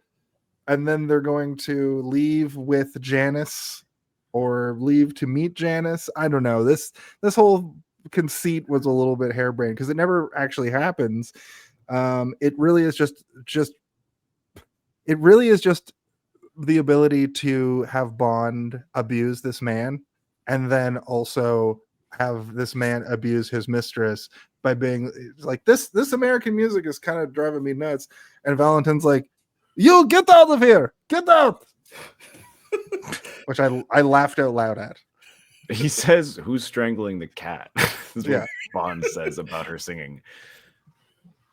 and then they're going to leave with Janice or leave to meet Janice. I don't know. This whole conceit was a little bit harebrained because it never actually happens. It really is just the ability to have Bond abuse this man and then also have this man abuse his mistress by being like, this American music is kind of driving me nuts. And Valentine's like, you get out of here, get out. Which I laughed out loud at. He says, who's strangling the cat? This is Yeah. what Bond says about her singing.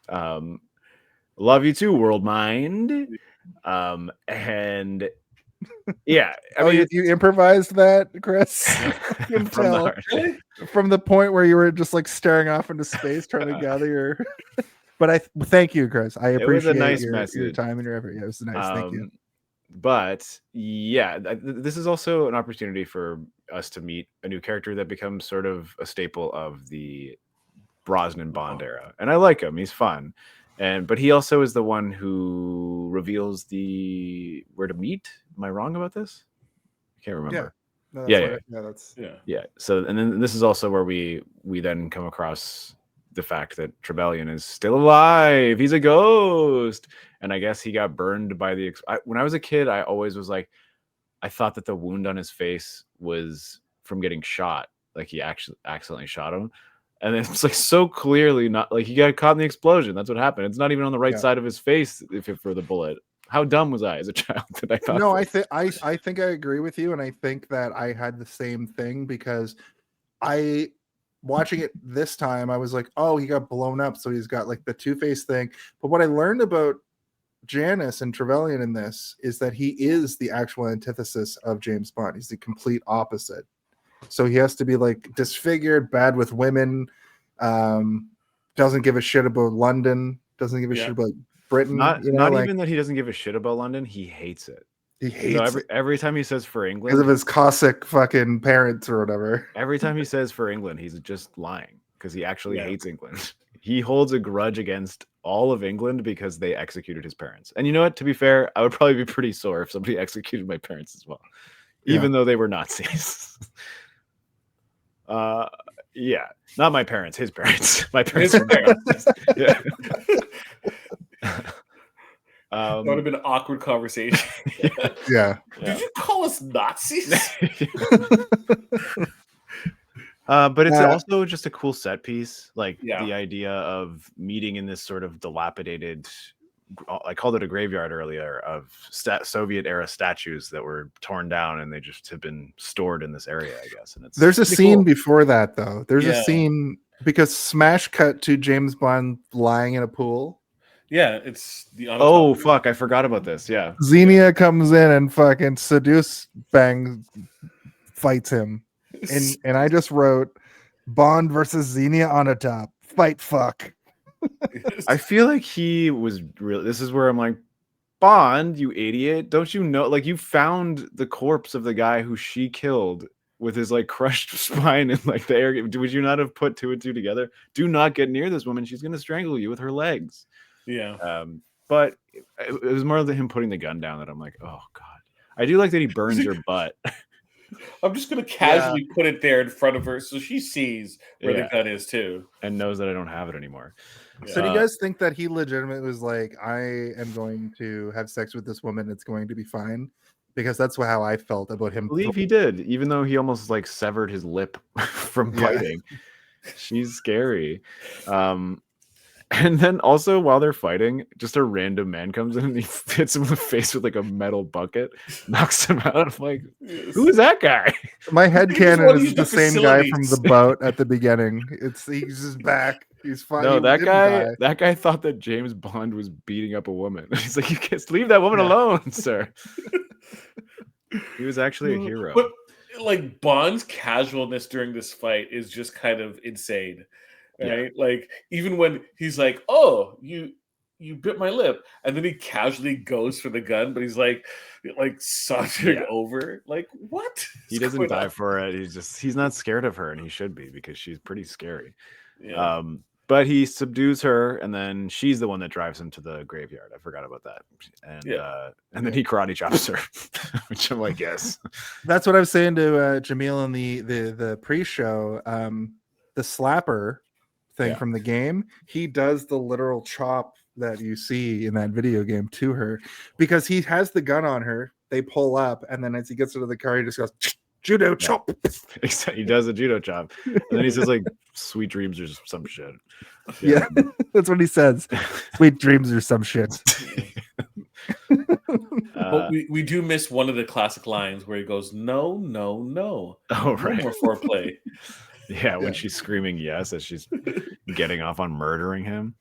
Love you too, World Mind. And yeah, I mean, you improvised that, Chris? I can from the tell. heart. From the point where you were just like staring off into space trying to gather your but thank you, Chris. I It was a appreciate nice your message. time and your effort. Yeah, it was nice. Thank you. But yeah, this is also an opportunity for us to meet a new character that becomes sort of a staple of the Brosnan Bond era. And I like him. He's fun. But he also is the one who reveals where to meet. Am I wrong about this? I can't remember. No, that's Yeah. So, and then this is also where we then come across the fact that Trevelyan is still alive. He's a ghost. And I guess he got burned by when I was a kid, I always was like, I thought that the wound on his face was from getting shot. Like he actually accidentally shot him. And then it's like so clearly not like he got caught in the explosion. That's what happened. It's not even on the right side of his face for the bullet. How dumb was I as a child that I thought? No, I think I agree with you, and I think that I had the same thing because watching it this time, I was like, oh, he got blown up, so he's got like the Two-Face thing. But what I learned about Janice and Trevelyan in this is that he is the actual antithesis of James Bond. He's the complete opposite. So he has to be like disfigured, bad with women, doesn't give a shit about London, doesn't give a shit about Britain. Not even that he doesn't give a shit about London. He hates it. He hates it. Every time he says for England, because of his Cossack fucking parents or whatever. Every time he says for England, he's just lying because he actually hates England. He holds a grudge against all of England because they executed his parents. And you know what? To be fair, I would probably be pretty sore if somebody executed my parents as well, even though they were Nazis. Yeah, not my parents, his parents. My parents were Nazis. Yeah. That would have been an awkward conversation. Yeah. Did you call us Nazis? But it's also just a cool set piece. Like the idea of meeting in this sort of dilapidated, I called it a graveyard earlier, of Soviet era statues that were torn down and they just have been stored in this area, I guess. And There's a scene cool. before that though. There's a scene because smash cut to James Bond lying in a pool. Yeah, it's the fuck, I forgot about this. Yeah. Xenia comes in and fucking seduce bang fights him. And I just wrote Bond versus Xenia on a top. Fight fuck. I feel like he was real. This is where I'm like, Bond, you idiot. Don't you know? Like, you found the corpse of the guy who she killed with his like crushed spine and like the air. Would you not have put two and two together? Do not get near this woman. She's going to strangle you with her legs. Yeah. But it was more of him putting the gun down that I'm like, oh God. I do like that he burns your butt. I'm just going to casually put it there in front of her so she sees where the gun is too. And knows that I don't have it anymore. So do you guys think that he legitimately was like, I am going to have sex with this woman, it's going to be fine? Because that's how I felt about him. I believe he did, even though he almost like severed his lip from fighting. She's scary. And then also while they're fighting, just a random man comes in and he hits him in the face with like a metal bucket, knocks him out. I'm like, who is that guy? My headcanon is the same guy from the boat at the beginning. He's just back. He's fine. No, that guy thought that James Bond was beating up a woman. He's like, you can't leave that woman alone, sir. He was actually a hero. But like Bond's casualness during this fight is just kind of insane. Right? Like even when he's like, oh, you bit my lip, and then he casually goes for the gun, but he's like sauntering over. Like, what? He doesn't die for it. He's not scared of her, and he should be because she's pretty scary. Yeah. But he subdues her, and then she's the one that drives him to the graveyard. I forgot about that. And then he karate chops her, which I'm like, yes. That's what I was saying to Jaemeel in the pre-show. The slapper thing from the game, he does the literal chop that you see in that video game to her, because he has the gun on her. They pull up, and then as he gets into the car, he just goes judo chop. He does a judo chop, and then he says like "sweet dreams" or some shit. Yeah, that's what he says. Sweet dreams or some shit. But we do miss one of the classic lines where he goes, "No, no, no." Oh, right. No more foreplay. Yeah, when she's screaming yes as she's getting off on murdering him.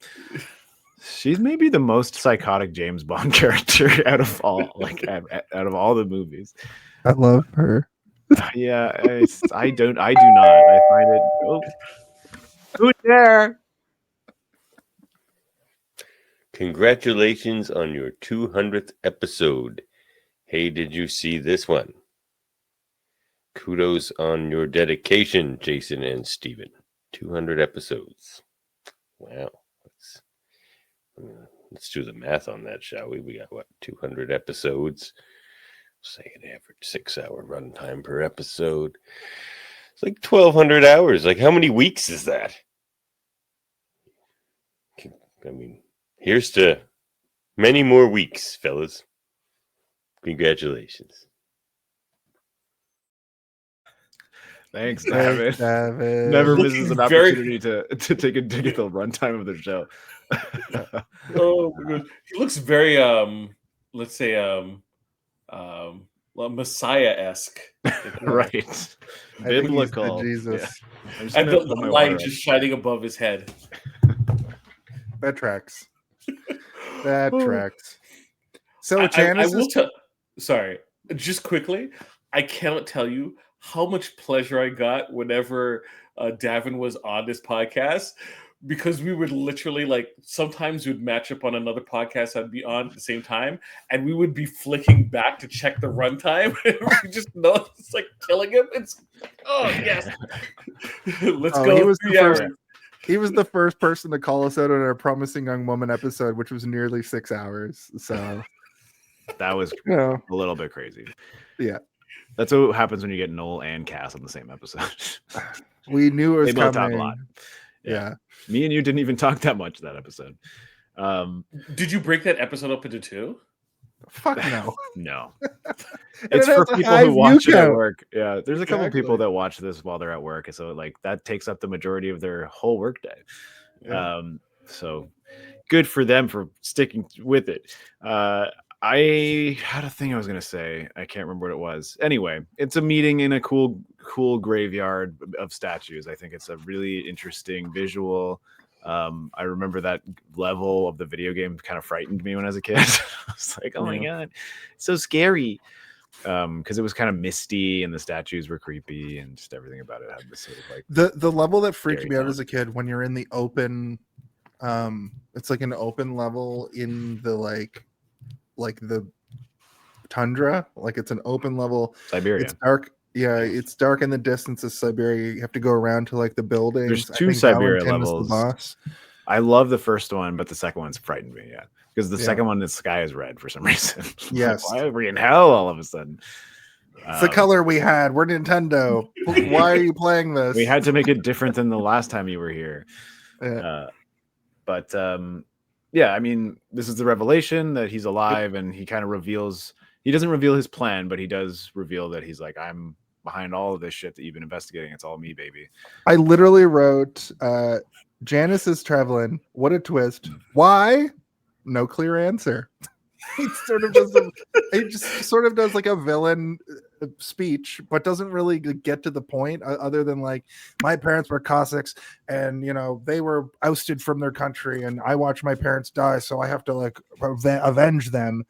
She's maybe the most psychotic James Bond character out of all, out of all the movies. I love her. Yeah, I do not. I find it. Oh, who's there? Congratulations on your 200th episode. Hey, did you see this one? Kudos on your dedication, Jason and Steven. 200 episodes. Wow. Let's do the math on that, shall we? We got, 200 episodes? Say an average 6-hour runtime per episode. It's like 1,200 hours. Like, how many weeks is that? I mean, here's to many more weeks, fellas. Congratulations. Thanks, David. David. Never misses an opportunity to take a dig at the runtime of the show. Oh my God. He looks very let's say Messiah-esque. Right. Biblical. Jesus. Yeah. And the light just shining above his head. That tracks. That tracks. So Janice sorry, just quickly, I cannot tell you how much pleasure I got whenever Davin was on this podcast, because we would literally sometimes we'd match up on another podcast I'd be on at the same time, and we would be flicking back to check the runtime. We just know it's like killing him. It's yes. Let's go. He was the first person to call us out on our Promising Young Woman episode, which was nearly 6 hours. So that was a little bit crazy. Yeah. That's what happens when you get Noel and Cass on the same episode. We knew it was they both coming. talk a lot. Yeah. Me and you didn't even talk that much that episode. Did you break that episode up into 2? Fuck no. No. It's for people who watch it at work. Yeah. There's a couple people that watch this while they're at work. So that takes up the majority of their whole work day. Yeah. So good for them for sticking with it. I had a thing I was going to say. I can't remember what it was. Anyway, it's a meeting in a cool graveyard of statues. I think it's a really interesting visual. I remember that level of the video game kind of frightened me when I was a kid. I was like, oh my God, it's so scary. Because it was kind of misty and the statues were creepy and just everything about it had this sort of the level that freaked me out as a kid when you're in the open, it's like an open level in the like the tundra, like it's an open level. Siberia. It's dark. Yeah, it's dark in the distance of Siberia. You have to go around to like the buildings. There's 2 Siberia Valentin is levels. the boss. I love the first one, but the second one's frightened me. Yeah, because the second one, the sky is red for some reason. Yes. Why are we in hell all of a sudden? It's the color we had. We're Nintendo. Why are you playing this? We had to make it different than the last time you were here. Yeah, I mean, this is the revelation that he's alive, and he kind of reveals. He doesn't reveal his plan, but he does reveal that he's like, I'm behind all of this shit that you've been investigating. It's all me, baby. I literally wrote, Janice is traveling. What a twist. Why? No clear answer. He just sort of does like a villain speech, but doesn't really get to the point other than like, my parents were Cossacks and, they were ousted from their country and I watched my parents die. So I have to like avenge them.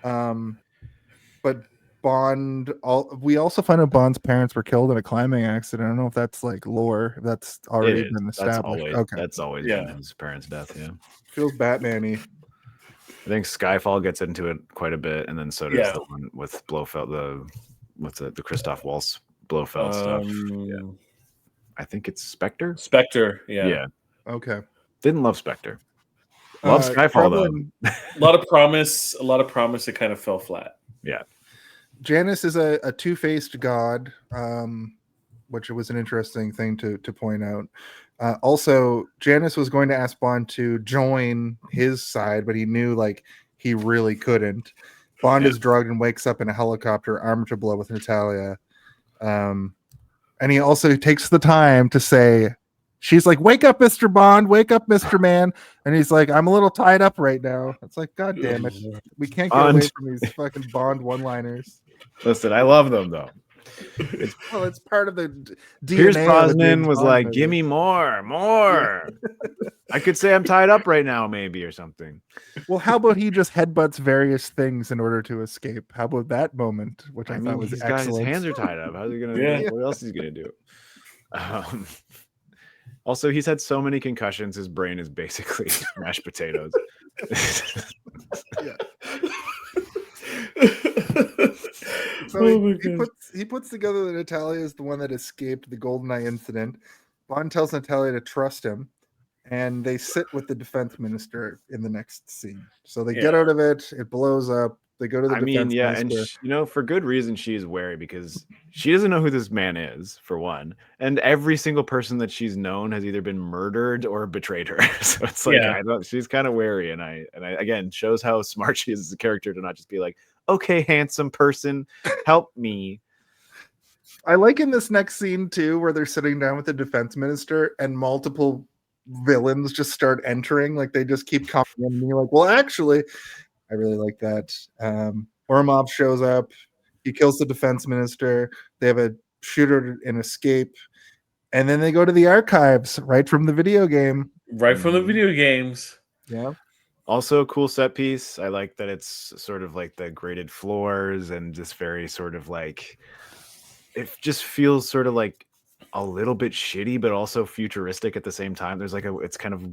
But Bond, we also find out Bond's parents were killed in a climbing accident. I don't know if that's like lore. That's already been established. That's always been his parents' death. Yeah, feels Batman-y. I think Skyfall gets into it quite a bit, and then so does the one with Blofeld. The Christoph Waltz Blofeld stuff. I think it's Spectre. Spectre, yeah. Yeah. Okay. Didn't love Spectre. Love Skyfall though. A lot of promise. It kind of fell flat. Yeah. Janus is a two-faced god, which was an interesting thing to point out. Also, Janus was going to ask Bond to join his side, but he knew like he really couldn't. Bond is drugged and wakes up in a helicopter, arm to blow with Natalia. And he also takes the time to say, she's like, "Wake up, Mr. Bond, wake up, Mr. Man." And he's like, "I'm a little tied up right now." It's like, God damn it. We can't get away from these fucking Bond one-liners. Listen, I love them though. It's part of the DNA. Pierce of the Brosnan James was Bond like, movie. "Give me more." I could say I'm tied up right now, maybe, or something. Well, how about he just headbutts various things in order to escape? How about that moment, which I thought was he's excellent. got his hands are tied up. How's he gonna? Yeah. What else is he gonna do? Also, he's had so many concussions. His brain is basically mashed potatoes. So he puts together that Natalia is the one that escaped the Goldeneye incident. Bond tells Natalia to trust him, and they sit with the defense minister in the next scene. So they get out of it. It blows up. They go to the defense minister. And for good reason, she's wary because she doesn't know who this man is, for one, and every single person that she's known has either been murdered or betrayed her. So it's like she's kind of wary, and I again shows how smart she is as a character to not just be like, "Okay, handsome person, help me." I like in this next scene too, where they're sitting down with the defense minister and multiple villains just start entering. Like they just keep coming in and you're like, well, actually, I really like that. Ormov shows up, he kills the defense minister, they have a shooter and escape, and then they go to the archives right from the video game. Right from the video games. Yeah. Also, a cool set piece. I like that it's sort of like the graded floors and just very sort of like, it just feels sort of like a little bit shitty, but also futuristic at the same time. There's like it's kind of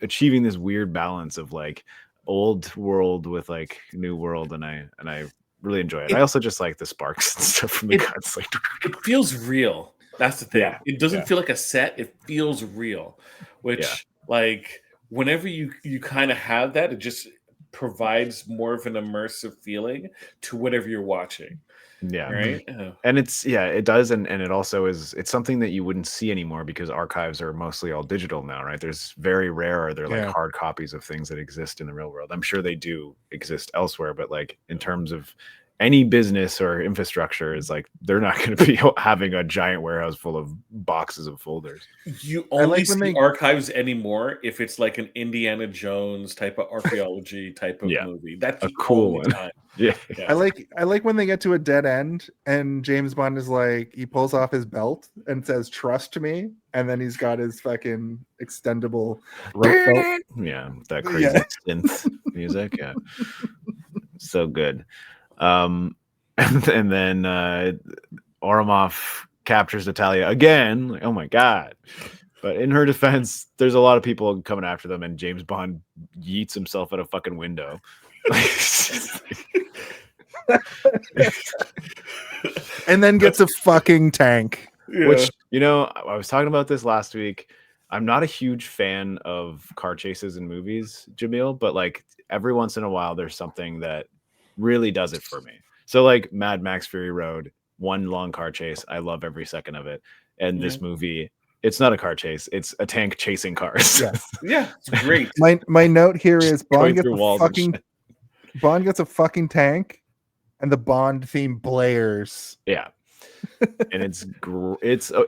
achieving this weird balance of like old world with like new world, and I really enjoy it. I also just like the sparks and stuff from the guns. Like it feels real. That's the thing. Yeah. It doesn't feel like a set. It feels real, which like whenever you kind of have that, it just provides more of an immersive feeling to whatever you're watching. Yeah. Right. And it does. And it also it's something that you wouldn't see anymore because archives are mostly all digital now, right? There's very rare are there like hard copies of things that exist in the real world. I'm sure they do exist elsewhere, but like in terms of any business or infrastructure is like they're not going to be having a giant warehouse full of boxes of folders. You only see archives anymore if it's like an Indiana Jones type of archaeology type of movie. That's a cool one. Time. Yeah. I like when they get to a dead end and James Bond is like, he pulls off his belt and says, "Trust me," and then he's got his fucking extendable rope belt. Yeah, that crazy synth music. Yeah, so good. And then Oromov captures Natalia again. Like, oh my god! But in her defense, there's a lot of people coming after them, and James Bond yeets himself out a fucking window. And then gets a fucking tank. Which, I was talking about this last week. I'm not a huge fan of car chases in movies, Jaemeel, but like every once in a while, there's something that really does it for me. So like Mad Max Fury Road, one long car chase. I love every second of it. And this movie, it's not a car chase. It's a tank chasing cars. Yeah, it's great. My note here is Bond gets through walls and Bond gets a fucking tank, and the Bond theme blares. Yeah, and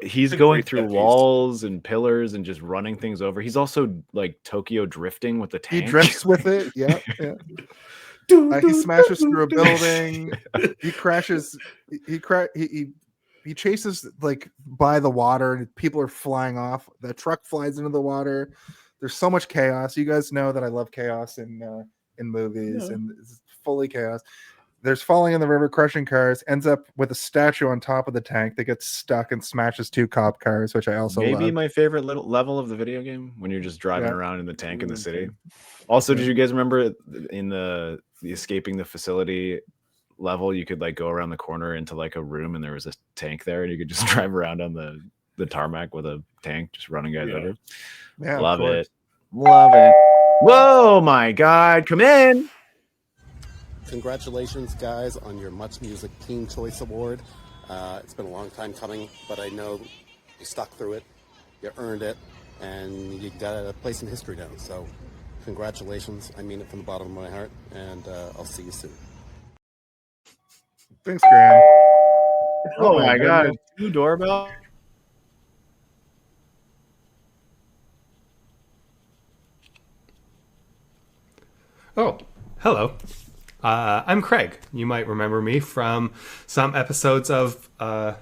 he's going through walls and pillars and just running things over. He's also like Tokyo drifting with the tank. He drifts with it. Yeah. He smashes through a building. He crashes. He chases like by the water, and people are flying off. The truck flies into the water. There's so much chaos. You guys know that I love chaos in movies, and it's fully chaos. There's falling in the river, crushing cars. Ends up with a statue on top of the tank that gets stuck and smashes two cop cars, which I also maybe love. my favorite little level of the video game when you're just driving around in the tank in the city. Also, did you guys remember in the escaping the facility level, you could like go around the corner into like a room and there was a tank there and you could just drive around on the the tarmac with a tank, just running guys over. Yeah, of Love course. it. Love it. Whoa, my God. Come in. Congratulations, guys, on your Much Music Teen Choice Award. It's been a long time coming, but I know you stuck through it, you earned it, and you got a place in history now. So congratulations. I mean it from the bottom of my heart, and I'll see you soon. Thanks, Graham. Oh, my God. 2 doorbells. Oh, hello. I'm Craig. You might remember me from some episodes of Hey,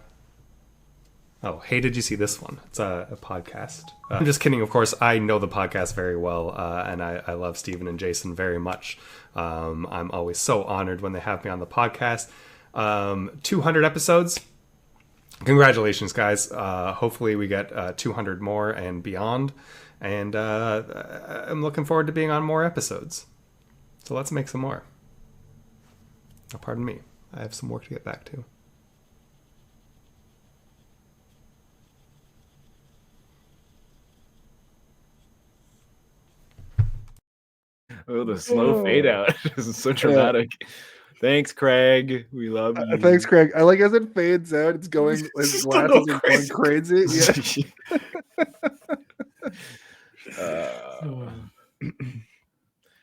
Did You See This One? It's a podcast. I'm just kidding, of course. I know the podcast very well, and I love Stephen and Jason very much. I'm always so honored when they have me on the podcast. 200 episodes. Congratulations, guys. Hopefully we get 200 more and beyond. And I'm looking forward to being on more episodes. So let's make some more. Oh, pardon me. I have some work to get back to. Oh, the slow fade out. This is so dramatic. Thanks, Craig. We love you. Thanks, Craig. I like as it fades out, it's going, his glasses are going crazy.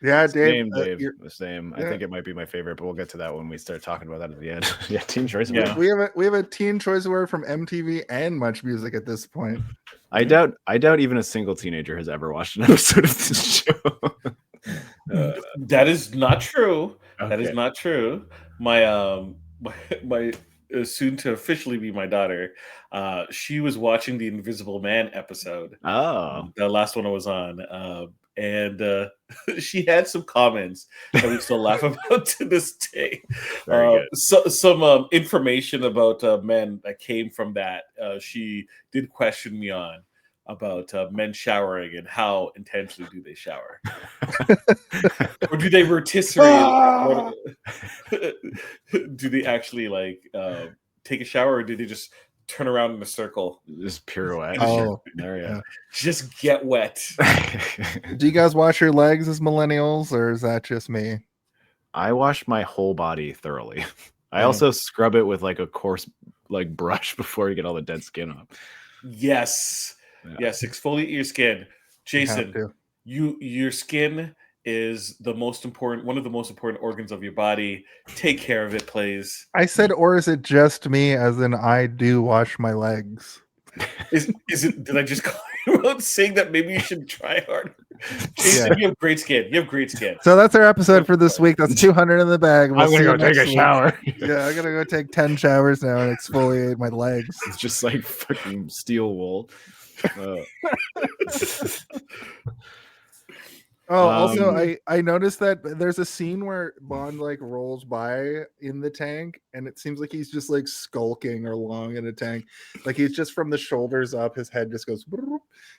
Yeah, Dave. Dave. The same. I think it might be my favorite, but we'll get to that when we start talking about that at the end. Yeah, Teen Choice Award. We have a Teen Choice Award from MTV and Much Music at this point. I doubt even a single teenager has ever watched an episode of this show. That is not true. Okay. That is not true. My my soon to officially be my daughter, she was watching the Invisible Man episode. Oh, the last one I was on, and she had some comments that we still laugh about to this day. Some information about men that came from that. She did question me on about men showering and how intensely do they shower, or do they rotisserie? Do they actually take a shower, or do they just turn around in a circle, just pirouette? Just get wet. Do you guys wash your legs as millennials, or is that just me? I wash my whole body thoroughly. I also scrub it with a coarse brush before you get all the dead skin off. Yes. Yes, exfoliate your skin. Jason, your skin is one of the most important organs of your body. Take care of it, please. I said, or is it just me, as in I do wash my legs? Is it? Did I just call you out saying that maybe you should try harder? Jason, you have great skin. You have great skin. So that's our episode for this week. That's 200 in the bag. I'm gonna go take a shower. Yeah, I'm gonna go take 10 showers now and exfoliate my legs. It's just like fucking steel wool. Also, I noticed that there's a scene where Bond rolls by in the tank, and it seems like he's just skulking along in a tank, he's just from the shoulders up, his head just goes,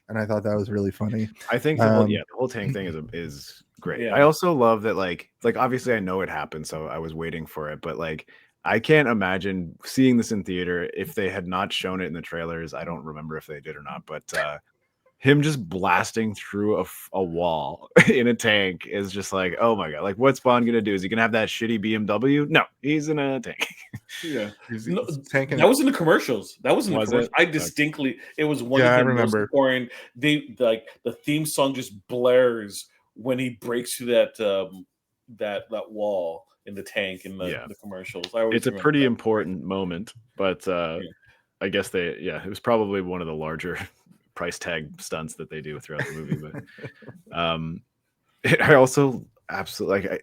and I thought that was really funny. I think the whole tank thing is great. Yeah. I also love that obviously I know it happened, so I was waiting for it, but I can't imagine seeing this in theater if they had not shown it in the trailers. I don't remember if they did or not, but him just blasting through a wall in a tank is just oh my God. What's Bond gonna do? Is he gonna have that shitty BMW? No, he's in a tank. Yeah, that was in the commercials. That was in the commercials. I distinctly, it was one of the most important. The theme song just blares when he breaks through that wall in the tank in the commercials. It's a pretty important moment, but I guess it was probably one of the larger price tag stunts that they do throughout the movie. But I also absolutely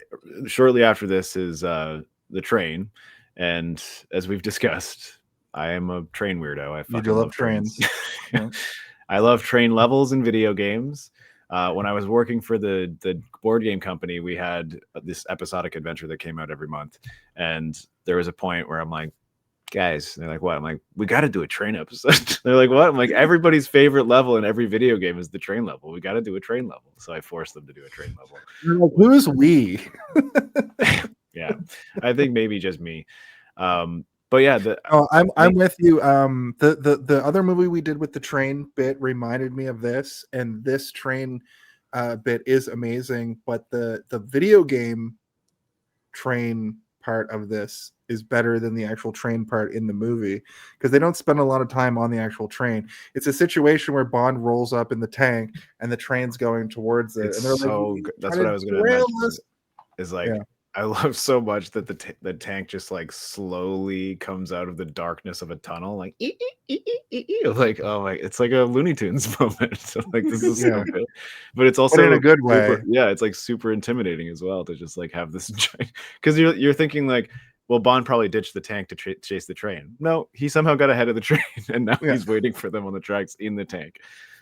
shortly after this is the train, and as we've discussed, I am a train weirdo. I fucking love trains. I love train levels in video games. When I was working for the board game company, we had this episodic adventure that came out every month, and there was a point where I'm like, guys, they're like, what? I'm like, we got to do a train episode. They're like, what? I'm like, everybody's favorite level in every video game is the train level. We got to do a train level. So I forced them to do a train level. You're like, who's we? Yeah, I think maybe just me. But But yeah, I'm with you. The other movie we did with the train bit reminded me of this, and this train bit is amazing. But the video game train part of this is better than the actual train part in the movie, because they don't spend a lot of time on the actual train. It's a situation where Bond rolls up in the tank and the train's going towards it. It's and they're so like, good. That's what I was going to derail mention. us. Is like, Yeah. I love so much that the tank just like slowly comes out of the darkness of a tunnel, like like, oh my, it's like a Looney Tunes moment. So like, this is Yeah. so good, but it's also But in a good super- way. yeah, it's like super intimidating as well to just like have this because you're thinking like, well, Bond probably ditched the tank to chase the train. No, he somehow got ahead of the train, and now he's waiting for them on the tracks in the tank.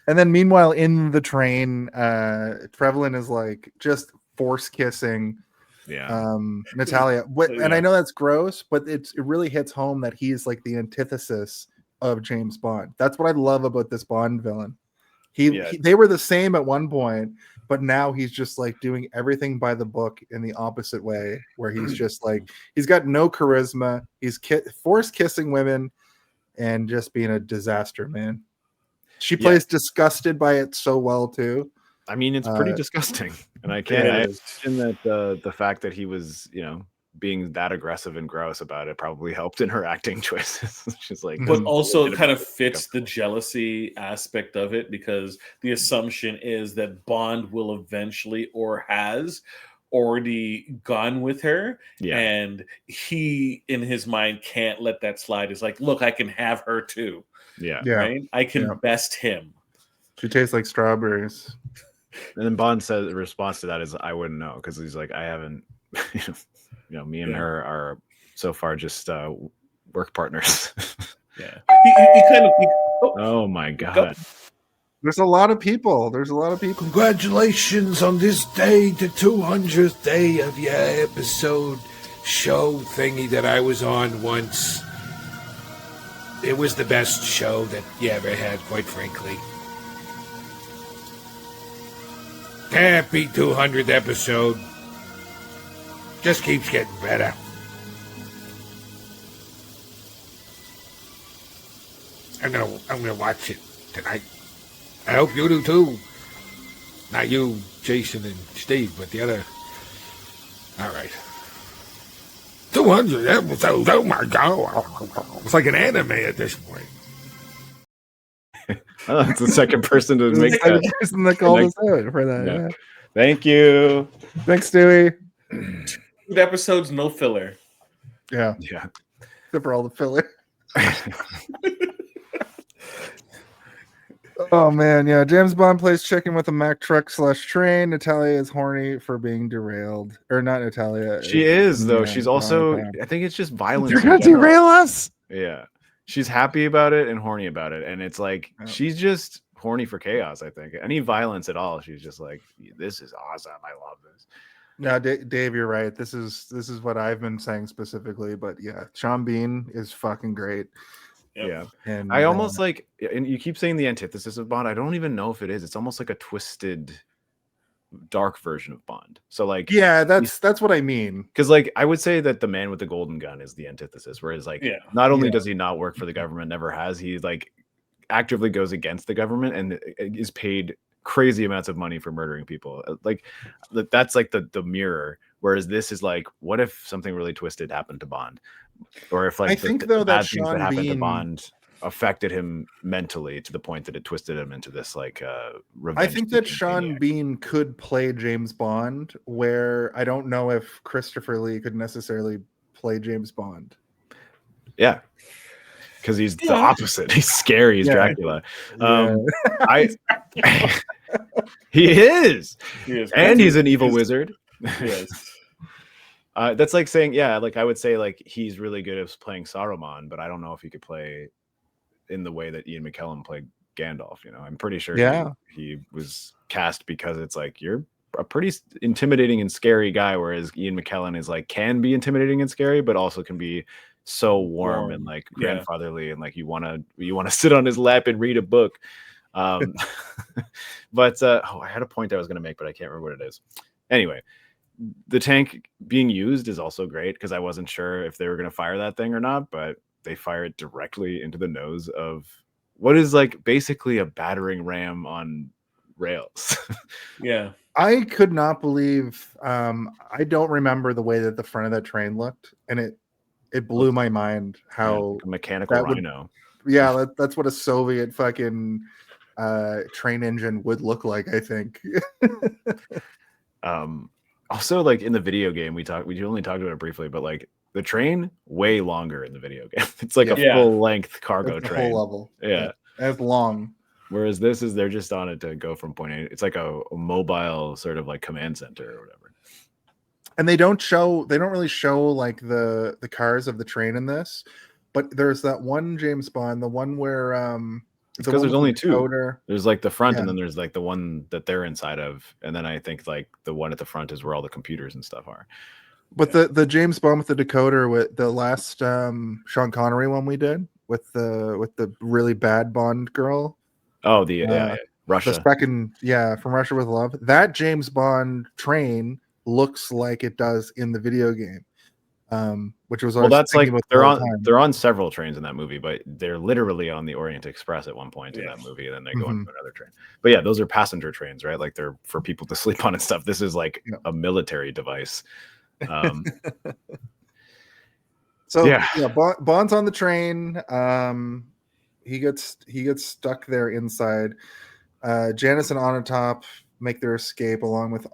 And then meanwhile in the train, Trevelyan is like just force kissing Natalia. And I know that's gross, but it really hits home that he's like the antithesis of James Bond. That's what I love about this Bond villain. They were the same at one point, but now he's just like doing everything by the book in the opposite way, where he's just like, he's got no charisma, he's force kissing women and just being a disaster, man. She plays disgusted by it so well too. I mean, it's pretty disgusting, and I can't imagine that the fact that he was, being that aggressive and gross about it probably helped in her acting choices. She's like, but also kind of fits the jealousy aspect of it, because the assumption is that Bond will eventually, or has already gone with her, and he in his mind can't let that slide. It's like, look, I can have her too. Right? I can best him. She tastes like strawberries. And then Bond says, in response to that is, I wouldn't know, because he's like, I haven't, me and her are so far just work partners. He kind of. Oh my god. There's a lot of people. Congratulations on this day, the 200th day of your episode show thingy that I was on once. It was the best show that you ever had, quite frankly. Happy 200th episode. Just keeps getting better. I'm gonna watch it tonight. I hope you do too. Not you, Jason and Steve, but the other. All right. 200 episodes. Oh my god! It's like an anime at this point. Oh, that's the second person to make that. The person that called us out for that. Yeah. Thank you. Thanks, Stewie. Good episodes, no filler. Yeah. Except for all the filler. Oh man, yeah. James Bond plays chicken with a Mack truck / train. Natalia is horny for being derailed, or not Natalia. She is though. She's also. I think it's just violence. You're gonna derail us. Yeah, she's happy about it and horny about it, and it's like she's just horny for chaos. I think any violence at all, she's just like, this is awesome. I love this. No, Dave, you're right. This is what I've been saying specifically, but yeah, Sean Bean is fucking great. Yeah, and I almost like, and you keep saying the antithesis of Bond. I don't even know if it is. It's almost like a twisted, dark version of Bond. So like, yeah, that's what I mean. Because like, I would say that the man with the golden gun is the antithesis. Whereas like, not only does he not work for the government, never has, he like actively goes against the government and is paid crazy amounts of money for murdering people. Like that's like the mirror. Whereas this is like, what if something really twisted happened to Bond? Or if like I think the though bad that things that Sean happened to Bean Bond affected him mentally to the point that it twisted him into this like revenge. I think that Sean Bean could play James Bond, where I don't know if Christopher Lee could necessarily play James Bond. Yeah. Because he's the opposite. He's scary as Dracula. He is. And he's an evil wizard. Yes. That's like saying, like I would say like he's really good at playing Saruman, but I don't know if he could play in the way that Ian McKellen played Gandalf. I'm pretty sure he was cast because it's like, you're a pretty intimidating and scary guy, whereas Ian McKellen is like, can be intimidating and scary, but also can be so warm and like grandfatherly, and like you want to sit on his lap and read a book. But I had a point I was going to make, but I can't remember what it is. Anyway, the tank being used is also great because I wasn't sure if they were going to fire that thing or not, but they fire it directly into the nose of what is like basically a battering ram on rails. Yeah. I could not believe. I don't remember the way that the front of that train looked, and it blew my mind how like a mechanical that would- rhino. that's what a Soviet fucking train engine would look like, I think. Also, like in the video game, we only talked about it briefly, but like the train way longer in the video game. It's like a full length cargo It's a train. whole level. Yeah. It's long. Whereas this is they're just on it to go from point A. It's like a mobile sort of like command center or whatever. And they don't really show like the cars of the train in this, but there's that one James Bond, the one where Because there's only two. decoder. There's like the front, Yeah. and then there's like the one that they're inside of, and then I think like the one at the front is where all the computers and stuff are. But the James Bond with the decoder, with the last Sean Connery one we did with the really bad Bond girl. Oh, Russia. The second, from Russia with Love. That James Bond train looks like it does in the video game. Which was Well, that's like about they're the on whole time. they're on several trains in that movie, but they're literally on the Orient Express at one point in that movie, and then they go into another train. But yeah, those are passenger trains, right? Like they're for people to sleep on and stuff. This is like a military device. Bond's on the train. He gets stuck there inside. Janice and Onatop make their escape along with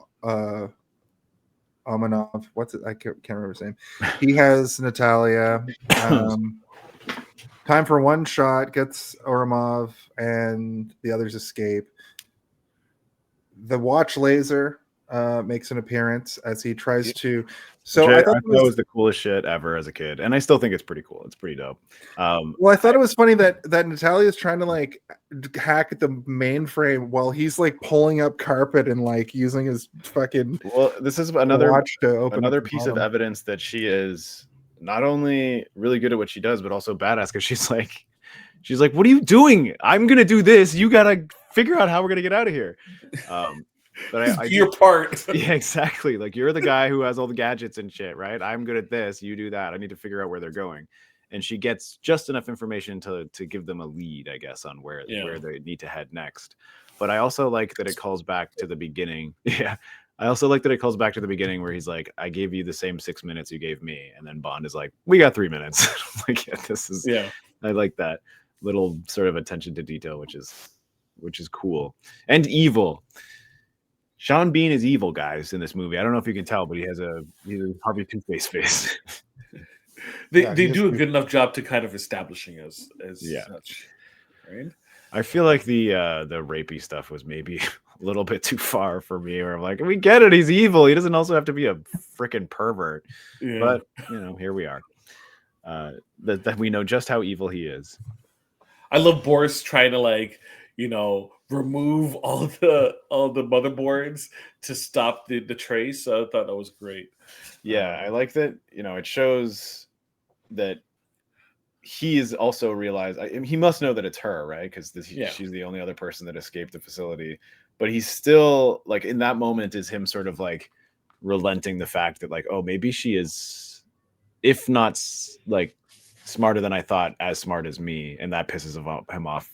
Omanov. What's it? I can't remember his name. He has Natalia. Time for one shot. Gets Oromov, and the others escape. The watch laser makes an appearance as he tries to. So Which I I thought thought it was the coolest shit ever as a kid, and I still think it's pretty cool. It's pretty dope. Well, I thought it was funny that Natalia's trying to like hack at the mainframe while he's like pulling up carpet and like using his fucking. Well, this is another watch to open another up the piece of bottom. evidence that she is not only really good at what she does, but also badass because she's like, "What are you doing? I'm gonna do this. You gotta figure out how we're gonna get out of here." But I your part. Yeah, exactly. Like you're the guy who has all the gadgets and shit, right? I'm good at this. You do that. I need to figure out where they're going. And she gets just enough information to give them a lead, I guess, on where they need to head next. But I also like that it calls back to the beginning. Yeah. I also like that it calls back to the beginning where he's like, I gave you the same 6 minutes you gave me. And then Bond is like, we got 3 minutes. Like, I like that little sort of attention to detail, which is cool. And evil. Sean Bean is evil, guys, in this movie. I don't know if you can tell, but he has a Harvey Two-Face face. They do a good enough job to kind of establishing as such. Right? I feel like the rapey stuff was maybe a little bit too far for me, where I'm like, we get it, he's evil. He doesn't also have to be a freaking pervert. Yeah. But here we are. That we know just how evil he is. I love Boris trying to remove all the motherboards to stop the trace. So I thought that was great. Yeah, I like that. It shows that he is also realized. He must know that it's her, right? Because she's the only other person that escaped the facility. But he's still like in that moment is him sort of like relenting the fact that like, oh, maybe she is, if not like smarter than I thought, as smart as me, and that pisses him off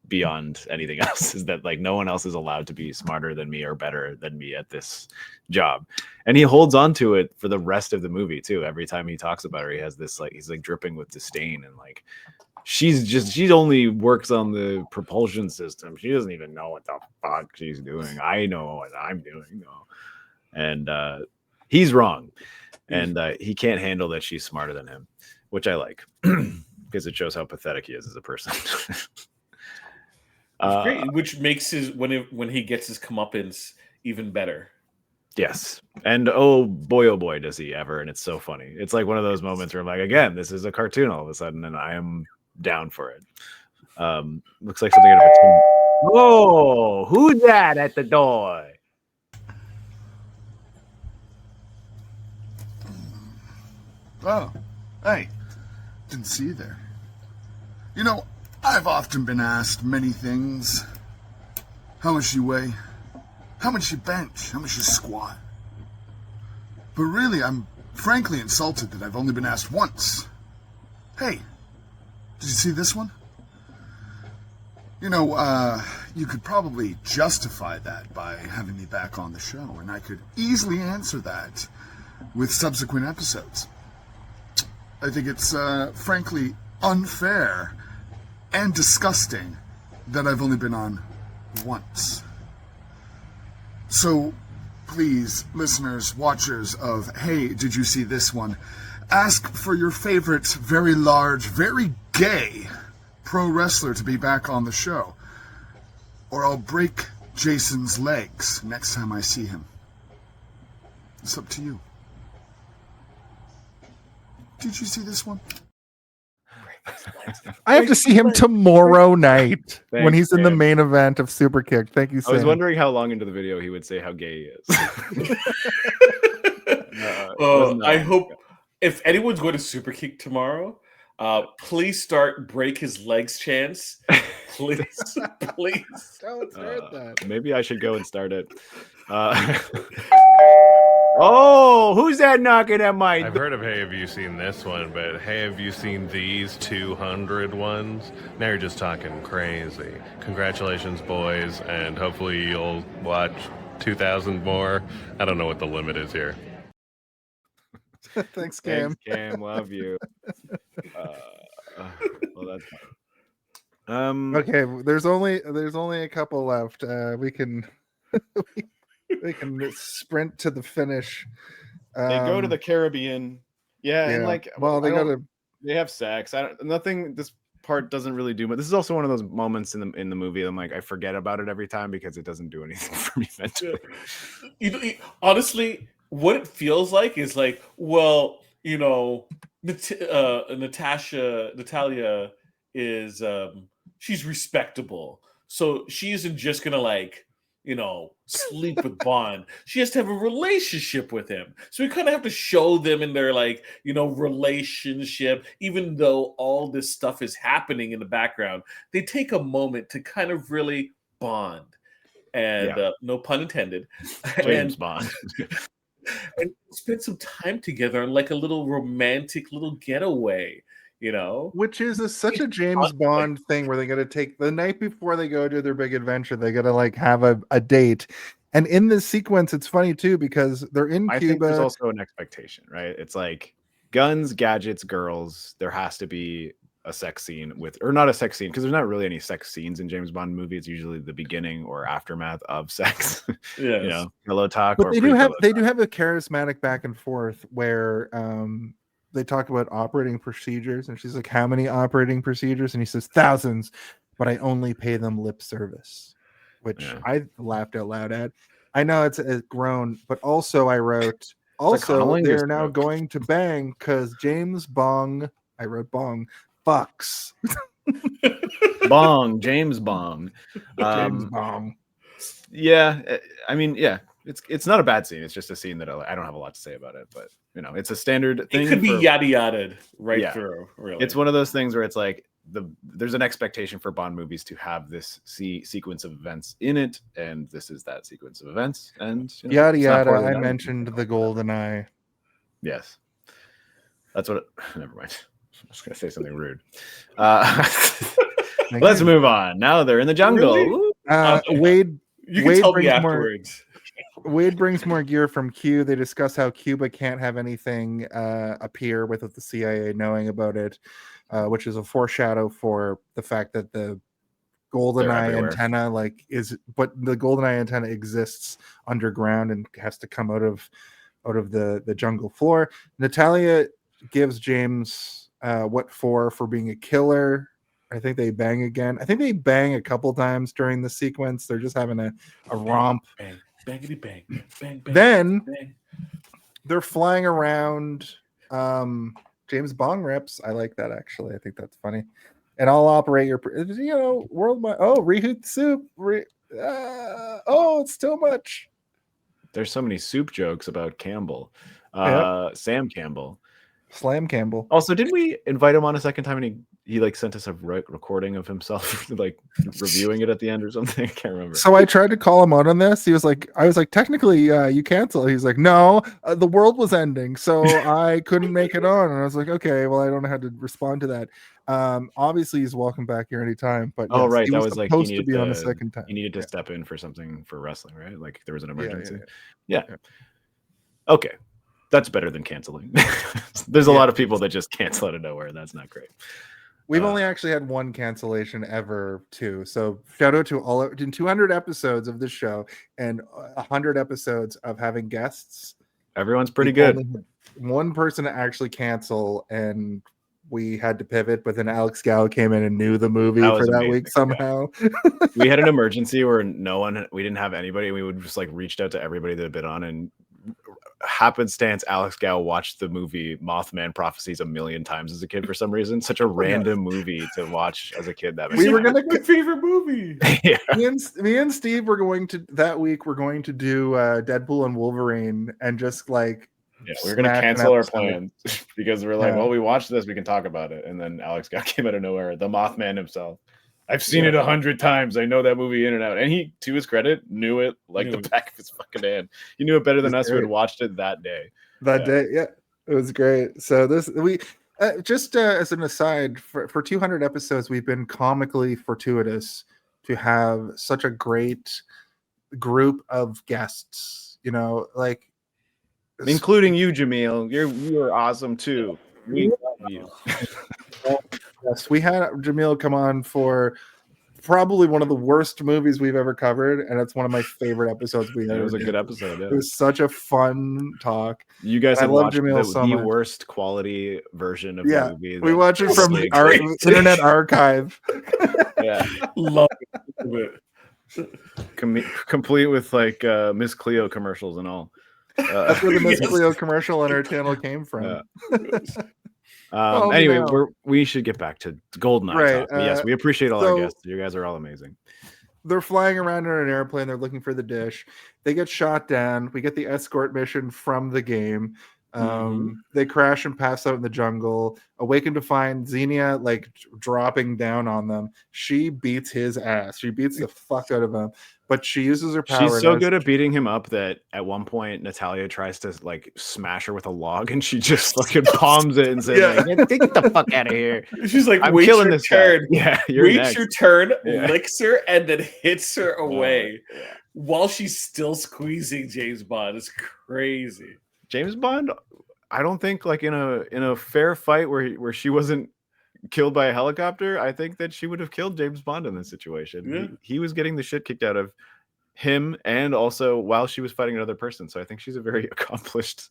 beyond anything else, is that like no one else is allowed to be smarter than me or better than me at this job. And he holds on to it for the rest of the movie too. Every time he talks about her, he has this like, he's like dripping with disdain, and like she only works on the propulsion system. She doesn't even know what the fuck she's doing. I know what I'm doing though. And he's wrong. And he can't handle that she's smarter than him, which I like because it shows how pathetic he is as a person. It's great, which makes his when he gets his comeuppance even better. Yes, and oh boy, does he ever! And it's so funny. It's like one of those moments where I'm like, again, this is a cartoon all of a sudden, and I am down for it. Looks like something out of a Tim. Whoa, who's that at the door? Oh, hey, didn't see you there. I've often been asked many things. How much you weigh? How much you bench? How much you squat? But really, I'm frankly insulted that I've only been asked once. Hey, did you see this one? You know, you could probably justify that by having me back on the show, and I could easily answer that with subsequent episodes. I think it's, frankly, unfair and disgusting that I've only been on once. So, please, listeners, watchers of Hey, Did You See This One? Ask for your favorite, very large, very gay pro wrestler to be back on the show, or I'll break Jason's legs next time I see him. It's up to you. Did you see this one? I have to see him tomorrow night when Thanks, he's in the Cam. main event of Super Kick. Thank you, I was Sam. wondering how long into the video he would say how gay he is. I hope if anyone's going to Super Kick tomorrow, please start Break His Legs chance. Please, please. Don't start that. Maybe I should go and start it. Oh, who's that knocking at my I've heard of Hey, have you seen this one? But hey, have you seen these 200 ones? Now you're just talking crazy. Congratulations, boys, and hopefully you'll watch 2,000 more. I don't know what the limit is here. Thanks, Cam. Thanks, Cam. Love you. Well, that's fine. Okay, there's only a couple left. We can we can sprint to the finish. They go to the Caribbean. Yeah, and like, well, they they have sex. Nothing. This part doesn't really do much. This is also one of those moments in the movie. I'm like, I forget about it every time because it doesn't do anything for me mentally. Honestly, what it feels like is like, well, you know, Natalia is she's respectable, so she isn't just gonna like, you know, sleep with Bond. She has to have a relationship with him. So we kind of have to show them in their, like, you know, relationship, even though all this stuff is happening in the background. They take a moment to kind of really bond. And no pun intended. James Bond. And spend some time together on like a little romantic little getaway. You know, which is such a James Bond thing where they got to take the night before they go do their big adventure. They got to like have a date, and in this sequence, it's funny too because they're in Cuba. I think there's also an expectation, right? It's like guns, gadgets, girls. There has to be a sex scene or not a sex scene because there's not really any sex scenes in James Bond movies. It's usually the beginning or aftermath of sex. Yeah, you know, hello talk. But or they do have a charismatic back and forth where they talk about operating procedures, and she's like, how many operating procedures? And he says, thousands, but I only pay them lip service, which I laughed out loud at. I know it's grown, but also I wrote, they're now going to bang because James Bong, I wrote Bong, fucks. Bong, James Bong. James Bong. Yeah, I mean, yeah. It's not a bad scene. It's just a scene that I don't have a lot to say about it, but you know, it's a standard thing. It could be yada yada right through. Really, it's one of those things where it's like there's an expectation for Bond movies to have this sequence of events in it, and this is that sequence of events. And you know, yada yada. I mentioned the Goldeneye. Yes, that's what. Never mind. I was gonna say something rude. Let's move on. Now they're in the jungle. Really? Wade. You can tell me afterwards. Wade brings more gear from Q. They discuss how Cuba can't have anything appear without the CIA knowing about it, which is a foreshadow for the fact that the Goldeneye antenna but the Goldeneye antenna exists underground and has to come out of the jungle floor. Natalia gives James what for being a killer. I think they bang again. I think they bang a couple times during the sequence. They're just having a romp. Bang, bangity bang, bang, bang. Then bang. They're flying around James Bond rips. I like that actually. I think that's funny. And I'll operate your, worldwide. Oh, rehoot soup. It's too much. There's so many soup jokes about Campbell. Sam Campbell. Slam Campbell. Also, didn't we invite him on a second time and he like sent us a recording of himself like reviewing it at the end or something. I can't remember. So I tried to call him out on this. He was like, I was like, technically, you cancel. He's like, no, the world was ending, so I couldn't make it on. And I was like, okay, well, I don't know how to respond to that. Obviously, he's welcome back here anytime. But oh, yes, right, he that was like supposed to be on a second time. He needed to step in for something for wrestling, right? Like there was an emergency. Yeah. Okay, that's better than canceling. There's a lot of people that just cancel out of nowhere. That's not great. We've only actually had one cancellation ever, too. So shout out to all in 200 episodes of this show and 100 episodes of having guests. Everyone's pretty good. One person to actually cancel, and we had to pivot. But then Alex Gow came in and knew the movie for that week somehow. We had an emergency where we didn't have anybody. We would just like reached out to everybody that had been on, and happenstance Alex Gow watched the movie Mothman Prophecies a million times as a kid for some reason. Such a random movie to watch as a kid. That we were gonna my favorite movie. Yeah. Me and Steve were going to that week. We're going to do Deadpool and Wolverine, and just like we're gonna cancel our plans because we're like, well, we watched this, we can talk about it. And then Alex Gow came out of nowhere, the Mothman himself. I've seen it 100 times. I know that movie in and out. And he, to his credit, knew it like the back of his fucking hand. He knew it better than us who had watched it that day. It was great. So we just as an aside, for 200 episodes, we've been comically fortuitous to have such a great group of guests. You know, like including you, Jaemeel. You are awesome too. We love you. Yes, we had Jaemeel come on for probably one of the worst movies we've ever covered, and it's one of my favorite episodes we ever. It was a good episode. Yeah. It was such a fun talk. You guys I have love watched Jaemeel so the much. worst quality version of the movie. We watch it from Like, our Internet Archive. Yeah, love it. Complete with like Miss Cleo commercials and all. That's where the Miss Cleo commercial on our channel came from. Anyway, we should get back to Goldeneye. Right. Yes, we appreciate all our guests. You guys are all amazing. They're flying around in an airplane. They're looking for the dish. They get shot down. We get the escort mission from the game. They crash and pass out in the jungle. Awaken to find Xenia like dropping down on them. She beats his ass. She beats the fuck out of him. But she uses her power. She's so good at beating him up that at one point Natalia tries to like smash her with a log, and she just fucking palms it and says, like, "Get the fuck out of here." She's like, I'm "Wait killing your this guy." turn." Yeah, Waits your turn, licks her, and then hits her away while she's still squeezing James Bond. It's crazy. James Bond, I don't think like in a fair fight where she wasn't killed by a helicopter, I think that she would have killed James Bond in this situation. Yeah. He was getting the shit kicked out of him, and also while she was fighting another person. So I think she's a very accomplished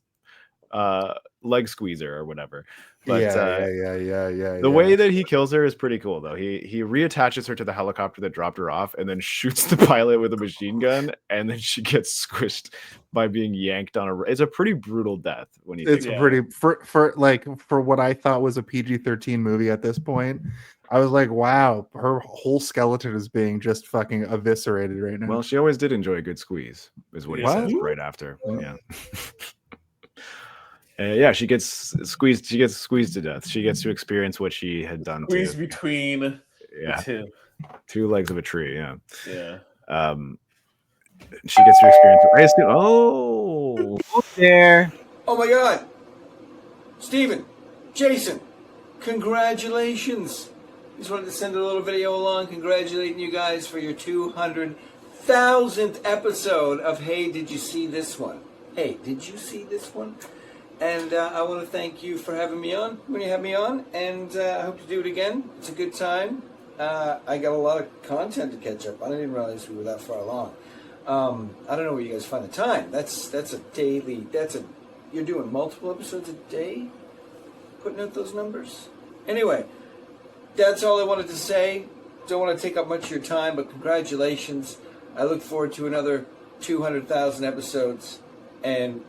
leg squeezer or whatever. But the way that he kills her is pretty cool, though. He reattaches her to the helicopter that dropped her off, and then shoots the pilot with a machine gun, and then she gets squished by being yanked on a. It's a pretty brutal death when you. It's pretty for what I thought was a PG-13 movie at this point. I was like, wow, her whole skeleton is being just fucking eviscerated right now. Well, she always did enjoy a good squeeze, is what he says right after. Yeah. She gets squeezed. She gets squeezed to death. She gets to experience what she had done. Squeeze between the two legs of a tree. Yeah. Yeah. She gets to experience. Oh, there. Oh my God, Steven, Jason, congratulations! Just wanted to send a little video along, congratulating you guys for your 200,000th episode of Hey, Did You See This One? Hey, did you see this one? And I want to thank you for having me on when you have me on, and I hope to do it again. It's a good time. I got a lot of content to catch up on. I didn't realize we were that far along. I don't know where you guys find the time. That's a daily. You're doing multiple episodes a day, putting out those numbers. Anyway, that's all I wanted to say. Don't want to take up much of your time, but congratulations. I look forward to another 200,000 episodes, and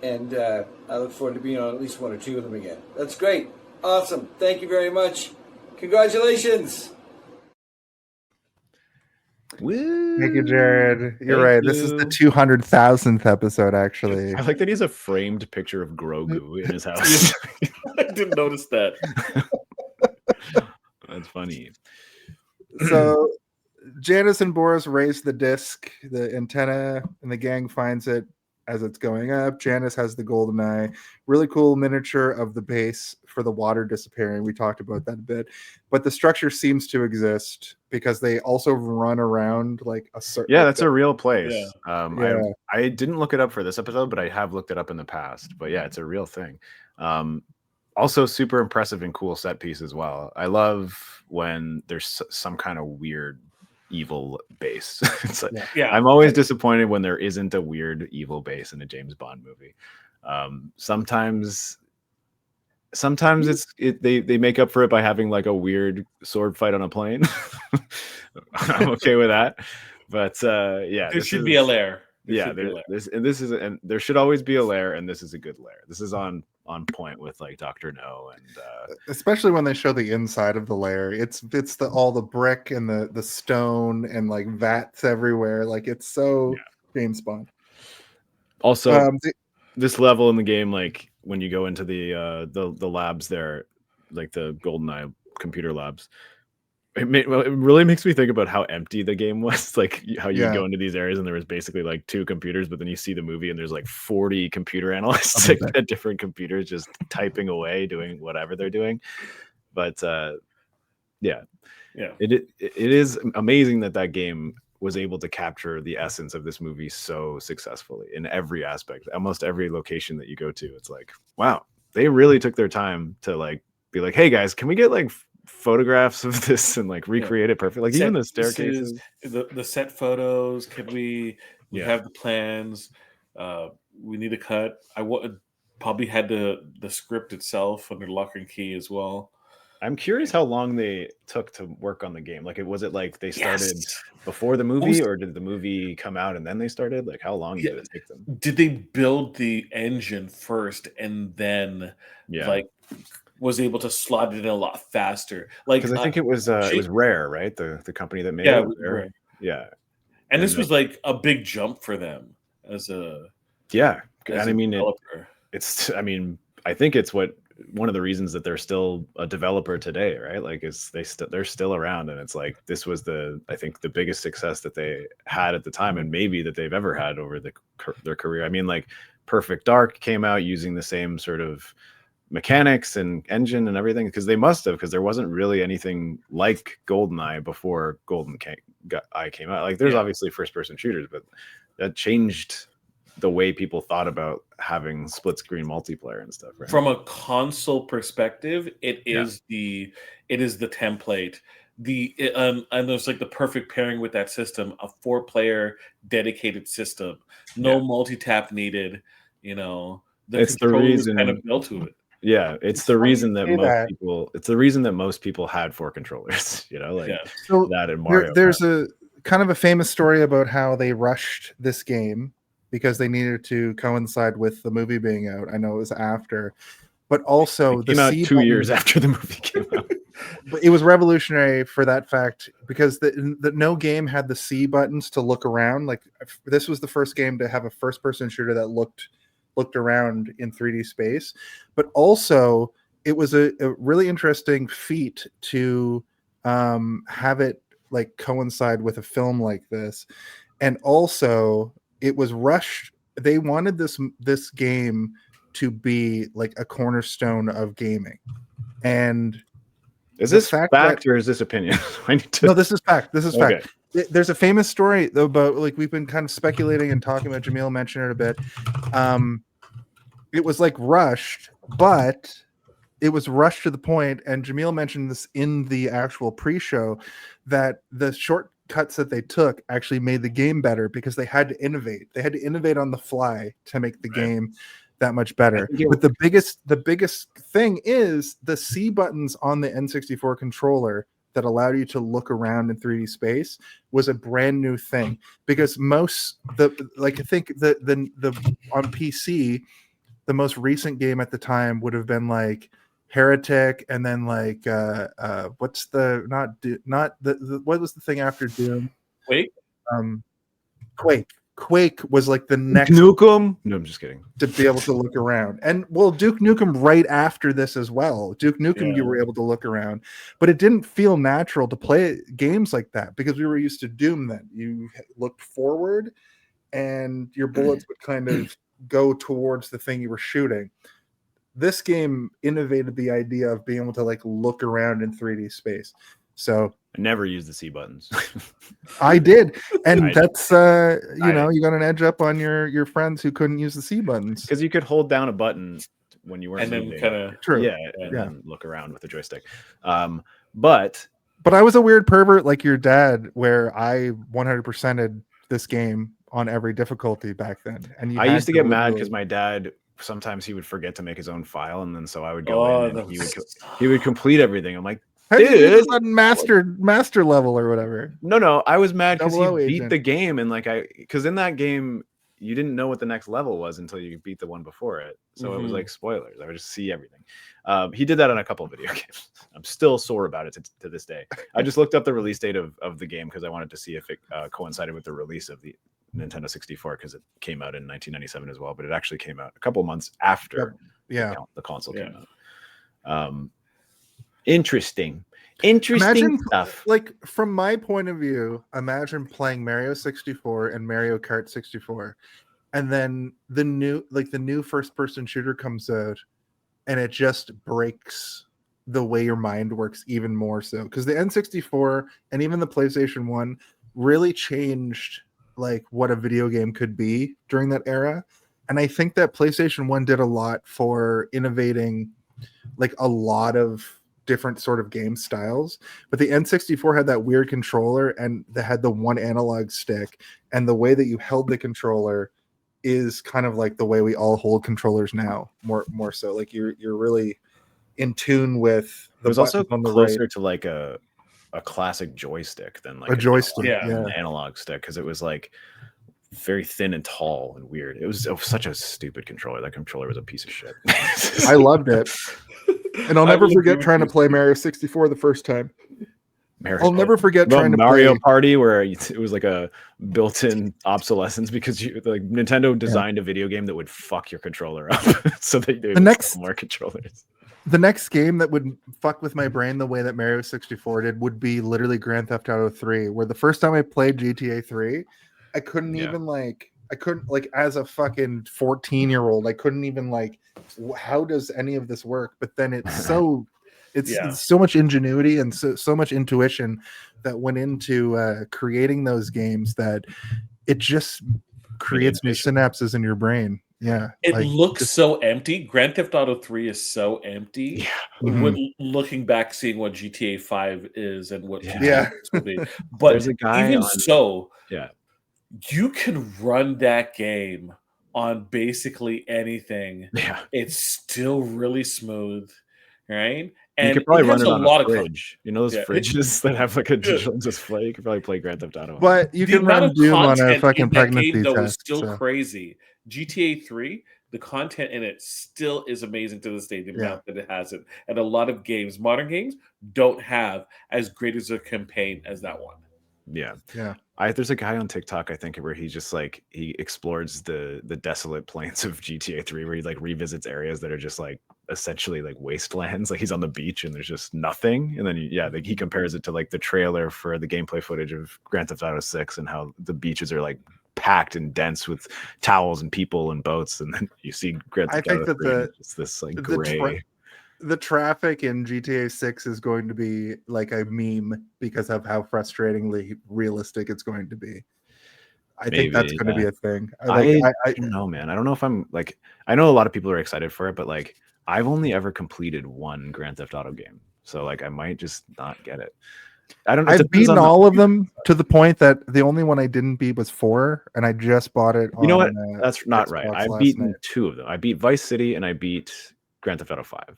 I look forward to being on at least one or two of them again. That's great. Awesome. Thank you very much. Congratulations. Woo. Thank you, Jared. You're right. This is the 200,000th episode, actually. I like that he has a framed picture of Grogu in his house. I didn't notice that. It's funny. So Janice and Boris raise the disc, the antenna, and the gang finds it as it's going up. Janice has the Goldeneye. Really cool miniature of the base for the water disappearing. We talked about that a bit. But the structure seems to exist because they also run around like a certain... Yeah, that's a real place. Yeah. I didn't look it up for this episode, but I have looked it up in the past. But yeah, it's a real thing. Also super impressive and cool set piece as well. I love when there's some kind of weird evil base. It's like, I'm always disappointed when there isn't a weird evil base in a James Bond movie. Sometimes they make up for it by having like a weird sword fight on a plane. I'm okay with that. But there should be a lair. And there should always be a lair, and this is a good lair. This is on point with like Dr. No, and especially when they show the inside of the lair. It's all the brick and the stone and like vats everywhere. Like it's so James Bond. Also, this level in the game, like when you go into the labs there, like the GoldenEye computer labs, it really makes me think about how empty the game was. Like how you go into these areas and there was basically like 2 computers, but then you see the movie and there's like 40 computer analysts at different computers just typing away, doing whatever they're doing. But it is amazing that game was able to capture the essence of this movie so successfully in every aspect. Almost every location that you go to, it's like, wow, they really took their time to like be like, hey guys, can we get like photographs of this and like recreate it perfect? Like even the staircases, the set photos. Can we have the plans? We need a cut. Probably had the script itself under lock and key as well. I'm curious how long they took to work on the game. Like, was it like they started before the movie, or did the movie come out and then they started? Like, how long did it take them? Did they build the engine first and then like was able to slot it in a lot faster? Like, because I think it was Rare, right? The company that made it. Rare. Yeah, and this was like a big jump for them as a and I mean I think it's one of the reasons that they're still a developer today, right? Like they're still around, and it's like this was I think the biggest success that they had at the time, and maybe that they've ever had over their career. I mean, like Perfect Dark came out using the same sort of mechanics and engine and everything, because they must have, because there wasn't really anything like GoldenEye before GoldenEye came out. Like there's obviously first-person shooters, but that changed the way people thought about having split screen multiplayer and stuff, right? From a console perspective, it is the template. And there's like the perfect pairing with that system, a 4-player dedicated system, no multi-tap needed, it's the reason kind of built to it. Yeah, it's the reason that most people had 4 controllers, So that in Mario. There's a kind of a famous story about how they rushed this game because they needed to coincide with the movie being out. I know it was after, but also it came out 2 years after the movie came out. But it was revolutionary for that fact, because the no game had the C buttons to look around. Like this was the first game to have a first-person shooter that looked around in 3D space. But also it was a really interesting feat to have it like coincide with a film like this. And also it was rushed. They wanted this game to be like a cornerstone of gaming. And is this fact or is this opinion? No, this is fact. This is fact. There's a famous story though about, like, we've been kind of speculating and talking about. Jaemeel mentioned it a bit. It was like rushed, but it was rushed to the point, and Jaemeel mentioned this in the actual pre-show, that the shortcuts that they took actually made the game better because they had to innovate. They had to innovate on the fly to make the game that much better. But the biggest thing is the C buttons on the N64 controller that allowed you to look around in 3D space was a brand new thing, because I think the on PC, the most recent game at the time would have been like Heretic, and then like what was the thing after Doom? Quake. Quake. Quake was like the next Nukem. No, I'm just kidding. To be able to look around. And well, Duke Nukem right after this as well. Duke Nukem, you were able to look around, but it didn't feel natural to play games like that because we were used to Doom then. You looked forward and your bullets would kind of go towards the thing you were shooting. This game innovated the idea of being able to like look around in 3D space. So I never used the C buttons. I did, and that's you know, you got an edge up on your friends who couldn't use the C buttons because you could hold down a button when you weren't and then moving. kind of Then look around with the joystick. But I was a weird pervert like your dad, where I 100%ed this game on every difficulty back then. And I used to get mad because my dad sometimes he would forget to make his own file, and then so I would go in and he would complete everything. I'm like, dude, on master level or whatever. No, I was mad because Double O he beat agent. the game, and like because in that game you didn't know what the next level was until you beat the one before it, so it was like spoilers. I would just see everything. He did that on a couple of video games. I'm still sore about it to this day. I just looked up the release date of the game because I wanted to see if it coincided with the release of the Nintendo 64 because it came out in 1997 as well, but it actually came out a couple of months after the console came out. Interesting Imagine, stuff. Like from my point of view, imagine playing Mario 64 and Mario Kart 64, and then the new first-person shooter comes out, and it just breaks the way your mind works even more so. Because the N64 and even the PlayStation 1 really changed like what a video game could be during that era, and I think that PlayStation 1 did a lot for innovating like a lot of different sort of game styles, but the N64 had that weird controller and they had the one analog stick, and the way that you held the controller is kind of like the way we all hold controllers now, more so like you're really in tune with It was also on the closer right. to like a classic joystick than like A joystick, an analog stick, because it was like very thin and tall and weird. It was such a stupid controller. That controller was a piece of shit. I loved it. And I'll never forget trying to play Mario 64 the first time. I'll never forget trying to Mario play Party, where it was like a built-in obsolescence because Nintendo designed a video game that would fuck your controller up, so they would sell more controllers. The next game that would fuck with my brain the way that Mario 64 did would be literally Grand Theft Auto 3, where the first time I played GTA 3, I couldn't even as a fucking 14-year-old, I couldn't even like, how does any of this work? But then it's so much ingenuity and so much intuition that went into creating those games that it just creates new synapses in your brain. Yeah, it looks so empty. Grand Theft Auto 3 is so empty. When looking back, seeing what GTA 5 is and what GTA 6 will be. But There's a guy even on, you can run that game on basically anything. Yeah, it's still really smooth, right? And you could probably run it on a fridge. You know those fridges that have like a digital display? You could probably play Grand Theft Auto. But you can run Doom on a fucking pregnancy game, though, test. is still crazy. GTA 3, the content in it still is amazing to this day, the amount that it has it. And a lot of games, modern games, don't have as great as a campaign as that one. Yeah. Yeah. There's a guy on TikTok, I think, where he just like he explores the desolate plains of GTA 3, where he like revisits areas that are just like essentially like wastelands. Like he's on the beach and there's just nothing. And then he compares it to like the trailer for the gameplay footage of Grand Theft Auto 6 and how the beaches are like packed and dense with towels and people and boats. And then you see Grand Theft Auto 3, it's this like gray. The traffic in GTA 6 is going to be like a meme because of how frustratingly realistic it's going to be. I think that's going to be a thing. I don't know, man. I don't know if I'm like, I know a lot of people are excited for it, but like I've only ever completed one Grand Theft Auto game. So like I might just not get it. I don't know. I've beaten all of them to the point that the only one I didn't beat was 4, and I just bought it. You know what? That's not Xbox right. I've last beaten night. 2 of them. I beat Vice City and I beat Grand Theft Auto 5.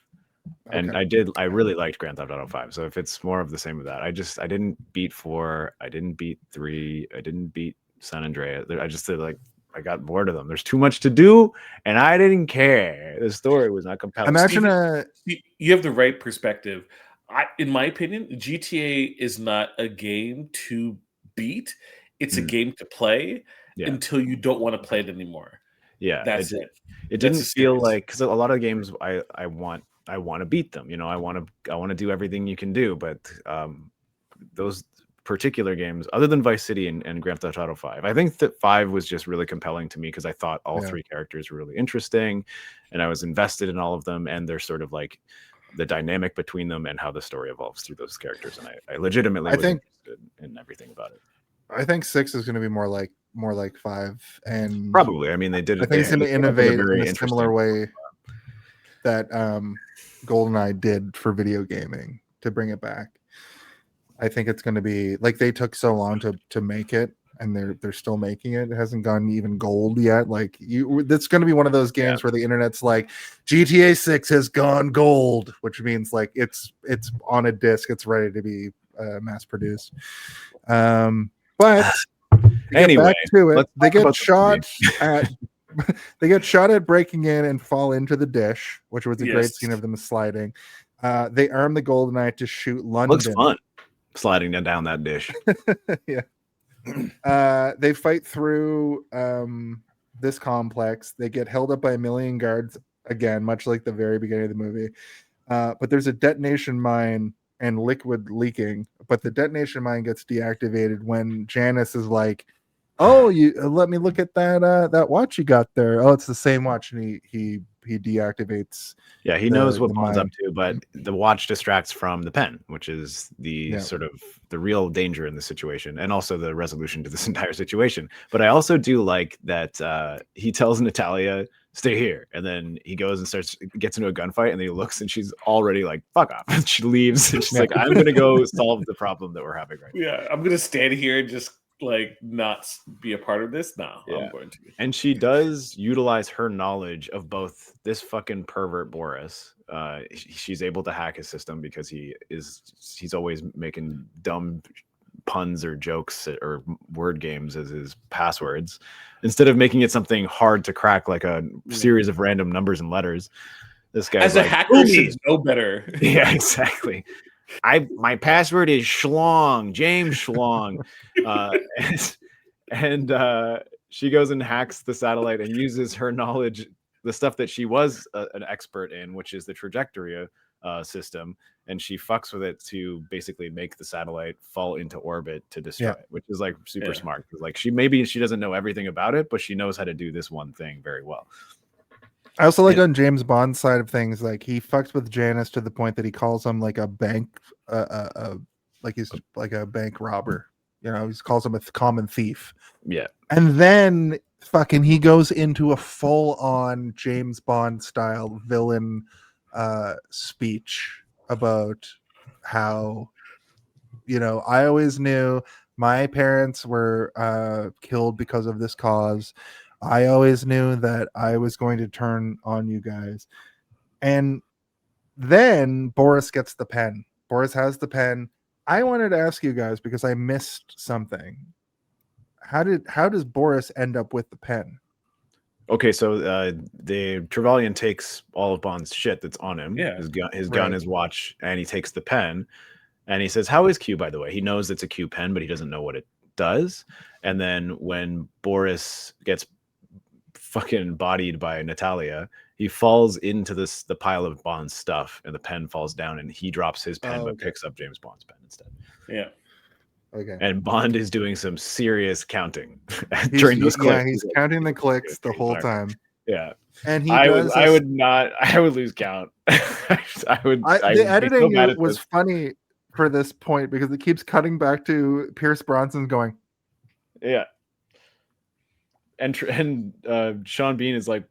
And I really liked Grand Theft Auto 5. So if it's more of the same with that, I didn't beat 4, I didn't beat 3, I didn't beat San Andreas. I just did like, I got bored of them. There's too much to do, and I didn't care. The story was not compelling. Imagine you have the right perspective. In my opinion, GTA is not a game to beat; it's a game to play. until you don't want to play it anymore. Yeah, That's it. It That's didn't the feel series. like, because a lot of games I want to beat them. You know, I want to do everything you can do, but those particular games, other than Vice City and Grand Theft Auto 5, I think that 5 was just really compelling to me because I thought all three characters were really interesting, and I was invested in all of them, and they're sort of like the dynamic between them and how the story evolves through those characters, and I legitimately was interested in everything about it. I think 6 is going to be more like 5, and probably. I mean, they did. I think it's going to came up with innovate very in a similar way that GoldenEye did for video gaming to bring it back. I think it's going to be like they took so long to make it, and they're still making it. It hasn't gone even gold yet. Like that's going to be one of those games where the internet's like GTA 6 has gone gold, which means like it's on a disc, it's ready to be mass produced. But anyway, back to it, they get shot at. They get shot at breaking in and fall into the dish, which was a great scene of them sliding. They arm the Goldeneye to shoot London. Looks fun, sliding down that dish. Yeah. They fight through this complex. They get held up by a million guards again, much like the very beginning of the movie. But there's a detonation mine and liquid leaking. But the detonation mine gets deactivated when Janice is like, "Oh, you let me look at that watch you got there. Oh, it's the same watch." And he deactivates. Yeah, he knows what Bond's up to, but the watch distracts from the pen, which is the sort of the real danger in the situation, and also the resolution to this entire situation. But I also do like that he tells Natalia, "Stay here," and then he goes and gets into a gunfight, and then he looks, and she's already like, "Fuck off!" And she leaves, and she's like, "I'm gonna go solve the problem that we're having right now." Yeah, I'm gonna stand here and just like not be a part of this. No, I'm going to. And she does utilize her knowledge of both this fucking pervert Boris. She's able to hack his system because he's always making dumb puns or jokes or word games as his passwords, instead of making it something hard to crack like a series of random numbers and letters. This guy, as a hacker, should know better. Yeah, exactly. My password is Schlong, James Schlong. And she goes and hacks the satellite and uses her knowledge, the stuff that she was an expert in, which is the trajectory system, and she fucks with it to basically make the satellite fall into orbit to destroy it, which is like super smart. Like she doesn't know everything about it, but she knows how to do this one thing very well. I also like on James Bond's side of things, like he fucks with Janice to the point that he calls him like a bank, like he's like a bank robber. You know, he calls him a common thief. Yeah. And then fucking he goes into a full-on James Bond style villain speech about how, you know, I always knew my parents were killed because of this cause. I always knew that I was going to turn on you guys. And then Boris gets the pen. Boris has the pen. I wanted to ask you guys, because I missed something. How does Boris end up with the pen? Okay, so the Trevelyan takes all of Bond's shit that's on him, his gun, his watch, and he takes the pen, and he says, "How is Q, by the way?" He knows it's a Q pen, but he doesn't know what it does. And then when Boris gets fucking bodied by Natalia, he falls into the pile of Bond's stuff, and the pen falls down, and he drops his pen but picks up James Bond's pen instead. Yeah. Okay. And Bond is doing some serious counting during those clicks. Yeah, he's counting the clicks the whole time. Yeah. And I would lose count. The editing was funny for this point because it keeps cutting back to Pierce Brosnan going, yeah. And Sean Bean is like,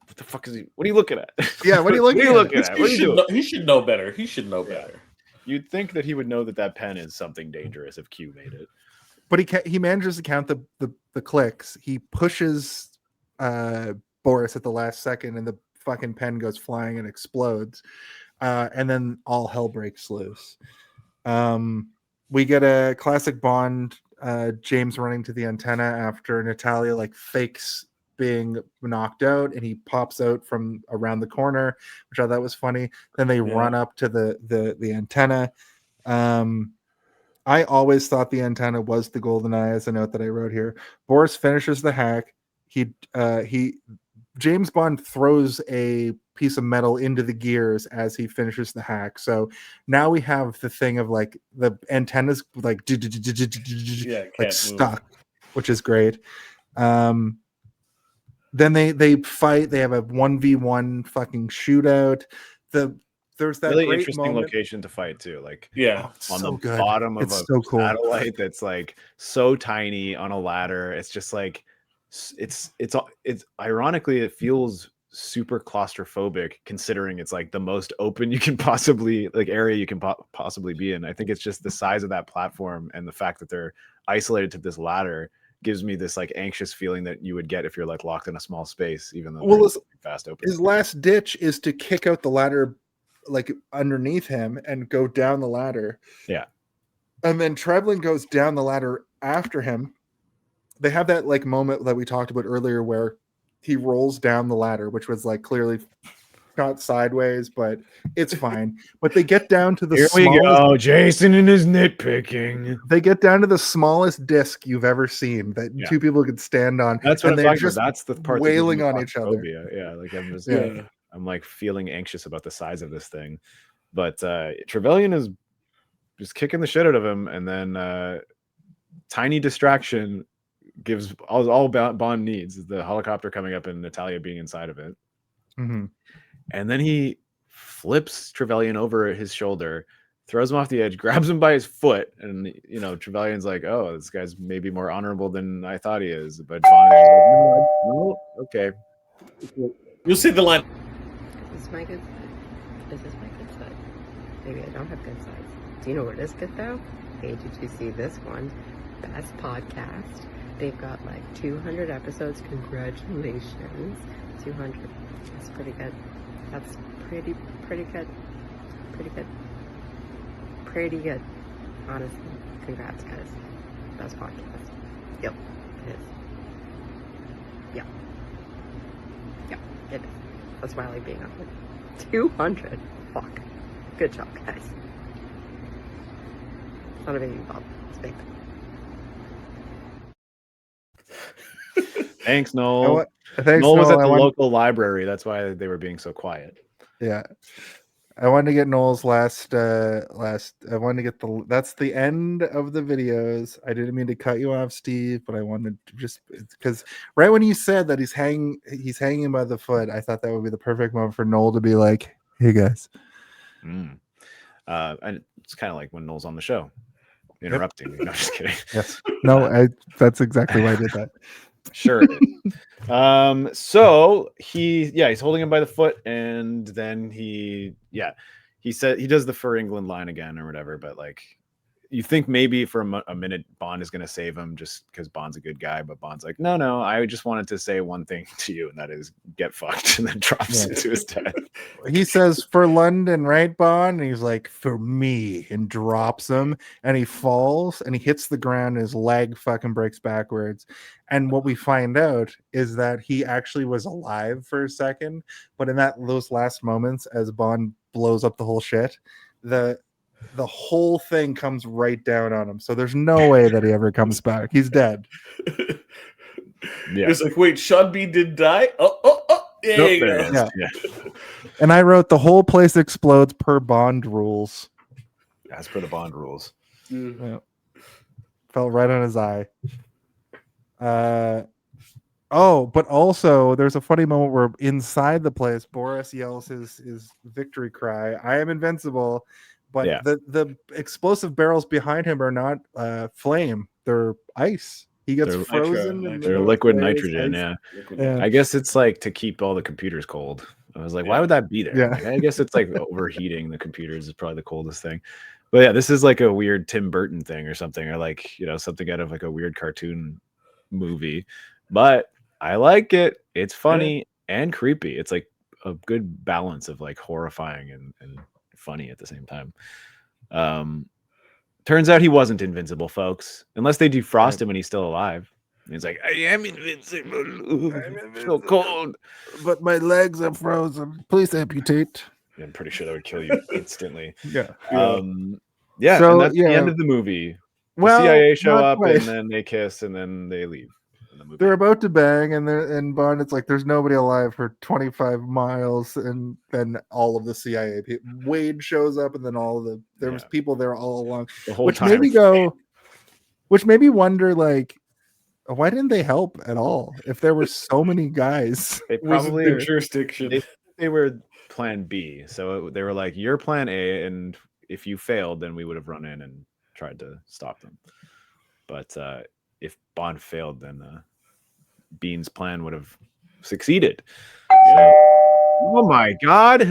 "What the fuck is he? What are you looking at?" Yeah, what are you looking at? He should know better. He should know better. You'd think that he would know that pen is something dangerous if Q made it. But he manages to count the clicks. He pushes Boris at the last second, and the fucking pen goes flying and explodes. And then all hell breaks loose. We get a classic Bond, James running to the antenna after Natalia like fakes being knocked out, and he pops out from around the corner, which I thought was funny. Then they run up to the antenna. I always thought the antenna was the Goldeneye, as a note that I wrote here. Boris finishes the hack. James Bond throws a piece of metal into the gears as he finishes the hack. So now we have the thing of like the antennas like stuck, which is great. Then they fight. They have a 1v1 fucking shootout. There's that really great interesting moment. location to fight too. Like Yeah, on so the good. bottom of It's a so cool. satellite that's like so tiny on a ladder. It's just like it's ironically it feels super claustrophobic considering it's like the most open you can possibly like area you can possibly be in. I think it's just the size of that platform and the fact that they're isolated to this ladder gives me this like anxious feeling that you would get if you're like locked in a small space, even though Well, fast open. His last ditch is to kick out the ladder like underneath him and go down the ladder. Yeah. And then Trevelyan goes down the ladder after him. They have that like moment that we talked about earlier where he rolls down the ladder, which was like clearly shot sideways, but it's fine. But they get down to the Here we smallest, go, Jason and his nitpicking. they get down to the smallest disc you've ever seen that two people could stand on. That's what and I'm they're talking just about. That's the part that gives wailing me on each other. claustrophobia. Yeah, like I'm just I'm like feeling anxious about the size of this thing. But Trevelyan is just kicking the shit out of him, and then tiny distraction gives all Bond needs is the helicopter coming up and Natalia being inside of it. Mm-hmm. And then he flips Trevelyan over his shoulder, throws him off the edge, grabs him by his foot, and Trevelyan's like, "Oh, this guy's maybe more honorable than I thought he is." But Bond is like, "No, okay." You'll see the line. Is this my good side? Is this my good side? Maybe I don't have good sides. Do you know what is good though? Hey, did you see this one? Best podcast. They've got like 200 episodes. Congratulations. 200. That's pretty good. That's pretty good. Pretty good. Honestly. Congrats, guys. Best podcast. Yep, it is. Yeah. Yeah, it is. That's why I like being on it. 200. Fuck. Good job, guys. It's not a baby bump. It's big. Thanks, Noel. Thanks, Noel was Noel. at the local library. That's why they were being so quiet. Yeah. I wanted to get Noel's last I wanted to get that's the end of the videos. I didn't mean to cut you off, Steve, but I wanted to just because right when you said that he's hanging by the foot, I thought that would be the perfect moment for Noel to be like, "Hey guys." And it's kind of like when Noel's on the show, interrupting. No, just kidding. Yes. No, that's exactly why I did that. Sure. So he's holding him by the foot, and then he said he does the "for England" line again or whatever, but like you think maybe for a minute Bond is going to save him just because Bond's a good guy, but Bond's like, no, I just wanted to say one thing to you, and that is get fucked, and then drops into his death. He says, "For London, right, Bond?" And he's like, "For me," and drops him, and he falls, and he hits the ground, and his leg fucking breaks backwards. And what we find out is that he actually was alive for a second, but in those last moments, as Bond blows up the whole shit, the whole thing comes right down on him. So there's no way that he ever comes back. He's dead. Yeah. It's like, wait, Sean B did die? Oh. There you go. Yeah. And I wrote the whole place explodes per Bond rules. As per the Bond rules. Yeah. Fell right on his eye. But also there's a funny moment where inside the place, Boris yells his victory cry, "I am invincible." But the explosive barrels behind him are not flame; they're ice. He gets frozen. They're liquid nitrogen. Yeah. I guess it's like to keep all the computers cold. I was like, why would that be there? Yeah. Like, I guess it's like overheating the computers is probably the coldest thing. But yeah, this is like a weird Tim Burton thing or something, or like something out of like a weird cartoon movie. But I like it. It's funny and creepy. It's like a good balance of like horrifying and funny at the same time. Turns out he wasn't invincible, folks, unless they defrost him and he's still alive. And he's like, "I am invincible. I'm so cold, but my legs are frozen. Please amputate." I'm pretty sure that would kill you instantly. Yeah. Yeah, So, and that's the yeah. end of the movie. The Well, CIA show not up quite. and then they kiss and then they leave. In the movie. They're about to bang, and Bond, it's like there's nobody alive for 25 miles, and then all of the CIA people. Wade shows up, and then there was people there all along, The whole which time. made me wonder, like, why didn't they help at all if there were so many guys? They probably their jurisdiction. They were plan B, so they were like, "You're plan A, and if you failed, then we would have run in and tried to stop them." But if Bond failed, then Bean's plan would have succeeded. So, oh my God!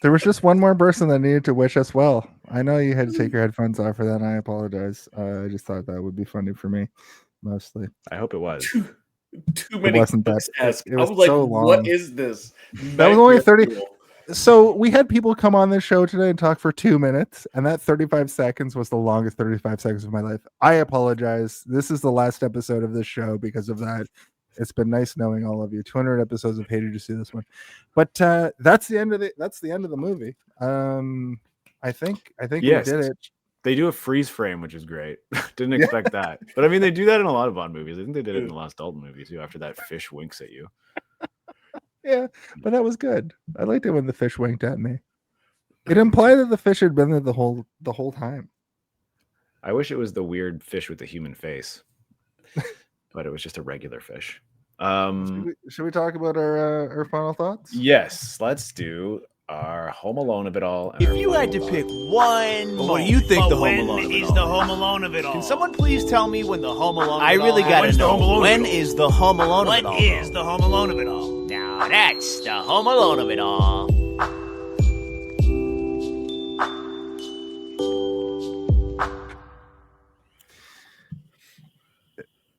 There was just one more person that needed to wish us well. I know you had to take your headphones off for that, and I apologize. I just thought that would be funny for me, mostly. I hope it was. Too many wasn't that. ask. It I was was like, so what long. is this? That was only 30. Nightmare Fuel. So we had people come on this show today and talk for 2 minutes, and that 35 seconds was the longest 35 seconds of my life. I apologize. This is the last episode of this show because of that. It's been nice knowing all of you. 200 episodes of Hey, Did You See This One? But that's the end of the movie. I think Yes. we did it. They do a freeze frame, which is great. Didn't expect that. But I mean, they do that in a lot of Bond movies. I think they did it in the last Dalton movie too, after that fish winks at you. Yeah, but that was good. I liked it when the fish winked at me. It implied that the fish had been there the whole time. I wish it was the weird fish with the human face, but it was just a regular fish. Should we talk about our final thoughts? Yes, let's do our Home Alone of it all. If you had to pick one, What do you think the Home when Alone of it is all? the Home Alone of it all? Can someone please tell me when the Home Alone? I really gotta know. When is the Home Alone of it all? What is the Home Alone of it all? Now that's the Home Alone of it all.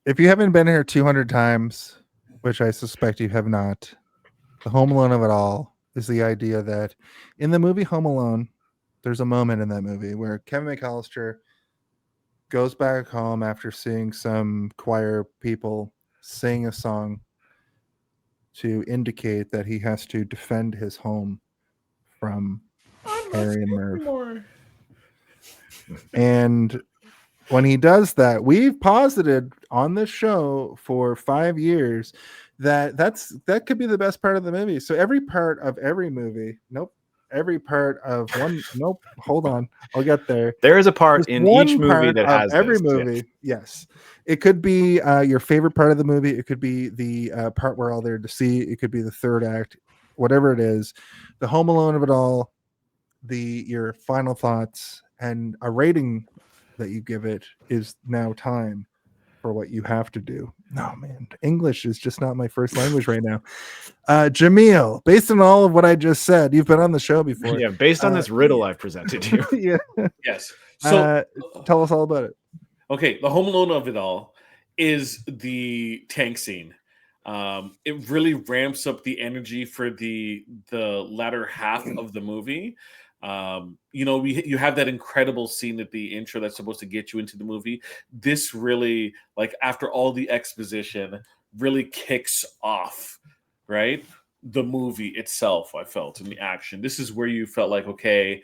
If you haven't been here 200 times, which I suspect you have not, the Home Alone of it all is the idea that in the movie Home Alone, there's a moment in that movie where Kevin McAllister goes back home after seeing some choir people sing a song to indicate that he has to defend his home from Harry and Merv. And when he does that, we've posited on this show for 5 years that could be the best part of the movie. So every part of every movie, every part of one, hold on, I'll get there. There is a part There's in one each movie part that of has every this, movie. Yes, it could be your favorite part of the movie. It could be the part we're all there to see. It could be the third act, whatever it is. The Home Alone of it all. Your final thoughts and a rating that you give it is now time for what you have to do. No, man, English is just not my first language right now. Jaemeel, based on all of what I just said, you've been on the show before. Yeah, based on this riddle I've presented you. Yeah. Yes. So tell us all about it. Okay, the Home Alone of it all is the tank scene. It really ramps up the energy for the latter half of the movie. You have that incredible scene at the intro that's supposed to get you into the movie. This really, like, after all the exposition, really kicks off, right? The movie itself, I felt, in the action. This is where you felt like, okay,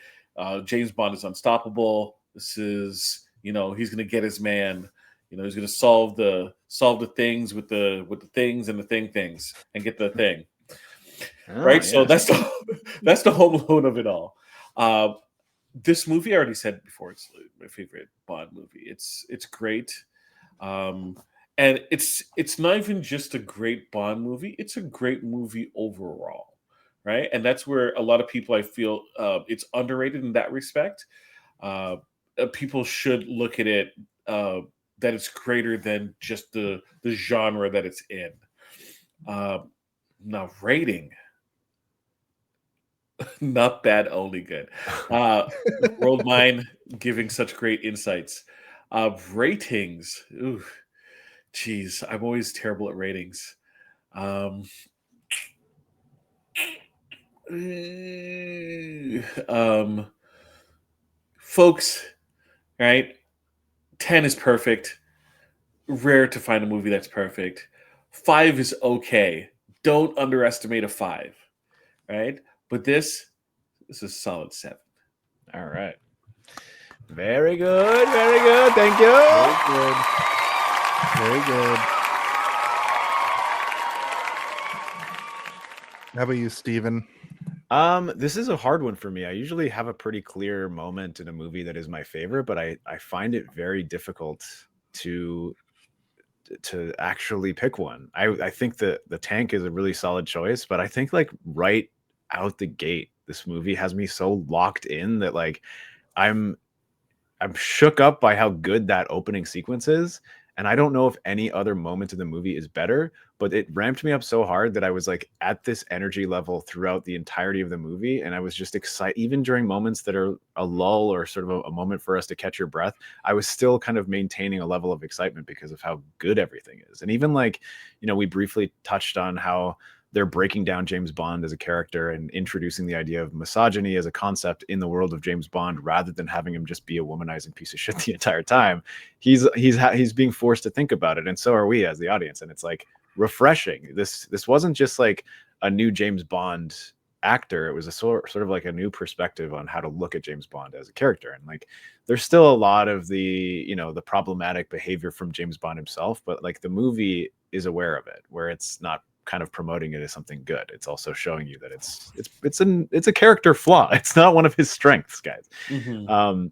James Bond is unstoppable. This is, he's going to get his man. He's going to solve the things with the things and the things and get the thing. Right? Yes. So that's the Home Alone of it all. This movie, I already said before, it's my favorite Bond movie. It's great. And it's not even just a great Bond movie, it's a great movie overall. Right? And that's where a lot of people, I feel, it's underrated in that respect. People should look at it that it's greater than just the genre that it's in. Now, rating. Not bad, only good. World Mine giving such great insights. Ratings. Ooh, geez, I'm always terrible at ratings. Um, um, folks, right? 10 is perfect. Rare to find a movie that's perfect. 5 is okay. Don't underestimate a 5, right? But this is a solid 7. All right. Very good. Very good. Thank you. Very good. Very good. How about you, Steven? This is a hard one for me. I usually have a pretty clear moment in a movie that is my favorite, but I find it very difficult to actually pick one. I think the Tank is a really solid choice, but I think like right out the gate, this movie has me so locked in that like I'm shook up by how good that opening sequence is. And I don't know if any other moment in the movie is better, but it ramped me up so hard that I was like at this energy level throughout the entirety of the movie. And I was just excited, even during moments that are a lull or sort of a moment for us to catch your breath. I was still kind of maintaining a level of excitement because of how good everything is. And even like, you know, we briefly touched on how they're breaking down James Bond as a character and introducing the idea of misogyny as a concept in the world of James Bond, rather than having him just be a womanizing piece of shit the entire time. He's being forced to think about it, and so are we as the audience. And it's like refreshing. This wasn't just like a new James Bond actor. It was a sort of like a new perspective on how to look at James Bond as a character. And like there's still a lot of the, you know, the problematic behavior from James Bond himself, but like the movie is aware of it, where it's not kind of promoting it as something good. It's also showing you that it's a character flaw. It's not one of his strengths, guys. Mhm.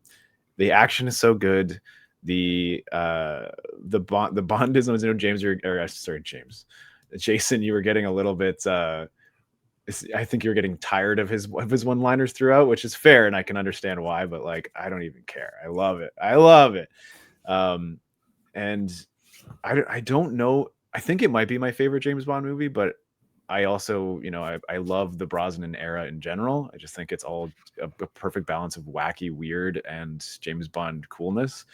The action is so good. The Bondism is, you know, Jason, you were getting a little bit I think you're getting tired of his one-liners throughout, which is fair, and I can understand why, but like I don't even care. I love it. And I don't know. I think it might be my favorite James Bond movie, but I also, you know, I love the Brosnan era in general. I just think it's all a perfect balance of wacky, weird, and James Bond coolness.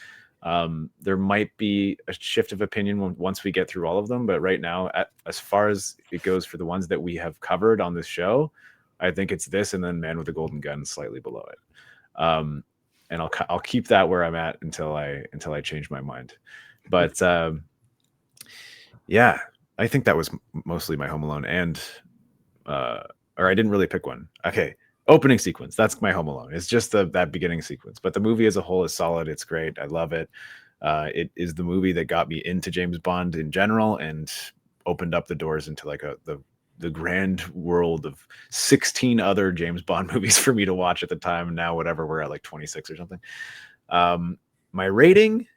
There might be a shift of opinion once we get through all of them, but right now, as far as it goes for the ones that we have covered on this show, I think it's this, and then Man with the Golden Gun slightly below it. And I'll keep that where I'm at until I change my mind. But yeah, I think that was mostly my Home Alone, and or I didn't really pick one. Okay, opening sequence. That's my Home Alone. It's just that beginning sequence, but the movie as a whole is solid. It's great. I love it. It is the movie that got me into James Bond in general and opened up the doors into like the grand world of 16 other James Bond movies for me to watch at the time. Now, whatever, we're at like 26 or something. My rating,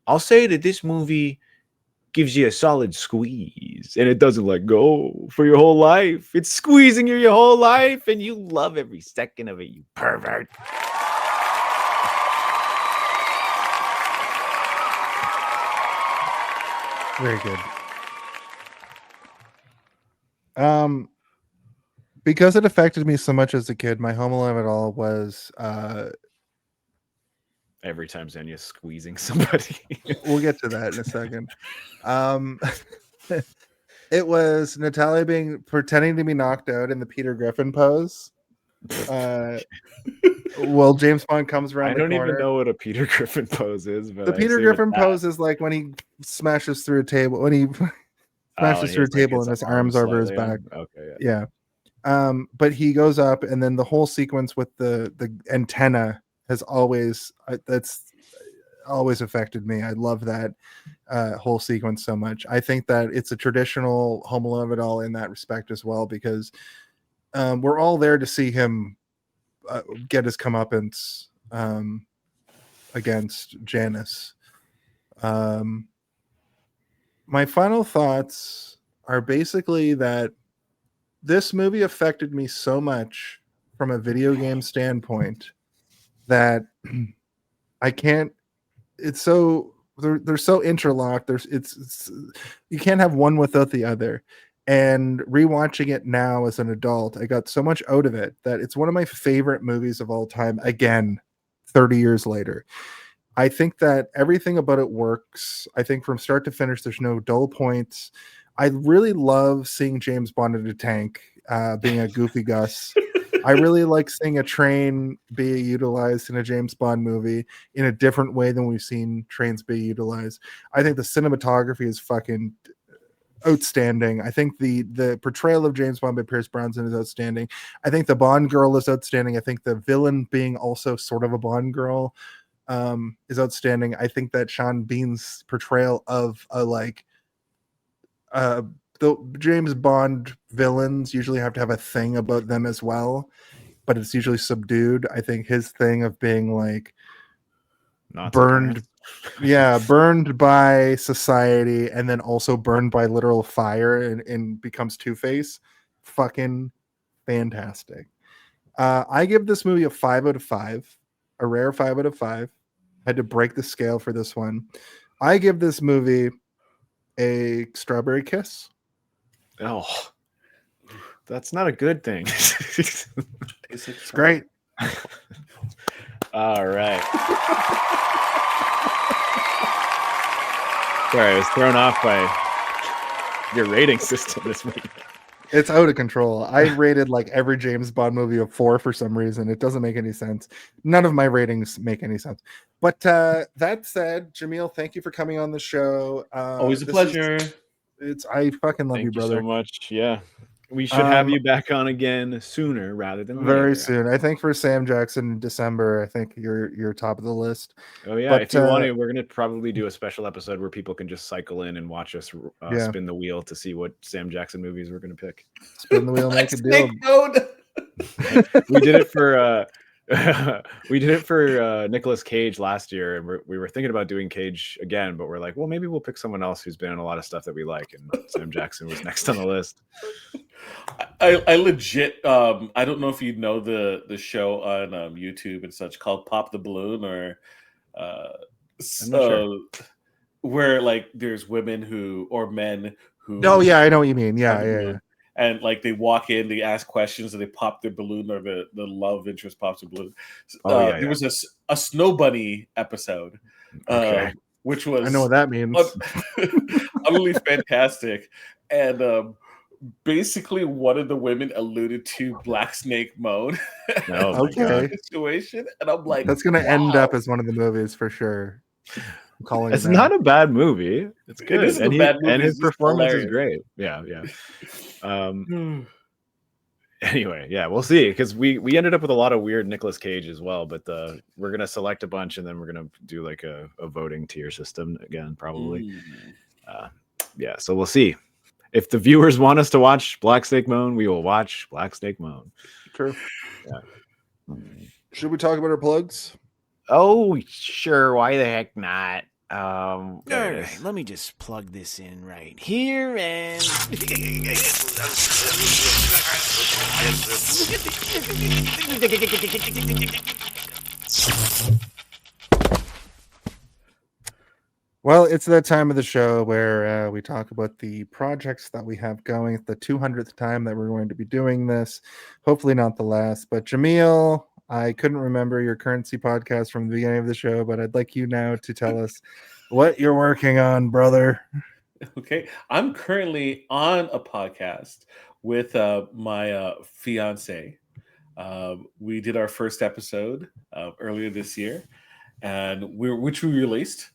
I'll say that this movie gives you a solid squeeze, and it doesn't let go for your whole life. It's squeezing you your whole life, and you love every second of it, you pervert. Very good. Because it affected me so much as a kid, my Home Alone at all was every time Xenia's squeezing somebody. We'll get to that in a second. It was Natalia pretending to be knocked out in the Peter Griffin pose. Well, James Bond comes around I the don't corner. even know what a Peter Griffin pose is, but The Peter Griffin pose is like when he smashes through a table, when he smashes through a table and his arms over his back. Okay, yeah. But he goes up, and then the whole sequence with the antenna has always that's always affected me. I love that whole sequence so much. I think that it's a traditional Home Alone of it all in that respect as well, because we're all there to see him get his comeuppance against Janice. My final thoughts are basically that this movie affected me so much from a video game standpoint that I can't. It's so they're so interlocked. It's you can't have one without the other. And rewatching it now as an adult, I got so much out of it that it's one of my favorite movies of all time. Again, 30 years later. I think that everything about it works. I think from start to finish, there's no dull points. I really love seeing James Bond in a tank, being a goofy Gus. I really like seeing a train be utilized in a James Bond movie in a different way than we've seen trains be utilized. I think the cinematography is fucking outstanding. I think the portrayal of James Bond by Pierce Brosnan is outstanding. I think the Bond girl is outstanding. I think the villain being also sort of a Bond girl is outstanding. I think that Sean Bean's portrayal of the James Bond villains usually have to have a thing about them as well, but it's usually subdued. I think his thing of being like Nazi burned burned by society and then also burned by literal fire and becomes Two-Face, fucking fantastic. I give this movie a 5 out of 5, a rare 5 out of 5. Had to break the scale for this one. I give this movie a strawberry kiss. Oh, that's not a good thing. It's great. All right. Sorry, I was thrown off by your rating system this week. It's out of control. I rated like every James Bond movie a 4 for some reason. It doesn't make any sense. None of my ratings make any sense. But that said, Jaemeel, thank you for coming on the show. Always a pleasure. I fucking love Thank you, brother. so much. Yeah. We should have you back on again sooner rather than very later. soon. I think for Sam Jackson in December, I think you're top of the list. Oh yeah, but, if you want to, we're gonna probably do a special episode where people can just cycle in and watch us spin the wheel to see what Sam Jackson movies we're gonna pick. Spin the wheel, make a deal. We did it for Nicolas Cage last year, and we were thinking about doing Cage again, but we're like, well, maybe we'll pick someone else who's been in a lot of stuff that we like, and Sam Jackson was next on the list. I legit I don't know if you know the show on YouTube and such called Pop the Balloon, or sure. where like there's women or men who Oh yeah, I know what you mean. Yeah. And like they walk in, they ask questions, and they pop their balloon, or the love interest pops a balloon. There was a Snow Bunny episode, which was I know what that means. Utterly fantastic. And basically, one of the women alluded to Black Snake Moan. Oh, okay. Situation, and I'm like, that's gonna end up as one of the movies for sure. I'm calling it's it not a bad movie. It's good. It isn't a bad movie. And his It's performance hilarious. is great. Yeah. Anyway, yeah, we'll see, because we ended up with a lot of weird Nicolas Cage as well, but we're gonna select a bunch and then we're gonna do like a voting tier system again, probably. Yeah, so we'll see. If the viewers want us to watch Black Snake Moan, we will watch Black Snake Moan. True. Yeah. Should we talk about our plugs? Oh, sure. Why the heck not? All right, let me just plug this in right here and. Well, it's that time of the show where we talk about the projects that we have going. It's the 200th time that we're going to be doing this. Hopefully not the last. But Jaemeel, I couldn't remember your currency podcast from the beginning of the show, but I'd like you now to tell us what you're working on, brother. Okay. I'm currently on a podcast with my fiance. We did our first episode earlier this year, and which we released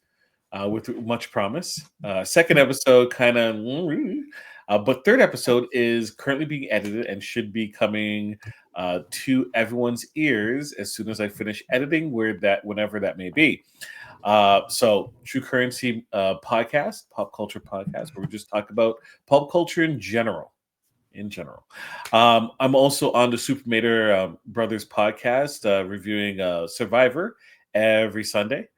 with much promise. Second episode kind of, but third episode is currently being edited and should be coming to everyone's ears as soon as I finish editing, whenever that may be. So True Currency podcast, pop culture podcast, where we just talk about pulp culture in general. I'm also on the Supermater Brothers podcast, reviewing Survivor every Sunday.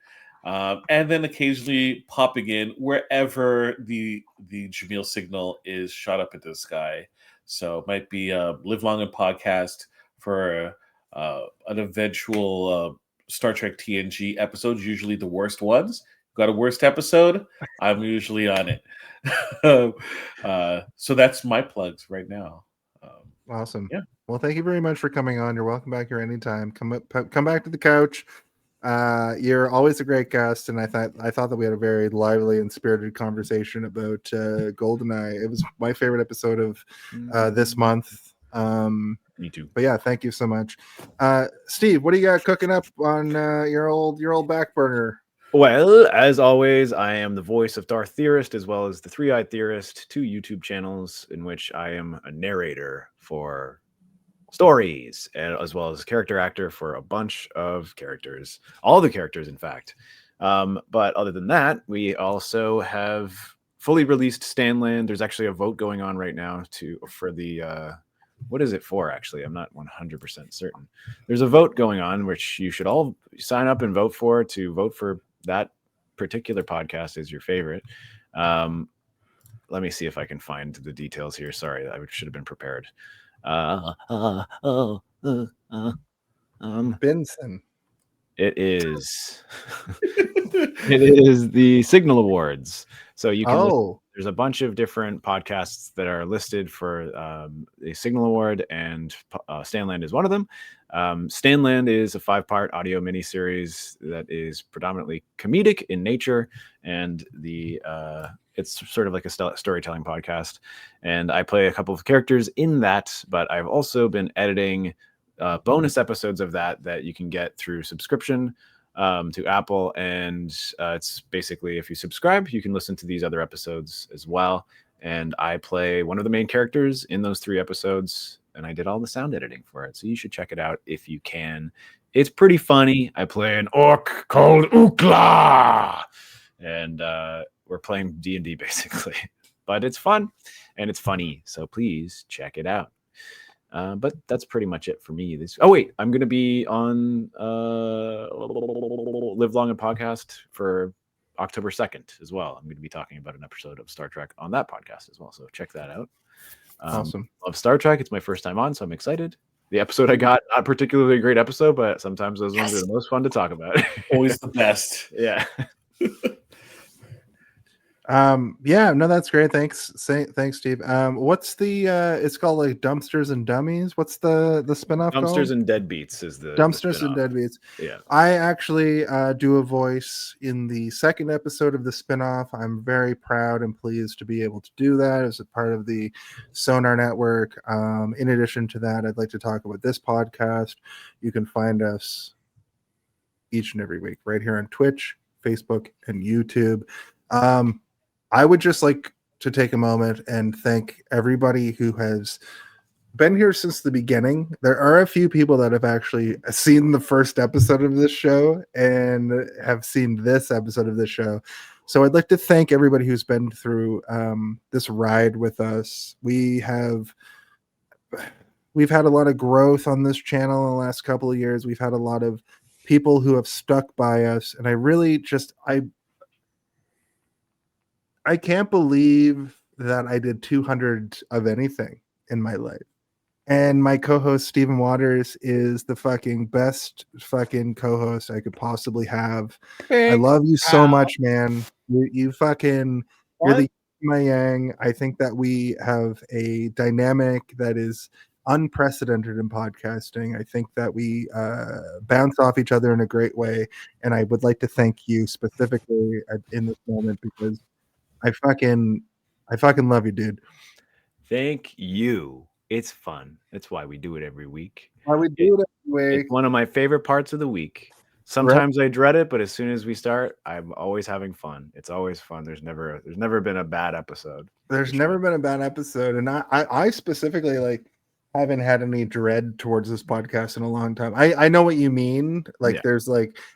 And then occasionally popping in wherever the Jaemeel signal is shot up into the sky. So it might be Live Long and Podcast for an eventual Star Trek TNG episodes, usually the worst ones. got a worst episode, I'm usually on it. So that's my plugs right now. Awesome. Yeah. Well, thank you very much for coming on. You're welcome back here anytime. Come back to the couch. You're always a great guest, and I thought that we had a very lively and spirited conversation about Goldeneye. It was my favorite episode of this month. Me too. But yeah, thank you so much. Steve, what do you got cooking up on your old back burner? Well, as always, I am the voice of Darth Theorist, as well as the Three-Eyed Theorist, 2 YouTube channels in which I am a narrator for stories, and as well as a character actor for a bunch of characters, all the characters, in fact. But other than that, we also have fully released Stanland. There's actually a vote going on right now for the what is it for? Actually, I'm not 100% certain. There's a vote going on which you should all sign up and vote for that particular podcast as your favorite. Let me see if I can find the details here. Sorry, I should have been prepared. Benson. It is. It is the Signal Awards. So you can. There's a bunch of different podcasts that are listed for the Signal Award, and Stanland is one of them. Stanland is a 5-part audio miniseries that is predominantly comedic in nature, and it's sort of like a storytelling podcast. And I play a couple of characters in that, but I've also been editing bonus episodes of that you can get through subscription to Apple, and it's basically, if you subscribe, you can listen to these other episodes as well. And I play one of the main characters in those 3 episodes, and I did all the sound editing for it, so you should check it out if you can. It's pretty funny. I play an orc called Ukla, and we're playing D&D basically, but it's fun and it's funny, so please check it out. But that's pretty much it for me. I'm going to be on Live Long and Podcast for October 2nd as well. I'm going to be talking about an episode of Star Trek on that podcast as well, so check that out. Awesome. Love Star Trek. It's my first time on, so I'm excited. The episode I got, not particularly a great episode, but sometimes those ones are the most fun to talk about. Always the best. Yeah. Yeah, no, that's great. Thanks, Steve. What's the it's called like Dumpsters and Dummies? What's the spinoff called? Dumpsters and Deadbeats is the Dumpsters and spin-off. Deadbeats. Yeah. I actually do a voice in the 2nd episode of the spinoff. I'm very proud and pleased to be able to do that as a part of the Sonar Network. In addition to that, I'd like to talk about this podcast. You can find us each and every week right here on Twitch, Facebook, and YouTube. I would just like to take a moment and thank everybody who has been here since the beginning. There are a few people that have actually seen the first episode of this show and have seen this episode of this show. So I'd like to thank everybody who's been through this ride with us. We've had a lot of growth on this channel in the last couple of years. We've had a lot of people who have stuck by us, and I really just I can't believe that I did 200 of anything in my life. And my co-host Stephen Waters is the fucking best fucking co-host I could possibly have. I love you so much, man. You fucking, you're the my yang. I think that we have a dynamic that is unprecedented in podcasting. I think that we bounce off each other in a great way. And I would like to thank you specifically in this moment, because I fucking love you, dude. Thank you. It's fun. That's why we do it every week. Why we do it every week. It's one of my favorite parts of the week. Sometimes I dread it, but as soon as we start, I'm always having fun. It's always fun. There's never been a bad episode. There's never been a bad episode, and I specifically haven't had any dread towards this podcast in a long time. I know what you mean. There's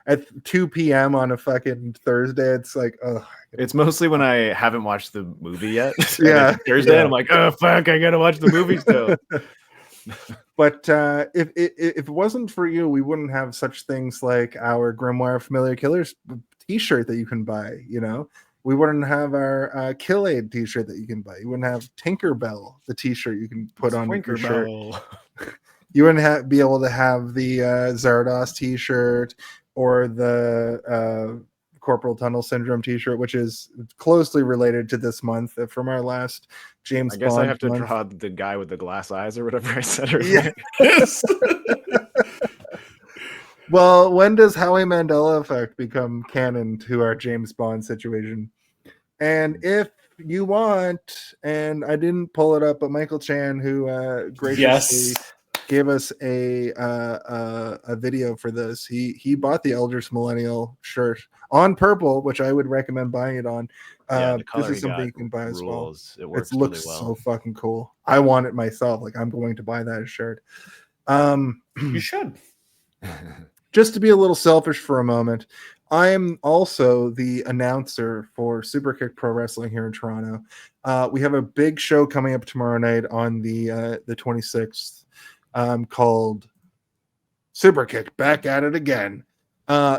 at 2 p.m. on a fucking Thursday, it's like, oh. It's mostly when I haven't watched the movie yet. Yeah. Thursday, I'm like, oh fuck, I gotta watch the movie still. But if it wasn't for you, we wouldn't have such things like our Grimoire Familiar Killers t-shirt that you can buy, you know? We wouldn't have our Kill Aid t-shirt that you can buy. You wouldn't have Tinkerbell, the t-shirt you can put on your shirt. You wouldn't be able to have the Zardos t-shirt or the Corporal Tunnel Syndrome t-shirt, which is closely related to this month from our last James I guess Bond I have to month. draw the guy with the glass eyes or whatever I said earlier. Yes. Well, when does Howie Mandela effect become canon to our James Bond situation? And if you want, and I didn't pull it up, but Michael Chan, who graciously gave us a video for this, he bought the Elders Millennial shirt on purple, which I would recommend buying it on. The color This is he something got you can buy as well. rules. It works It looks really so well. fucking cool. I want it myself. Like, I'm going to buy that shirt. You should. Just to be a little selfish for a moment, I am also the announcer for Superkick Pro Wrestling here in Toronto. We have a big show coming up tomorrow night on the 26th called Superkick Back at It Again.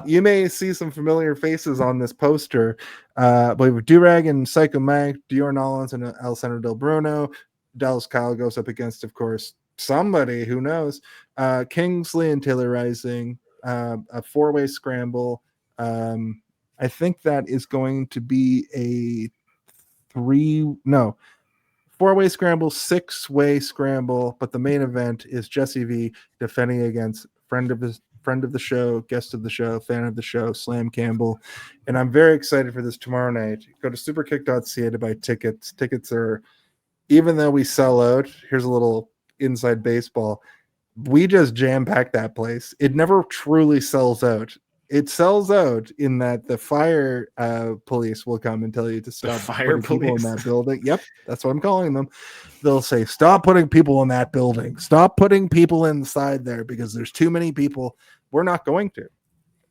You may see some familiar faces on this poster. But we have Durag and Psycho Mike, Dior Nolans and Alessandro Del Bruno. Dallas Kyle goes up against, of course, somebody who knows. Kingsley and Taylor Rising. A four-way scramble. I think that is going to be a four-way scramble, six-way scramble, but the main event is Jesse V defending against friend of the show, guest of the show, fan of the show, Slam Campbell. And I'm very excited for this tomorrow night. Go to superkick.ca to buy tickets. Tickets are, even though we sell out, here's a little inside baseball. We just jam-pack that place. It never truly sells out. It sells out in that the fire police will come and tell you to stop putting people in that building. Yep, that's what I'm calling them. They'll say, stop putting people in that building. Stop putting people inside there because there's too many people. We're not going to.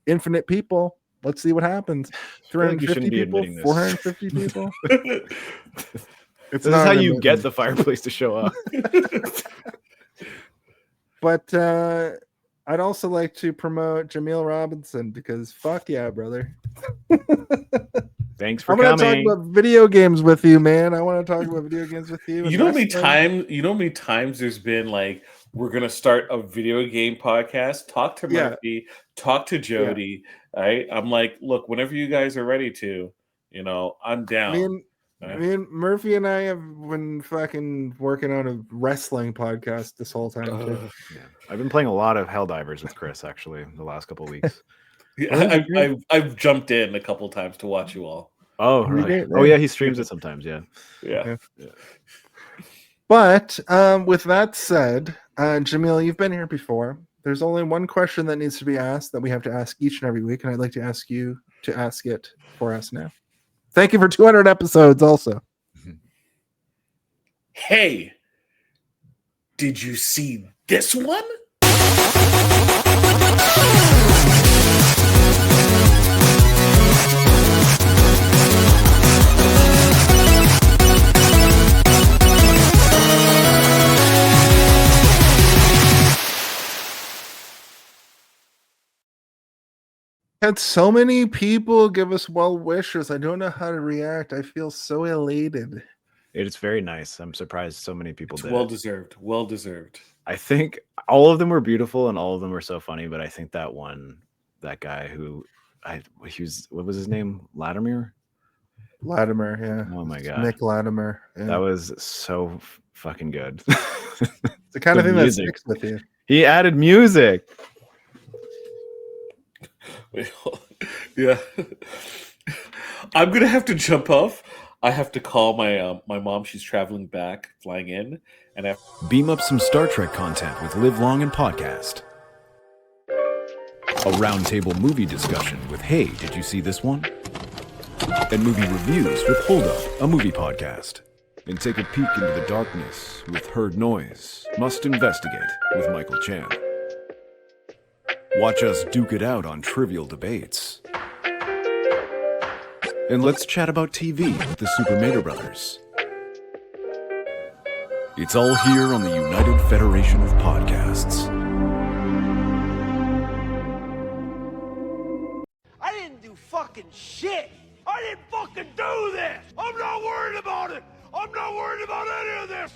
Infinite people. Let's see what happens. 350 people, 450 people. This is how you get the fire police to show up. But I'd also like to promote Jaemeel Robinson because fuck yeah, brother. Thanks for I'm gonna coming. talk about video games with you, man. I want to talk about video games with you. You know how many times there's been like, we're gonna start a video game podcast. Talk to Murphy, talk to Jody. Right? I'm like, look, whenever you guys are ready to, I'm down. Me and Murphy and I have been fucking working on a wrestling podcast this whole time too. I've been playing a lot of Helldivers with Chris actually the last couple of weeks. I've jumped in a couple times to watch you all. Oh, right. Oh yeah, he streams it sometimes. Yeah. But with that said, Jaemeel, you've been here before. There's only one question that needs to be asked that we have to ask each and every week, and I'd like to ask you to ask it for us now. Thank you for 200 episodes also. Hey, did you see this one? Had so many people give us well wishes. I don't know how to react. I feel so elated. It's very nice. I'm surprised so many people did. Well deserved. Well deserved. I think all of them were beautiful and all of them were so funny, but I think that guy who what was his name? Latimer, yeah. Oh my god. Nick Latimer. Yeah. That was so fucking good. It's the kind of thing that sticks with you. He added music. Yeah. I'm gonna have to jump off. I have to call my mom. She's traveling back, flying in, and beam up some Star Trek content with Live Long and Podcast. A roundtable movie discussion with Hey, did you see this one? And movie reviews with Hold Up, a movie podcast. And take a peek into the darkness with Heard Noise, Must Investigate with Michael Chan. Watch us duke it out on trivial debates. And let's chat about TV with the Super Mater Brothers. It's all here on the United Federation of Podcasts. I didn't do fucking shit. I didn't fucking do this. I'm not worried about it. I'm not worried about any of this.